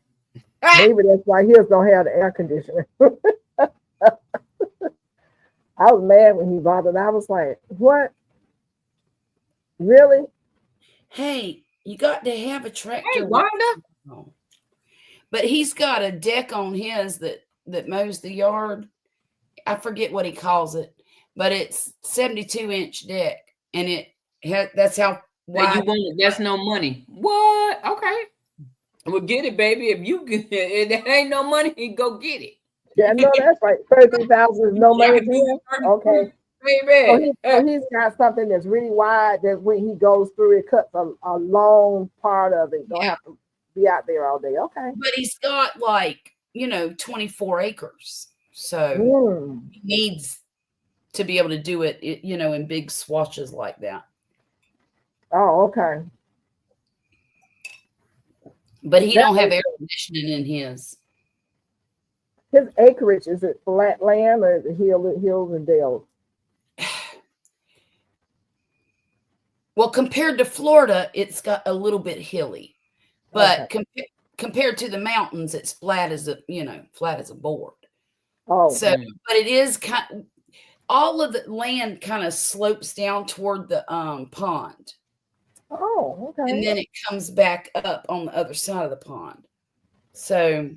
Speaker 1: Maybe that's why his don't have the air conditioner. I was mad when he bought it. I was like, what? Really?
Speaker 2: Hey, you got to have a tractor.
Speaker 3: Hey, Wanda.
Speaker 2: But he's got a deck on his that mows the yard. I forget what he calls it, but it's 72-inch deck, and that's how wide.
Speaker 3: You want it, that's no money. What? Okay. Well, get it, baby. If you get it, that ain't no money, go get it.
Speaker 1: Yeah, no, that's right. 33,000 is no money to him. Okay.
Speaker 3: Baby.
Speaker 1: So he's got something that's really wide that when he goes through, it cuts a long part of it. Don't have to be out there all day. Okay.
Speaker 2: But he's got 24 acres. So he needs to be able to do it, in big swatches like that.
Speaker 1: Oh, okay.
Speaker 2: But he don't have air conditioning in his.
Speaker 1: His acreage, is it flat land or is it hills and dales?
Speaker 2: Well, compared to Florida, it's got a little bit hilly, but compared to the mountains, it's flat as a board.
Speaker 1: Oh,
Speaker 2: so but it is all of the land kind of slopes down toward the pond.
Speaker 1: Oh, okay.
Speaker 2: And then it comes back up on the other side of the pond. So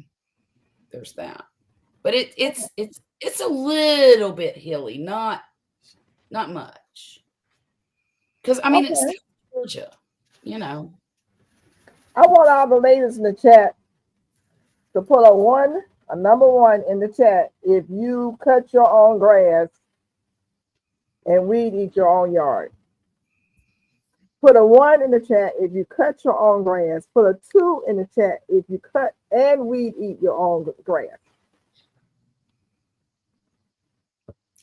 Speaker 2: there's that. But it's a little bit hilly, not much. Because it's Georgia, I
Speaker 1: want all the ladies in the chat to put a 1 Number one in the chat, if you cut your own grass and weed eat your own yard. Put a 1 in the chat if you cut your own grass. Put a 2 in the chat if you cut and weed eat your own grass.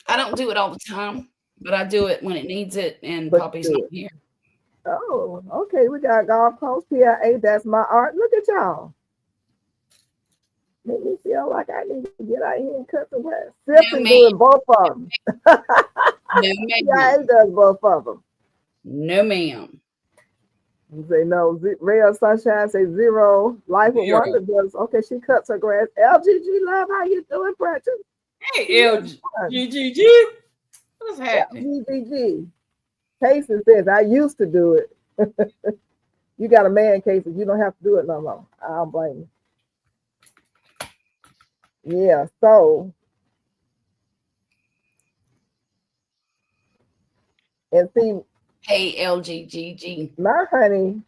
Speaker 2: I don't do it all the time, but I do it when it needs it, and
Speaker 1: But
Speaker 2: Poppy's
Speaker 1: do
Speaker 2: not
Speaker 1: it.
Speaker 2: here.
Speaker 1: Oh, okay. We got golf course PIA. That's my art. Look at y'all. Make me feel like I need to get out here and cut the grass. Simply doing both of them.
Speaker 2: No,
Speaker 1: PIA
Speaker 2: ma'am.
Speaker 1: does both of them.
Speaker 2: No, ma'am.
Speaker 1: You say no. Real Sunshine say 0. Life with
Speaker 3: 0.
Speaker 1: Wonder does. Okay, she cuts her grass. LGG Love, how you doing, Precious?
Speaker 3: Hey, LGGG. What's happening?
Speaker 1: LGGG. Casey says, I used to do it. You got a man, Casey. You don't have to do it no more. I don't blame you. Yeah, so. And see,
Speaker 2: Hey, LGGG.
Speaker 1: my honey,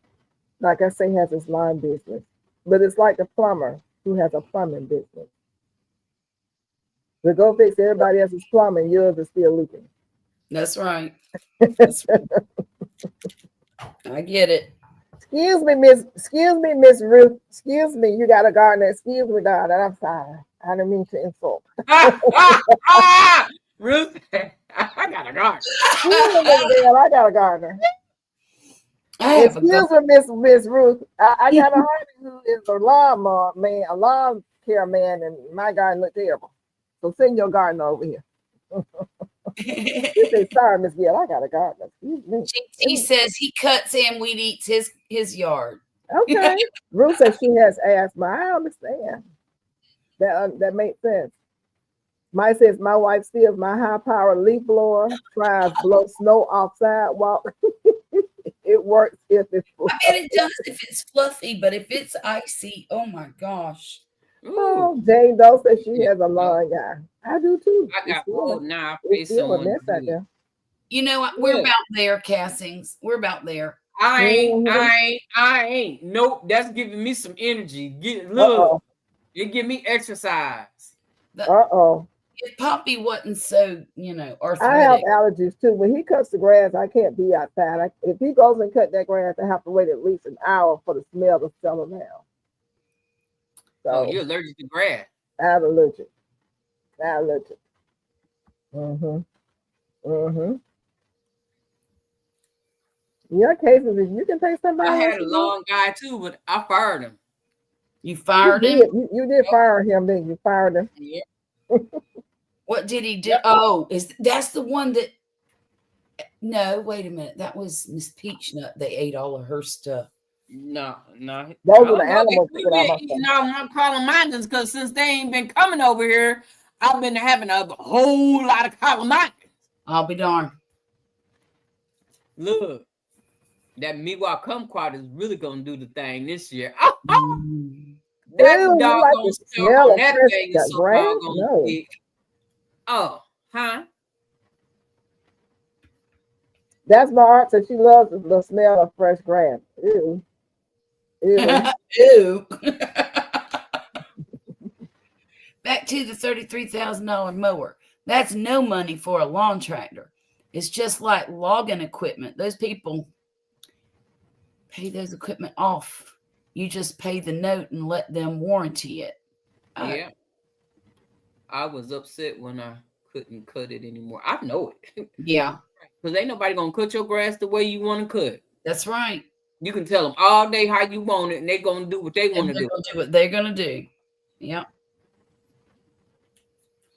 Speaker 1: like I say, has his lawn business. But it's like a plumber who has a plumbing business. To go fix everybody else's plumbing, yours is still leaking.
Speaker 2: That's right. That's right. I get it.
Speaker 1: Excuse me, Miss Ruth. Excuse me, you got a gardener. Excuse me, darling. I'm sorry. I didn't mean to insult.
Speaker 3: Ruth, I got a garden.
Speaker 1: Excuse me, Miss Gail, I got a gardener.
Speaker 2: I have a
Speaker 1: Excuse me, Miss Ruth. I got a honey who is a lawn man, a lawn care man, and my garden look terrible. So send your gardener over here. She said, sorry, Miss Gail, I got a gardener. Excuse me.
Speaker 2: He says he cuts and weed eats his yard.
Speaker 1: Okay. Ruth says she has asthma. I understand. That makes sense. Mike says my wife steals my high-powered leaf blower, tries to blow snow off sidewalk. It works if it's
Speaker 2: I bet it does if it's fluffy, but if it's icy, oh my gosh.
Speaker 1: Oh, Jane Doe says she has a lawn guy. I do too.
Speaker 3: I got old now. I
Speaker 1: It's
Speaker 3: face
Speaker 1: still a
Speaker 3: on.
Speaker 1: mess out there.
Speaker 2: You know what? We're about there, Cassings. We're about there.
Speaker 3: I ain't. Nope. That's giving me some energy. Look, it give me exercise.
Speaker 2: If Poppy wasn't so, arthritic.
Speaker 1: I have allergies too. When he cuts the grass, I can't be outside. If he goes and cut that grass, I have to wait at least an hour for the smell to settle down. So
Speaker 3: you're allergic to grass.
Speaker 1: I'm allergic. Your cases, if you can take somebody.
Speaker 3: I had a long guy too, but I fired him.
Speaker 2: You fired him?
Speaker 1: You did fire him, didn't you? Fired him.
Speaker 3: Yeah.
Speaker 2: What did he do? Oh, that's the one that? No, wait a minute. That was Miss Peachnut. They ate all of her stuff.
Speaker 3: No.
Speaker 1: Those are the animals.
Speaker 3: I'm calling mine because since they ain't been coming over here, I've been having a whole lot of calamine.
Speaker 2: I'll be darned.
Speaker 3: Look, that Miwok kumquat is really gonna do the thing this year.
Speaker 1: That
Speaker 3: doggone stuff on that thing is so doggone thick. Oh, huh?
Speaker 1: That's my aunt said she loves the smell of fresh grass. Ew.
Speaker 2: Ew. Back to the $33,000 mower. That's no money for a lawn tractor. It's just like logging equipment. Those people pay those equipment off. You just pay the note and let them warranty it.
Speaker 3: Yeah. I was upset when I couldn't cut it anymore. I know it.
Speaker 2: Yeah.
Speaker 3: Because ain't nobody going to cut your grass the way you want to cut.
Speaker 2: That's right.
Speaker 3: You can tell them all day how you want it, and they're going to do what they want to do.
Speaker 2: Do what they're going to do. Yep.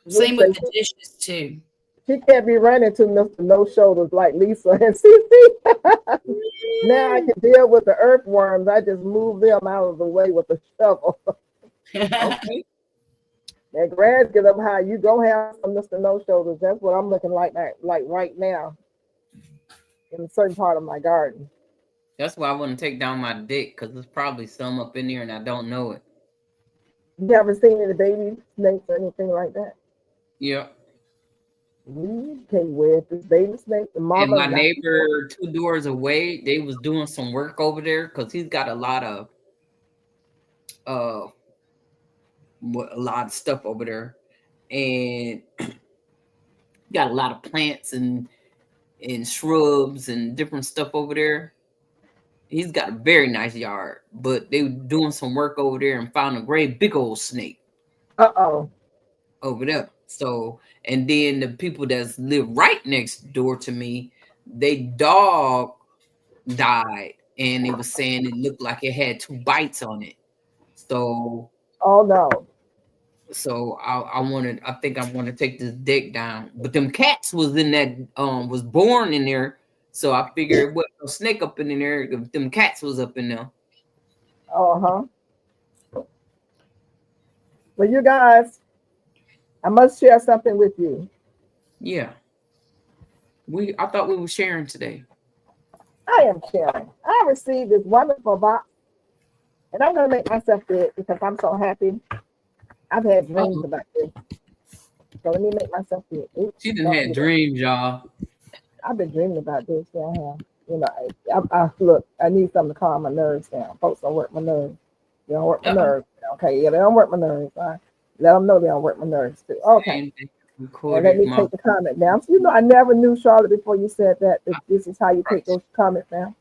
Speaker 2: Same with the dishes, too.
Speaker 1: She can't be running to Mr. No Shoulders like Lisa and Cece. Now I can deal with the earthworms. I just move them out of the way with a shovel.
Speaker 3: Okay.
Speaker 1: That grass get up high. You go have some Mr. No Shoulders. That's what I'm looking like right now in a certain part of my garden.
Speaker 3: That's why I want to take down my deck because there's probably some up in there and I don't know it.
Speaker 1: You ever seen any baby snakes or anything like that?
Speaker 3: Yeah.
Speaker 1: You can't wear this baby snake. The mama
Speaker 3: and my neighbor 2 doors away, they was doing some work over there because he's got a lot of a lot of stuff over there, and got a lot of plants and shrubs and different stuff over there. He's got a very nice yard, but they were doing some work over there and found a great big old snake
Speaker 1: Uh-oh.
Speaker 3: over there. So, and then the people that live right next door to me, they dog died, and they was saying it looked like it had 2 bites on it. So,
Speaker 1: Oh no.
Speaker 3: I think I want to take this deck down. But them cats was in that was born in there. So I figured what no snake up in there, if them cats was up in there.
Speaker 1: Uh-huh. Well, you guys, I must share something with you.
Speaker 3: Yeah. I thought we were sharing today.
Speaker 1: I am sharing. I received this wonderful box, and I'm gonna make myself do it because I'm so happy. I've had dreams about this. So let me make myself do it. Oops,
Speaker 3: She done had dreams, y'all.
Speaker 1: I've been dreaming about this. Yeah, I have. You know, I look, I need something to calm my nerves down. Folks don't work my nerves. They don't work my nerves. Okay, yeah, they don't work my nerves. I let them know they don't work my nerves too. Okay. And let me take the comment down. So, you know, I never knew, Charlotte, before you said that this is how you take those comments down.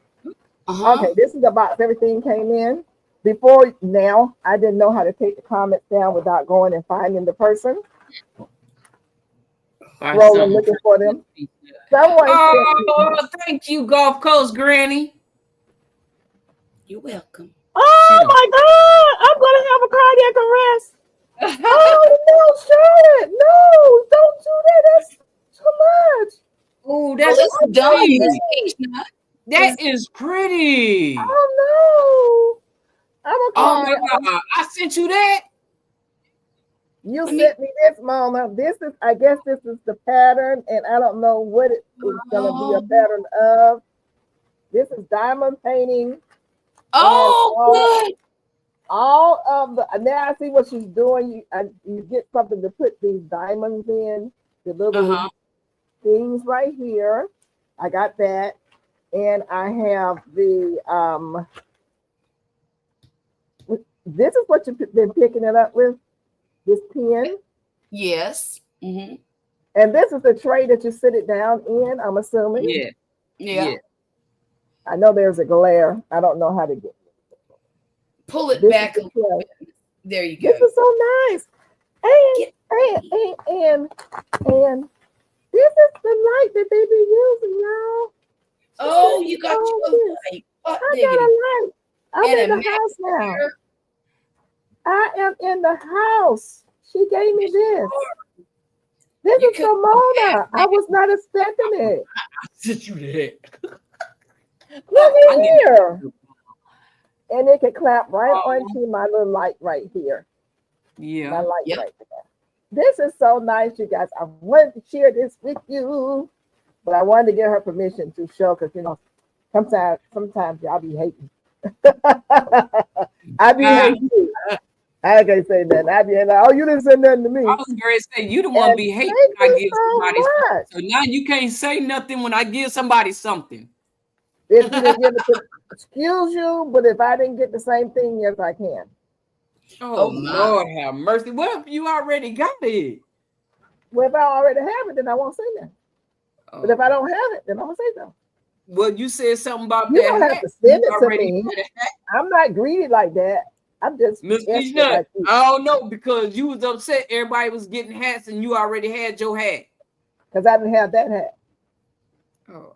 Speaker 1: Okay, this is the box. Everything came in. Before now, I didn't know how to take the comments down without going and finding the person. Rolling, looking for them. Someone
Speaker 3: said, thank you, Gulf Coast Granny.
Speaker 2: You're welcome.
Speaker 1: Oh my God, I'm gonna have a cardiac arrest. Oh no, Charlotte, no, don't do that. That's too much.
Speaker 3: Oh, that's
Speaker 2: done.
Speaker 3: That is pretty.
Speaker 1: Oh no.
Speaker 3: Oh my God, I sent you that.
Speaker 1: You sent me this, Mama. This is, I guess this is the pattern, and I don't know what it is gonna be a pattern of. This is diamond painting.
Speaker 2: Oh, good.
Speaker 1: All of the, now I see what she's doing. You get something to put these diamonds in, the little things right here. I got that. And I have the, this is what you've been picking it up with, this pen.
Speaker 2: Yes. Mm-hmm.
Speaker 1: And this is the tray that you sit it down in, I'm assuming.
Speaker 2: Yeah.
Speaker 1: I know there's a glare. I don't know how to get
Speaker 2: pull it back. There you go.
Speaker 1: This is so nice. And this is the light that they be using, y'all.
Speaker 2: Oh, you got you a light.
Speaker 1: I got a light. I'm in the house now. I am in the house. She gave me this. This is for Mona. I was not expecting it.
Speaker 3: I sent you that.
Speaker 1: Look in here. And it can clap right onto my little light right here.
Speaker 3: Yeah.
Speaker 1: My light right there. This is so nice, you guys. I wanted to share this with you, but I wanted to get her permission to show, because, you know, sometimes y'all be hating. I be hating you. I can't say nothing. I be like, oh, you didn't say nothing to me.
Speaker 3: I was going to say, you the one be hating when I give somebody something. So now you can't say nothing when I give somebody something.
Speaker 1: If you didn't give it to, excuse you, but if I didn't get the same thing, yes, I can.
Speaker 3: Oh Lord, have mercy. What if you already got it?
Speaker 1: Well, if I already have it, then I won't say that. But if I don't have it, then I'm gonna say so.
Speaker 3: Well, you said something about
Speaker 1: you that. You don't have to send it to me. I'm not greedy like that. I'm just
Speaker 3: Miss Peanut. I don't know, because you was upset everybody was getting hats and you already had your hat.
Speaker 1: Because I didn't have that hat.
Speaker 2: Oh,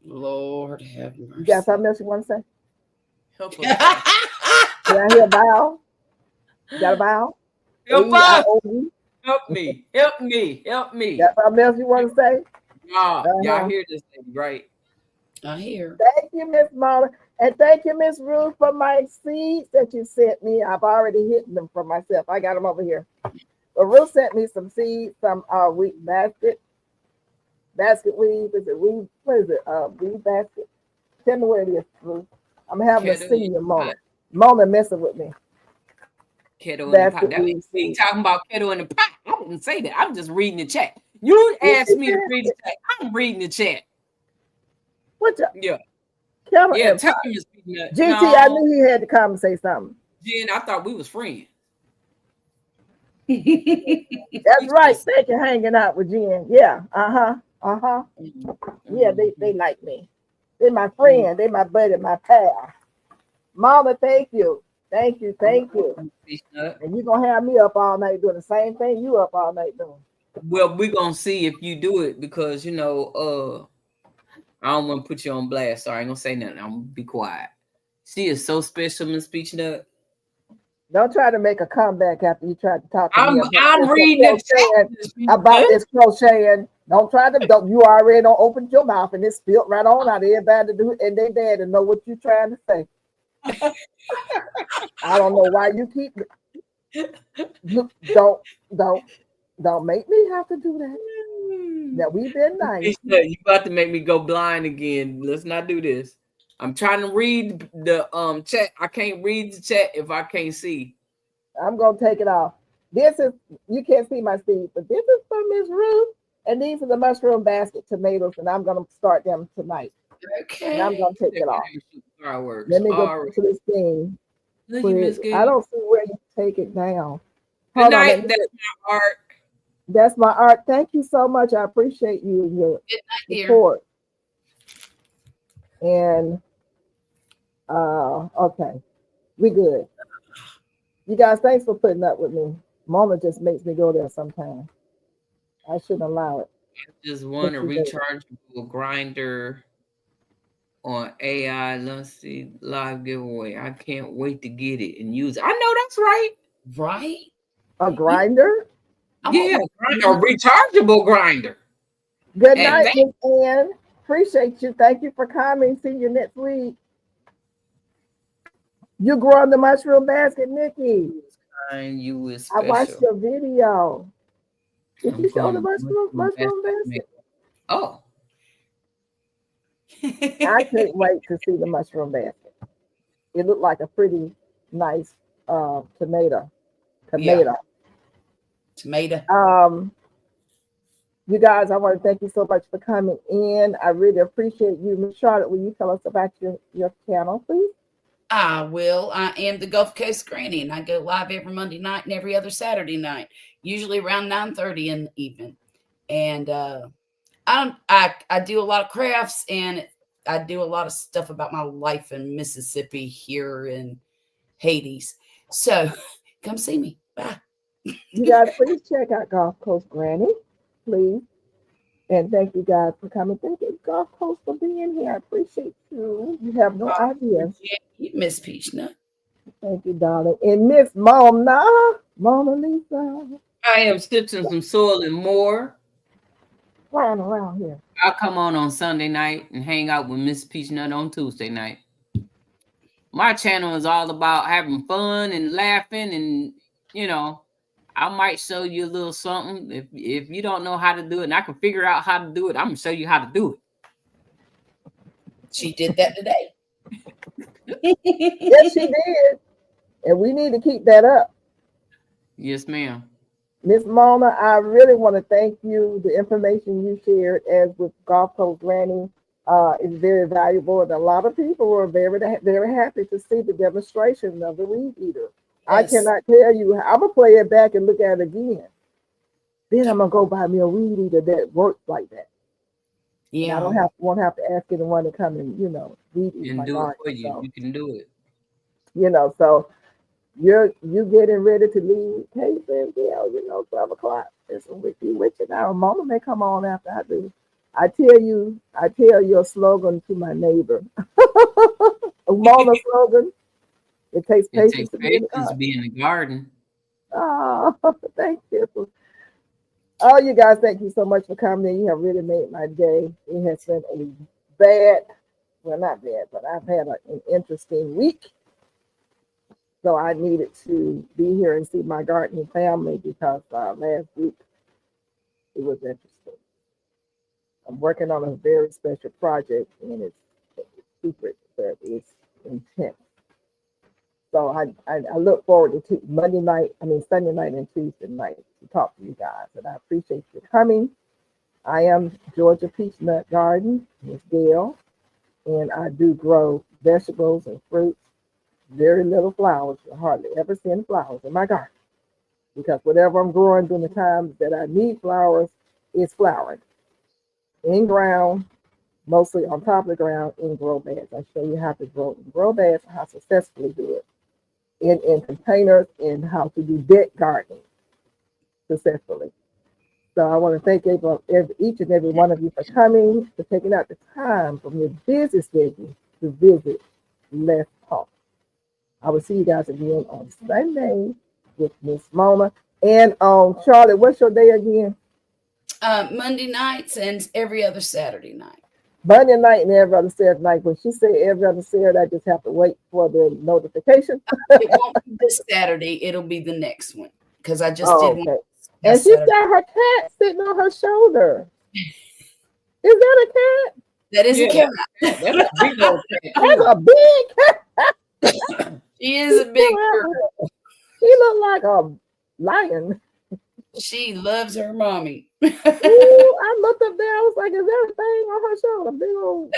Speaker 2: Lord have mercy.
Speaker 1: You got something else you want to say? Help us. Can I hear a bow? You got a bow?
Speaker 3: Help us. Help me. Help me. Help me.
Speaker 1: Got something else you want to say?
Speaker 3: Y'all hear this thing, right?
Speaker 2: I hear.
Speaker 1: Thank you, Miss Marla. And thank you, Miss Ruth, for my seeds that you sent me. I've already hidden them for myself. I got them over here. But Ruth sent me some seeds, some wheat basket weave. Is it weave? What is it? Weave basket. Tell me where it is, Ruth. I'm having a senior moment. Mona messing with me.
Speaker 3: Kettle in the pot. That means talking about kettle in the pot. I didn't say that. I'm just reading the chat. You asked me to read the chat. I'm reading the chat.
Speaker 1: What?
Speaker 3: Yeah.
Speaker 1: Kettle
Speaker 3: yeah. Tell me,
Speaker 1: GT, no. I knew he had to come and say something.
Speaker 3: Jen, I thought we was friends.
Speaker 1: That's right. Thank you, hanging out with Jen. Yeah. Yeah, they like me. They're my friend. They're my buddy, my pal. Mama, thank you. Thank you. And you're gonna have me up all night doing the same thing you up all night doing.
Speaker 3: Well, we're gonna see if you do it because I don't want to put you on blast, so I ain't gonna say nothing. I'm gonna be quiet. She is so special, Miss Peach Nut.
Speaker 1: Don't try to make a comeback after you tried to talk to me
Speaker 3: I'm reading
Speaker 1: about this crocheting. Don't try to. Don't you already don't open your mouth and it spilled right on out. Everybody to do it, and they dad to know what you're trying to say. I don't know why you keep. Don't make me have to do that. Now we've been nice.
Speaker 3: You about to make me go blind again. Let's not do this. I'm trying to read the chat. I can't read the chat if I can't see.
Speaker 1: I'm gonna take it off. This is you can't see my seed, but this is from Miss Ruth, and these are the mushroom basket tomatoes, and I'm gonna start them tonight.
Speaker 2: Okay.
Speaker 1: And I'm gonna take it off.
Speaker 3: Fireworks.
Speaker 1: Let me go to this thing. I don't see where you take it down.
Speaker 3: Good night. That's my art.
Speaker 1: That's my art. Thank you so much. I appreciate you and your support. And okay, we good. You guys, thanks for putting up with me. Mama just makes me go there sometimes. I shouldn't allow it.
Speaker 3: I just want a rechargeable grinder on AI. Let's see, live giveaway. I can't wait to get it and use it. I know that's right.
Speaker 2: Right?
Speaker 1: A grinder?
Speaker 3: Yeah, a rechargeable grinder.
Speaker 1: Good night, Miss Ann. Appreciate you. Thank you for coming. See you next week. You growing the mushroom basket, Nikki.
Speaker 3: You was
Speaker 1: I watched your video. Did you show the mushroom basket?
Speaker 3: Oh.
Speaker 1: I can't wait to see the mushroom basket. It looked like a pretty nice tomato.
Speaker 2: Tomato.
Speaker 1: You guys, I want to thank you so much for coming in. I really appreciate you. Ms. Charlotte, will you tell us about your channel, please?
Speaker 2: I will. I am the Gulf Coast Granny, and I go live every Monday night and every other Saturday night, usually around 9:30 in the evening. And I do a lot of crafts, and I do a lot of stuff about my life in Mississippi, here in Hades. So come see me. Bye.
Speaker 1: You guys, please check out Gulf Coast Granny, please. And thank you guys for coming. Thank you, Gulf Coast, for being here. I appreciate you. You have no idea.
Speaker 2: You Miss Peach Nut.
Speaker 1: Thank you, darling. And Miss Mona Lisa.
Speaker 3: I am stitching some soil and more.
Speaker 1: Flying around here.
Speaker 3: I'll come on Sunday night and hang out with Miss Peach Nut on Tuesday night. My channel is all about having fun and laughing, and I might show you a little something. If you don't know how to do it and I can figure out how to do it, I'm gonna show you how to do it.
Speaker 2: She did that today.
Speaker 1: Yes, she did. And we need to keep that up.
Speaker 3: Yes, ma'am.
Speaker 1: Miss Mona, I really want to thank you. The information you shared as with Gulf Coast Granny is very valuable. And a lot of people were very, very happy to see the demonstration of the weed eater. Yes. I cannot tell you. I'm going to play it back and look at it again. Then I'm going to go buy me a weed eater that works like that. Yeah. And I won't have to ask anyone to come and, weed eat my garden.
Speaker 3: Do it for you. So, you can do it.
Speaker 1: So you getting ready to leave KCML, 12 o'clock. It's with you now. Mama may come on after I do. I tell your slogan to my neighbor. Mama's slogan. It takes patience to be
Speaker 3: in the garden.
Speaker 1: Oh, thank you. Oh, you guys, thank you so much for coming in. You have really made my day. It has been not bad, but I've had an interesting week. So I needed to be here and see my gardening family because last week it was interesting. I'm working on a very special project and it's secret, but it's intense. So I look forward to Sunday night and Tuesday night to talk to you guys. And I appreciate you coming. I am Georgia Peach Nut Garden, Miss Gail, and I do grow vegetables and fruits. Very little flowers. You hardly ever see any flowers in my garden. because whatever I'm growing during the times that I need flowers is flowering in ground, mostly on top of the ground in grow beds. I show you how to grow in grow beds, how to successfully do it in containers, and how to do deck gardening successfully. So I want to thank each and every one of you for coming, for taking out the time from your busy schedule to visit Let's Talk. I will see you guys again on Sunday with Miss Mona. And Charlotte, what's your day again?
Speaker 2: Monday nights and every other Saturday night.
Speaker 1: Monday night and every other Saturday night. When she said every other Saturday, I just have to wait for the notification.
Speaker 2: It won't be this Saturday. It'll be the next one because I just did one.
Speaker 1: Okay. And she's got her cat sitting on her shoulder. Is that a cat?
Speaker 2: That is a cat.
Speaker 3: That's a big old cat.
Speaker 1: That's a big cat.
Speaker 2: She is a big girl.
Speaker 1: She look like a lion.
Speaker 2: She loves her mommy.
Speaker 1: Ooh, I looked up there. I was like, is there a thing on her shoulder? Big old.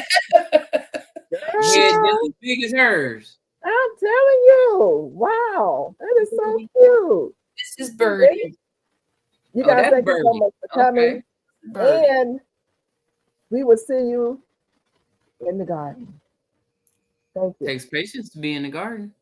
Speaker 3: Yeah, just as big as hers.
Speaker 1: I'm telling you. Wow. That is so cute.
Speaker 2: This is Birdie.
Speaker 1: You guys,
Speaker 3: that's
Speaker 1: thank you so
Speaker 3: Birdie.
Speaker 1: much for coming.
Speaker 2: Birdie.
Speaker 1: And we will see you in the garden. Thank you.
Speaker 3: Takes patience to be in the garden.